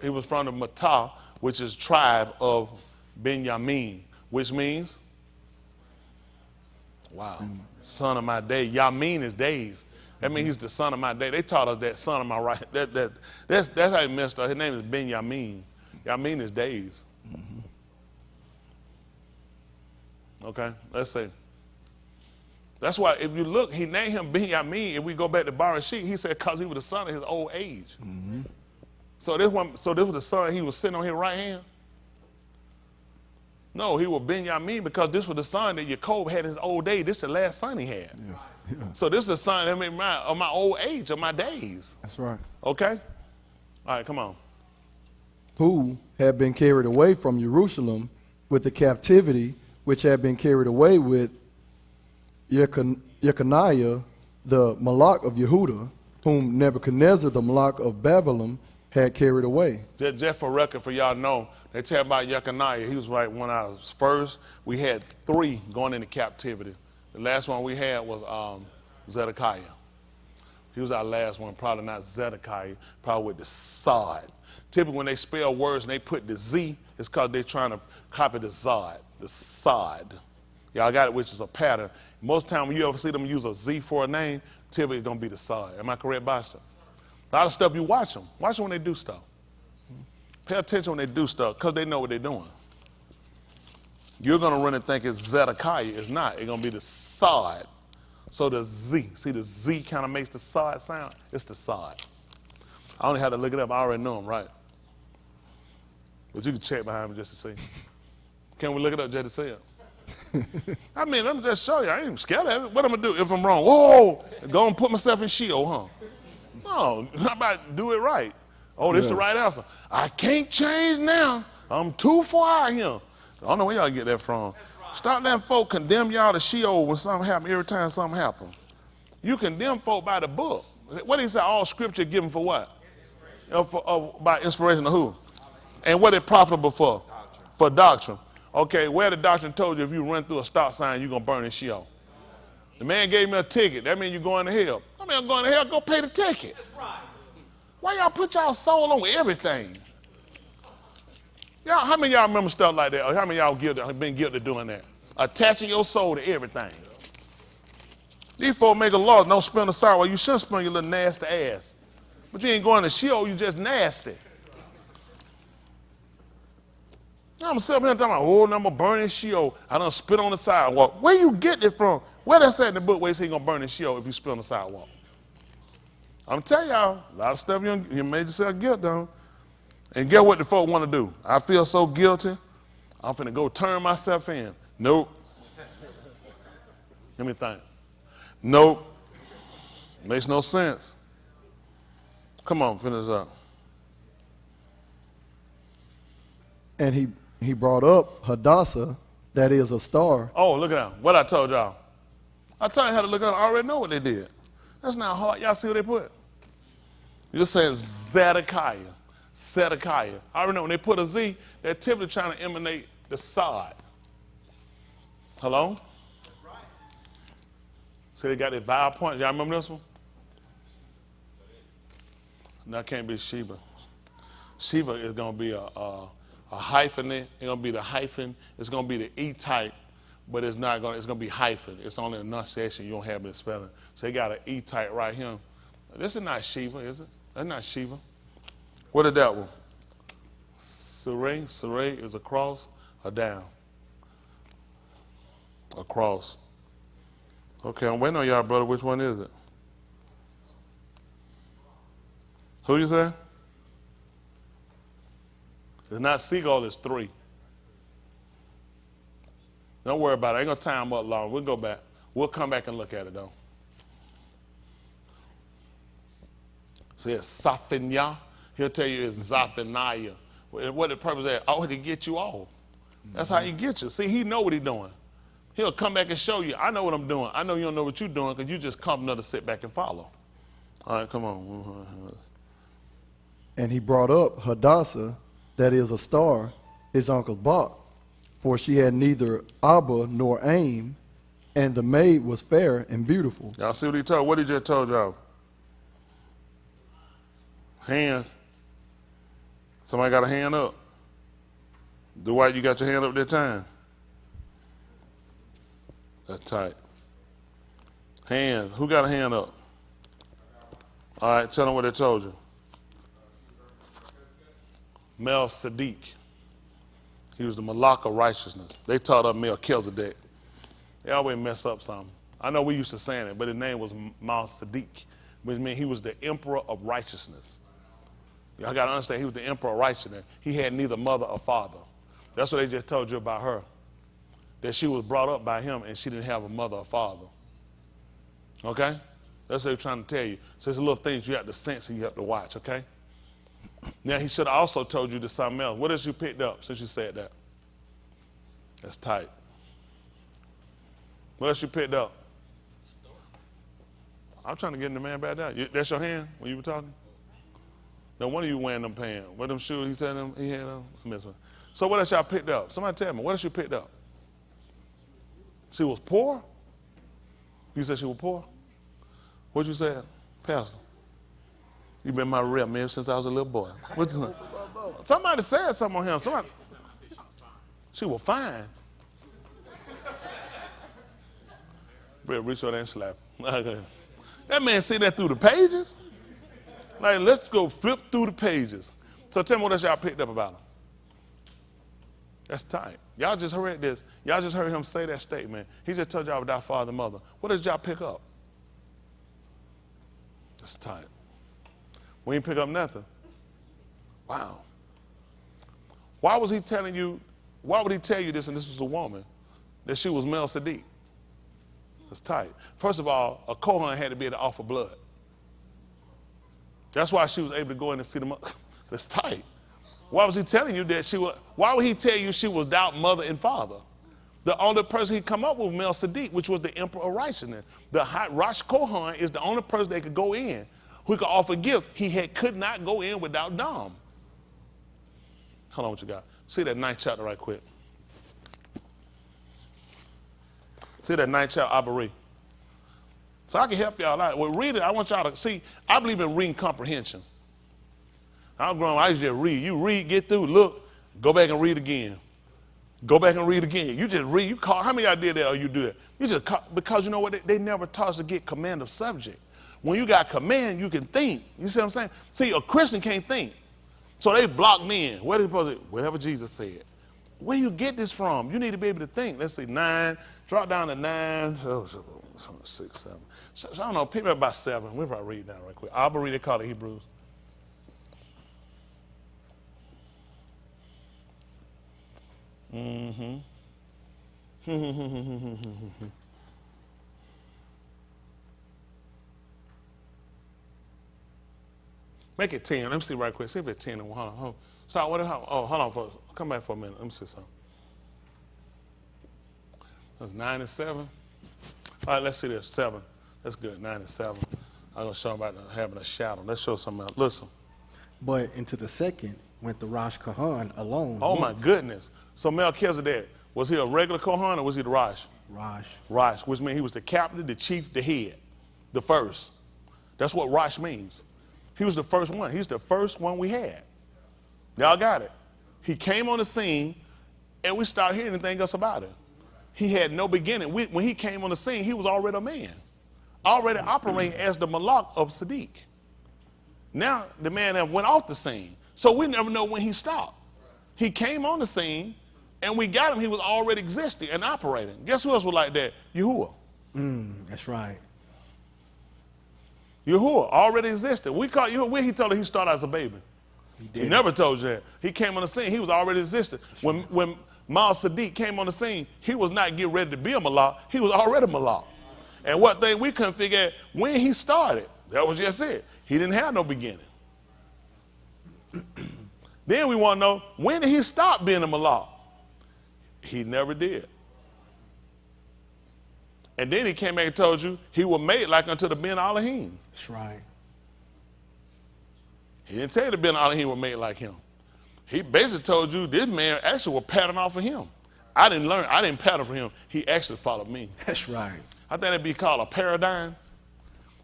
was from the Matah, which is tribe of Benjamin, which means, wow, son of my day. Yamin is days. That means he's the son of my day. They taught us that son of my right. That's how he messed up. His name is Benjamin. Yamin is days. Okay, let's see. That's why if you look, he named him Benjamin. If we go back to Barashik, he said because he was the son of his old age. So this was the son he was sitting on his right hand? No, he was Benjamin because this was the son that Jacob had his old age. This is the last son he had. Yeah. So this is the son of my old age, of my days.
That's right.
Okay? All right, come on.
Who had been carried away from Jerusalem with the captivity which had been carried away with Jeconiah, the Malach of Yehuda, whom Nebuchadnezzar, the Malach of Babylon, had carried away.
Just for record, for y'all know, they tell about Jeconiah. He was like one of our first. We had 3 going into captivity. The last one we had was Zedekiah. He was our last one, probably not Zedekiah, probably with the Sod. Typically when they spell words and they put the Z, it's because they're trying to copy the Zod, the Sod. Y'all got it, which is a pattern. Most time when you ever see them use a Z for a name, typically it's going to be the Sod. Am I correct, Boston? A lot of stuff you watch them. Watch them when they do stuff. Pay attention when they do stuff because they know what they're doing. You're going to run and think it's Zedekiah. It's not. It's going to be the Sod. So the Z. See, the Z kind of makes the Sod sound. It's the Sod. I only had to look it up. I already know them, right? But you can check behind me just to see. Can we look it up just to see it? I mean, let me just show you. I ain't even scared of it. What am I going to do if I'm wrong? Whoa! Go and put myself in shield, huh? No, how about do it right? Oh, this is the right answer. I can't change now. I'm too far out here. I don't know where y'all get that from. Stop letting folk condemn y'all to Sheol when something happens, every time something happens. You condemn folk by the book. What he say, all scripture given for what? By inspiration of who? And what it profitable for? Doctrine. For doctrine. Okay, where the doctrine told you if you run through a stop sign, you're going to burn in Sheol. The man gave me a ticket. That means you're going to hell. I mean, I'm going to hell, go pay the ticket. That's right. Why y'all put y'all soul on everything? Y'all, how many of y'all remember stuff like that? Or how many of y'all been guilty of doing that? Attaching your soul to everything. These folks make a law, don't spend a sour. Well, you shouldn't spend your little nasty ass. But you ain't going to Sheol, you just nasty. I'm sitting here talking about, oh, I'm going to burn in Sheol. I done spit on the sidewalk. Where you get it from? Where that said in the book where he said he going to burn in Sheol if you spit on the sidewalk? I'm telling y'all, a lot of stuff you made yourself guilty on. And guess what the folk want to do? I feel so guilty, I'm finna go turn myself in. Nope. Let me think. Nope. Makes no sense. Come on, finish up.
And he brought up Hadassah, that is a star.
Oh, look at that. What I told y'all. I told you how to look at it. I already know what they did. That's not hard. Y'all see what they put? You're saying Zedekiah. Zedekiah. I already know when they put a Z, they're typically trying to emanate the Sod. Hello? That's right. See, they got their vowel points. Y'all remember this one? No, it can't be Sheba. Sheba is going to be a hyphen. It's going to be the hyphen. It's going to be the E type, but it's not going. It's going to be hyphen. It's only enunciation. You don't have it in spelling. So they got an E type right here. This is not Sheba, is it? That's not Sheba. What is that one? Sarai. Sarai is a cross or down? A cross. Okay, I'm waiting on y'all, brother. Which one is it? Who you say? It's not seagull, it's 3. Don't worry about it. I ain't going to time up long. We'll go back. We'll come back and look at it, though. See, it's Saphiniah. He'll tell you it's Zaphaniah. What the purpose of that? Oh, to get you off. That's how he gets you. See, he know what he's doing. He'll come back and show you, I know what I'm doing. I know you don't know what you're doing because you just come to sit back and follow. All right, come on.
And he brought up Hadassah, that is a star, his uncle Bach, for she had neither Abba nor Aim, and the maid was fair and beautiful.
Y'all see what he told? What he just told y'all? Hands. Somebody got a hand up? Dwight, you got your hand up that time? That's tight. Hands. Who got a hand up? All right, tell them what they told you. Melchizedek. He was the Malak of righteousness. They taught up Melchizedek. They always mess up something. I know we used to saying it, but his name was Melchizedek, which means he was the emperor of righteousness. Y'all got to understand, he was the emperor of righteousness. He had neither mother or father. That's what they just told you about her, that she was brought up by him and she didn't have a mother or father. Okay? That's what they're trying to tell you. So there's little things you have to sense and you have to watch, okay? Now, he should have also told you to something else. What else you picked up since you said that? That's tight. What else you picked up? I'm trying to get the man back down. That's your hand when you were talking? No wonder you wearing them pants. What them shoes he said he had on? I miss one. So what else y'all picked up? Somebody tell me, what else you picked up? She was poor? You said she was poor? What you said, Pastor? You been my rep, man, since I was a little boy. What you say? Somebody said something on him. Somebody. She was fine. Better reach out there and slap him. That man see that through the pages? Like, let's go flip through the pages. So tell me what else y'all picked up about him. That's tight. Y'all just heard this. Y'all just heard him say that statement. He just told y'all about father and mother. What did y'all pick up? That's tight. We ain't pick up nothing. Wow. Why was he telling you, why would he tell you this, and this was a woman, that she was Melchizedek? That's tight. First of all, a Kahan had to be able to offer blood. That's why she was able to go in and see the mother. That's tight. Why was he telling you that she was, why would he tell you she was without mother and father? The only person he come up with was Melchizedek, which was the emperor of righteousness. The Rash Kahan is the only person that could go in who could offer gifts. He could not go in without Dom. Hold on, what you got? See that 9th chapter right quick. See that 9th chapter, Abari. So I can help y'all out. Well, read it. I want y'all to see. I believe in reading comprehension. I was growing up, I used to just read. You read, get through, look, go back and read again. Go back and read again. You just read. You call. How many of y'all did that or you do that? You just call, because you know what? They never taught us to get command of subject. When you got command, you can think. You see what I'm saying? See, a Christian can't think. So they blocked me in. Where they supposed to? Whatever Jesus said. Where you get this from? You need to be able to think. Let's see, 9. Drop down to 9. 6, 7. So, I don't know. Pick me up about 7. We'll probably read down right quick. I'll read it. Call it Hebrews. Mm-hmm. Make it 10. Let me see right quick. See if it's 10 and 1. Hold on. So what? Oh, hold on. Come back for a minute. Let me see something. That's 9 and 7. All right, let's see this. 7. That's good. 9 and 7. I'm gonna show them about having a shadow. Let's show something else. Listen.
But into the second went the Rash Kahan alone.
Oh my goodness. So Melchizedek, was he a regular Kahan or was he the Rash?
Rash.
Rash, which means he was the captain, the chief, the head, the first. That's what Rash means. He was the first one. He's the first one we had. Y'all got it. He came on the scene and we started hearing anything else about it. He had no beginning. When he came on the scene, he was already a man, already operating as the Malak of Sadiq. Now the man that went off the scene. So we never know when he stopped. He came on the scene and we got him. He was already existing and operating. Guess who else was like that? Yahuwah.
That's right.
Yahuwah already existed. We caught Yahuwah. When he told her he started as a baby. He never told you that. He came on the scene. He was already existing. When Mal Sadiq came on the scene, he was not getting ready to be a Malak. He was already Malak. And what thing we couldn't figure out, when he started, that was just it. He didn't have no beginning. Then we want to know, when did he stop being a Malak? He never did. And then he came back and told you he was made like unto the Ben Elohim.
That's right.
He didn't tell you the Ben Elohim was made like him. He basically told you this man actually was patterned off of him. I didn't pattern for him. He actually followed me.
That's right.
I think that'd be called a paradigm,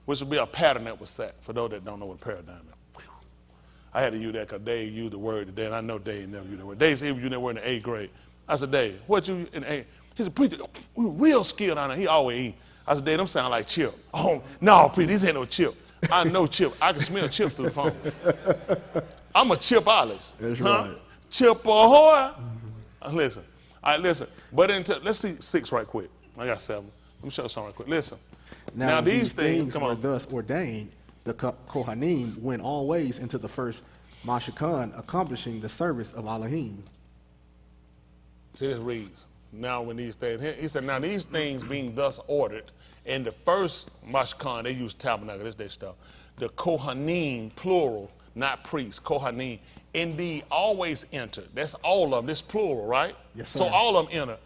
which would be a pattern that was set, for those that don't know what a paradigm is. I had to use that because Dave used the word today, and I know Dave never used the word. Dave said he used that word in the 8th grade. I said, Dave, what you in the 8th? He said, preacher, we were real skilled on it. He always eat. I said, Dave, them sound like chip. Oh, no, preacher, these ain't no chip. I know chip. I can smell chips through the phone. I'm a chip Alice.
That's right.
Chip ahoy. Listen. All right, listen. But let's see 6 right quick. I got 7. Let me show you something right quick. Listen.
Now
these things come
were
on.
thus ordained, the Kohanim went always into the first Mashkan, accomplishing the service of Elohim.
See, this reads. Now when these things, he said, now these things being thus ordered, in the first Mashkan, they used tabernacle, this their stuff. The Kohanim, plural, not priests, Kohanim, indeed always enter. That's all of them. This plural, right?
Yes, sir.
So all of them enter,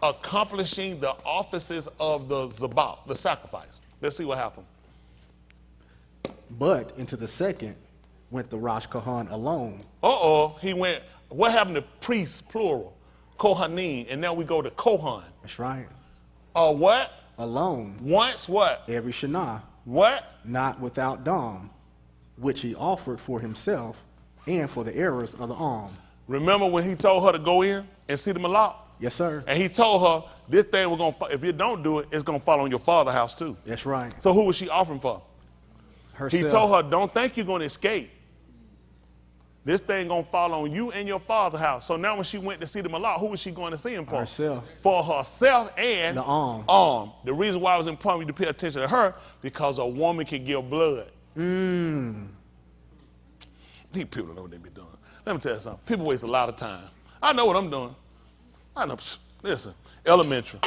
accomplishing the offices of the zabah, the sacrifice. Let's see what happened.
But into the second went the Rash Kahan alone.
He went, what happened to priests, plural? Kohanim, and now we go to Kohan.
That's right.
What?
Alone.
Once what?
Every Shana,
What?
not without dam, which he offered for himself and for the errors of the arm.
Remember when he told her to go in and see the Malak?
Yes, sir.
And he told her, this thing we're going to, if you don't do it, it's going to fall on your father's house too.
That's right.
So who was she offering for?
Herself.
He told her, don't think you're going to escape. This thing going to fall on you and your father's house. So now when she went to see the Malak, who was she going to see him for?
Herself.
For herself and
the arm.
The reason why it was important for you to pay attention to her, because a woman can give blood. These people don't know what they be doing. Let me tell you something. People waste a lot of time. I know what I'm doing. I know. Listen, elementary.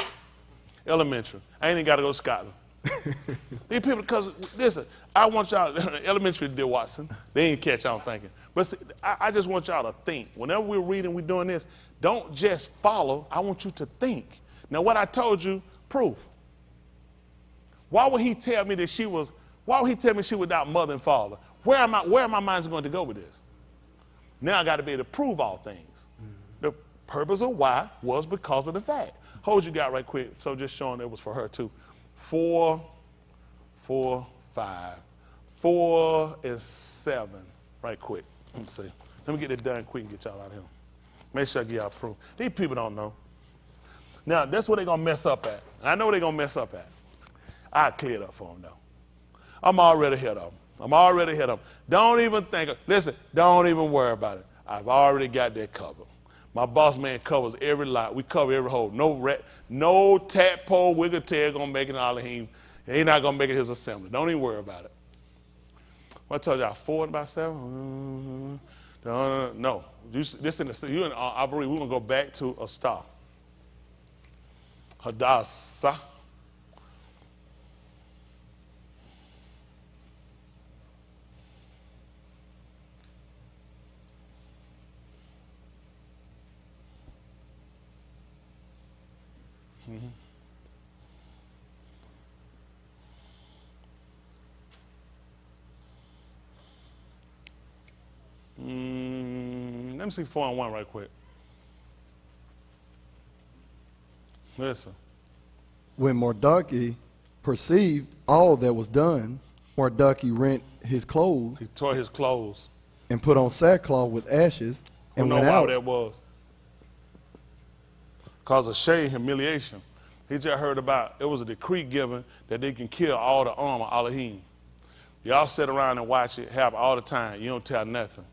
I ain't even got to go to Scotland. These people, because, listen, I want y'all, elementary, dear Watson, they ain't catch y'all thinking. But see, I just want y'all to think. Whenever we're reading, we're doing this, don't just follow. I want you to think. Now, what I told you, proof. Why would he tell me that she was without mother and father? Where am my mind's going to go with this? Now I got to be able to prove all things. The purpose of why was because of the fact. Hold you got right quick. So just showing it was for her too. 4, 4, 5. 4 and 7. Right quick. Let me see. Let me get it done quick and get y'all out of here. Make sure I give y'all proof. These people don't know. Now, that's where they're going to mess up at. I know they're going to mess up at. I cleared up for them, though. I'm already ahead of them. Don't even think. Listen, don't even worry about it. I've already got that covered. My boss man covers every lot. We cover every hole. No tadpole, wiggle tail going to make it in Elohim. He's not going to make it his assembly. Don't even worry about it. What I told y'all, 4 and about 7? No. This in the, you and I believe we're going to go back to a star. Hadassah. Let me see 4 and 1 right quick. Listen.
When Mordecai perceived all that was done, Mordecai rent his clothes
He tore his clothes.
and put on sackcloth with ashes
Who
and
know
went
why
out.
that was? Cause of shame, humiliation. He just heard about, it was a decree given that they can kill all the armor, Elohim. Y'all sit around and watch it happen all the time. You don't tell nothing.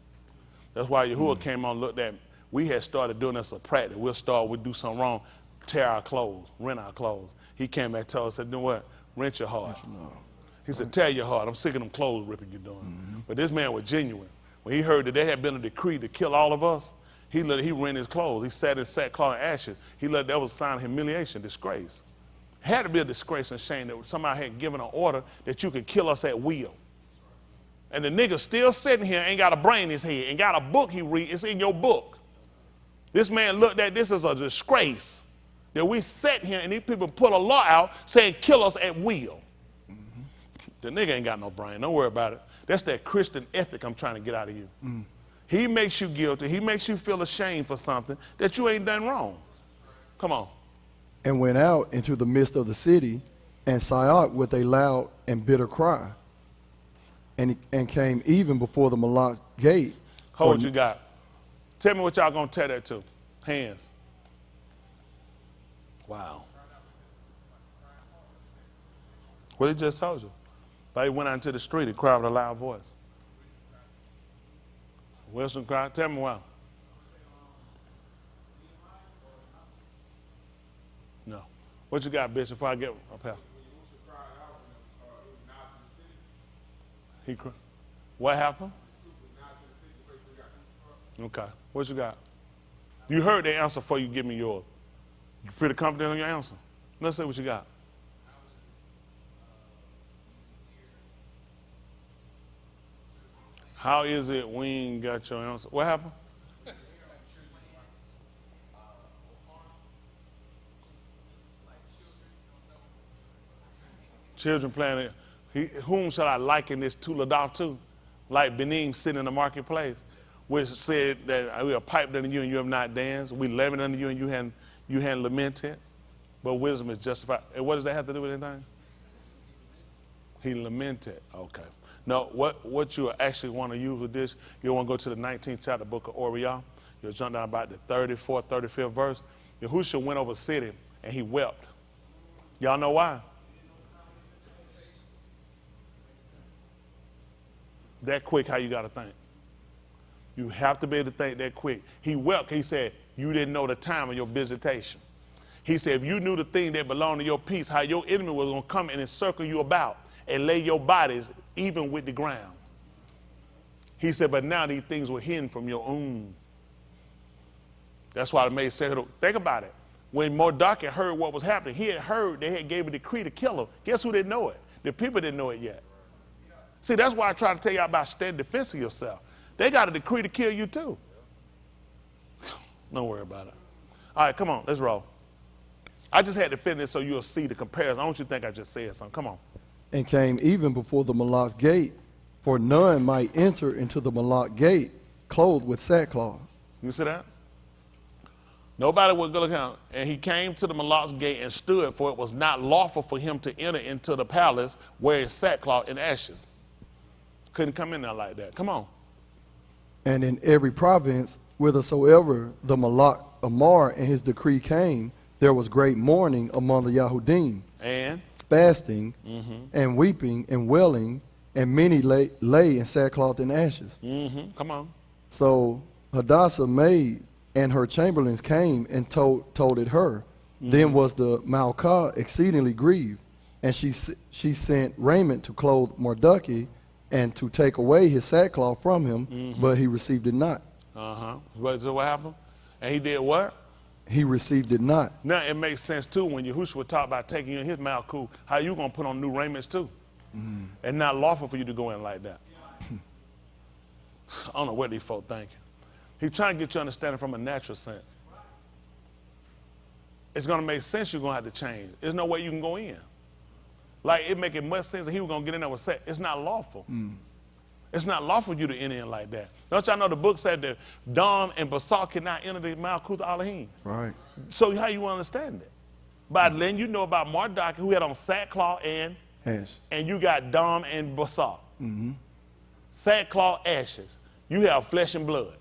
That's why Yahuwah came on and looked at me. We had started doing this as a practice. We'd do something wrong, tear our clothes, rent our clothes. He came back and told us, said, you know what? Rent your heart. He said, tear your heart. I'm sick of them clothes ripping you're doing. But this man was genuine. When he heard that there had been a decree to kill all of us, he rent his clothes. He sat in sackcloth and ashes. That was a sign of humiliation, disgrace. It had to be a disgrace and shame that somebody had given an order that you could kill us at will. And the nigga still sitting here, ain't got a brain in his head, ain't got a book he read, it's in your book. This man looked at this as a disgrace that we sat here and these people put a law out saying kill us at will. The nigga ain't got no brain, don't worry about it. That's that Christian ethic I'm trying to get out of you. He makes you guilty, he makes you feel ashamed for something that you ain't done wrong. Come on.
And went out into the midst of the city and sighed out with a loud and bitter cry. And came even before the Malak's gate.
Hold you got. Tell me what y'all gonna tell that to. Hands. Wow. Well, he just told you. But he went out into the street and cried with a loud voice. Wilson cried. Tell me why. No. What you got, Bishop, before I get up here? He cried. What happened? Okay. What you got? You heard the answer before you give me yours. You feel confident on your answer? Let's see what you got. How is it we ain't got your answer? What happened? Children playing it. Whom shall I liken this Tuladaf to? like Benin sitting in the marketplace, which said that we are piped unto you and you have not danced. We leavened unto you and you hadn't lamented. But wisdom is justified. And what does that have to do with anything? He lamented. Okay. Now, what you actually want to use with this, you want to go to the 19th chapter, book of Oriel. You'll jump down about the 34th, 35th verse. Yahushua went over the city and he wept. Y'all know why? That quick, how you got to think. You have to be able to think that quick. He wept. He said, you didn't know the time of your visitation. He said, if you knew the thing that belonged to your peace, how your enemy was going to come and encircle you about and lay your bodies even with the ground. He said, but now these things were hidden from your own. That's why the maid said, think about it. When Mordecai heard what was happening, he had heard they had gave a decree to kill him. Guess who didn't know it? The people didn't know it yet. See, that's why I try to tell you about standing defense of yourself. They got a decree to kill you too. Don't worry about it. All right, come on, let's roll. I just had to finish so you'll see the comparison. I don't want you to think I just said something. Come on.
And came even before the Malak's gate, for none might enter into the Malak gate clothed with sackcloth.
You see that? Nobody would go look out. And he came to the Malak's gate and stood, for it was not lawful for him to enter into the palace wearing sackcloth and ashes. Couldn't come in there like that. Come on.
And in every province, whithersoever the Malak Amar and his decree came, there was great mourning among the Yahudim,
And
fasting and weeping and wailing, and many lay in sackcloth and ashes.
come on.
So Hadassah maid and her chamberlains came and told it her. Then was the Malkah exceedingly grieved, and she sent raiment to clothe Mordecai and to take away his sackcloth from him, but he received it not.
So what happened? And he did what?
He received it not.
Now it makes sense too when Yahushua talked about taking you in his Malkut, how you gonna put on new raiments too, and not lawful for you to go in like that. I don't know what these folk thinking. He's trying to get you understanding from a natural sense. It's gonna make sense. You're gonna have to change. There's no way you can go in. Like it making much sense that he was gonna get in there with sex. It's not lawful. It's not lawful for you to enter in like that. Don't y'all know the book said that Dom and Basal cannot enter the Malkut Elohim?
Right.
So how you understand it? By letting you know about Marduk, who had on sackcloth and you got Dom and Basal. Sackcloth, ashes. You have flesh and blood.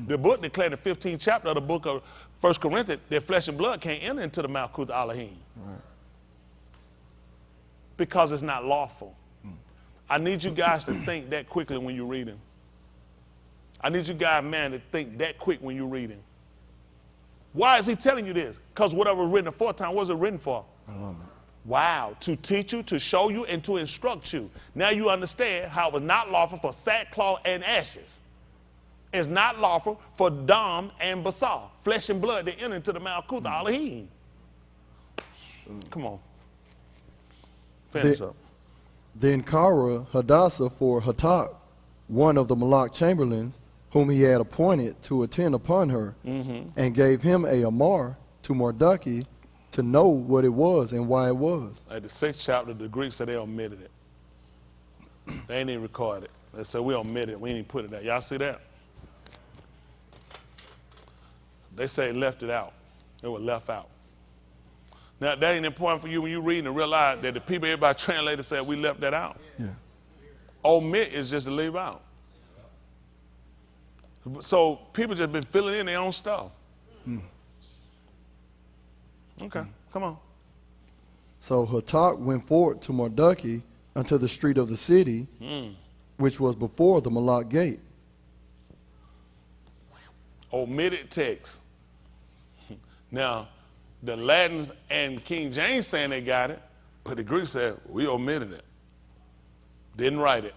The book declared in the 15th chapter of the book of 1 Corinthians that flesh and blood can't enter into the Malkut Elohim.
Right.
Because it's not lawful. I need you guys to think that quickly when you're reading. I need you guys, man, to think that quick when you're reading. Why is he telling you this? Because whatever was written aforetime, what was it written for? Wow, to teach you, to show you, and to instruct you. Now you understand how it was not lawful for sackcloth and ashes. It's not lawful for Dom and Basal, flesh and blood, to enter into the Malkut Elohim. Come on. Finish up.
Then Kara Hadassah for Hatak, one of the Malak chamberlains, whom he had appointed to attend upon her, and gave him a Amar to Mordecai to know what it was and why it was.
At the 6th chapter, the Greeks said they omitted it. They ain't even recorded it. They said we omitted it. We ain't even put it there. Y'all see that? They say left it out. It was left out. Now, that ain't important for you when you read and realize that the people, everybody translated said we left that out.
Yeah.
Omit is just to leave out. So people just been filling in their own stuff. Okay, come on.
So Hatak went forward to Mordecai unto the street of the city, which was before the Malak gate.
Omitted text. Now, the Latins and King James saying they got it, but the Greeks said, we omitted it. Didn't write it.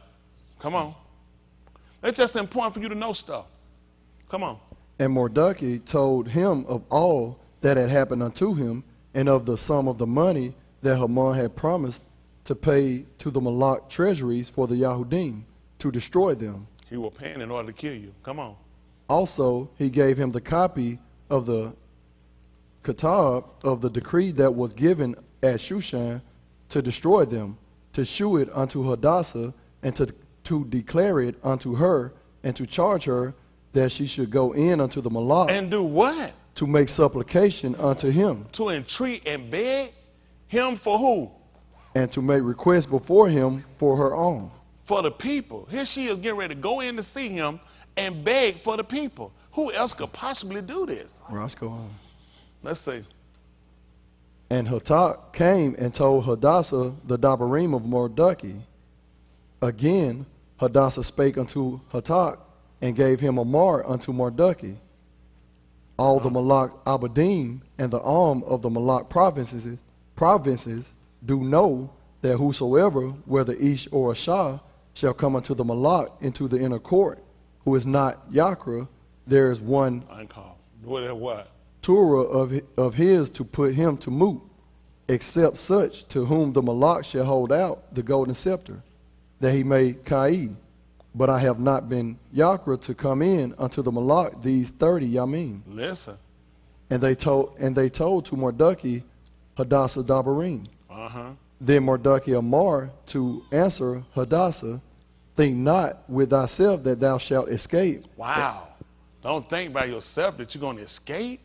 Come on. It's just important for you to know stuff. Come on.
And Mordecai told him of all that had happened unto him, and of the sum of the money that Haman had promised to pay to the Malak treasuries for the Yahudim, to destroy them.
He was paying in order to kill you. Come on.
Also, he gave him the copy of the Kitab of the decree that was given at Shushan to destroy them, to shew it unto Hadassah, and to declare it unto her, and to charge her that she should go in unto the Malak,
And do what?
to make supplication unto him,
To entreat and beg him for who?
and to make request before him for her own.
For the people. Here she is getting ready to go in to see him and beg for the people. Who else could possibly do this?
Rash, go on.
Let's see.
And Hatak came and told Hadassah the Dabarim of Mordecai. Again, Hadassah spake unto Hatak, and gave him a mar unto Mordecai. All the Malak Abadim and the arm of the Malak provinces do know that whosoever, whether Ish or a Shah, shall come unto the Malak into the inner court, who is not Yakra, there is one
I ain't called. What?
Torah of his to put him to moot, except such to whom the Malak shall hold out the golden scepter, that he may Kai. But I have not been Yakra to come in unto the Malak these 30 Yamim.
Listen.
And they told to Mordecai Hadassah Dabarim.
Uh-huh.
Then Mordecai Amar to answer Hadassah, think not with thyself that thou shalt escape.
Wow. Don't think by yourself that you're going to escape.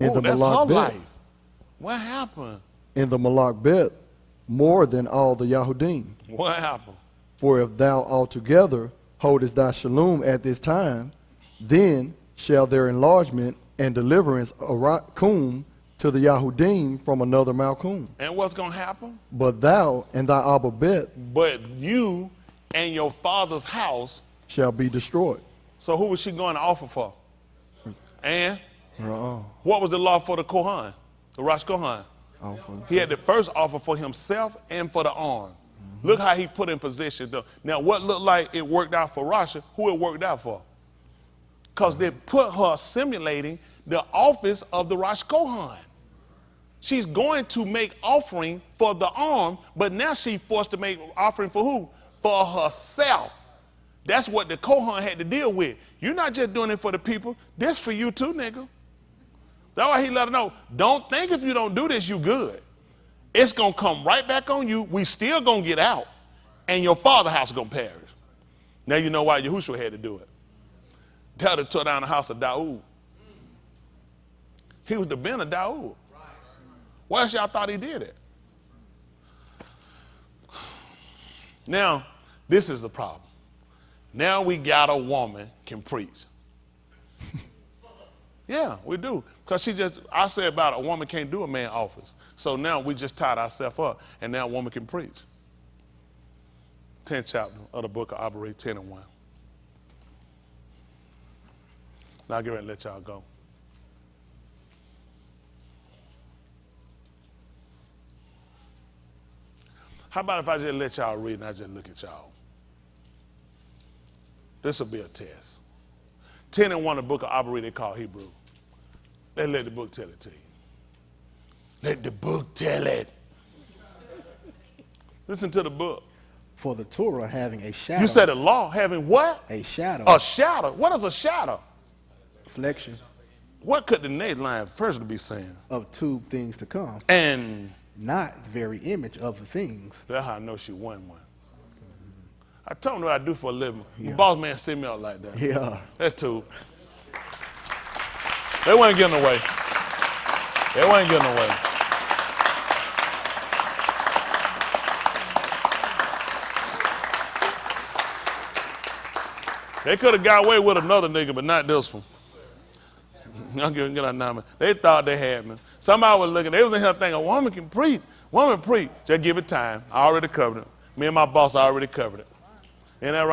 In
Whoa,
the
that's her
Malak Bet.
life. What happened?
In the Malak Bet, more than all the Yahudim.
What happened?
For if thou altogether holdest thy shalom at this time, then shall their enlargement and deliverance come to the Yahudim from another Malkum.
And what's going to happen?
But thou and thy Abba Bet
But you and your father's house.
shall be destroyed.
So who was she going to offer for? And
Uh-uh.
what was the law for the Kohan? The Rash Kohan? He had the first offer for himself and for the arm. Look how he put in position. Though. Now, what looked like it worked out for Rasha, who it worked out for? Because they put her simulating the office of the Rash Kohan. She's going to make offering for the arm, but now she's forced to make offering for who? For herself. That's what the Kohan had to deal with. You're not just doing it for the people. This for you too, nigga. That's why he let her know, don't think if you don't do this, you good. It's going to come right back on you. We still going to get out. And your father's house is going to perish. Now you know why Yahushua had to do it. That tore down the house of Daud. He was the Ben of Daud. Why else y'all thought he did it? Now, this is the problem. Now we got a woman can preach. Yeah, we do. Because I said about a woman can't do a man office. So now we just tied ourselves up, and now a woman can preach. 10th chapter of the book of Operate 10 and 1. Now I'll get ready to let y'all go. How about if I just let y'all read and I just look at y'all? This will be a test. 10 and 1 of the book of Operate they call Hebrew. Let's let the book tell it to you. Let the book tell it. Listen to the book.
For the Torah having a shadow.
You said the law having what?
A shadow.
A shadow. What is a shadow?
Reflection
What could the next line first be saying?
of two things to come.
And
Not the very image of the things.
that's how I know she won one. I told them what I do for a living. Boss man send me out like that.
Yeah.
That too. They wasn't getting away. They wasn't getting away. They could have got away with another nigga, but not this one. Y'all get our number. They thought they had me. Somebody was looking. They was in here thinking, a woman can preach. Woman preach. Just give it time. I already covered it. Me and my boss already covered it. Ain't that right?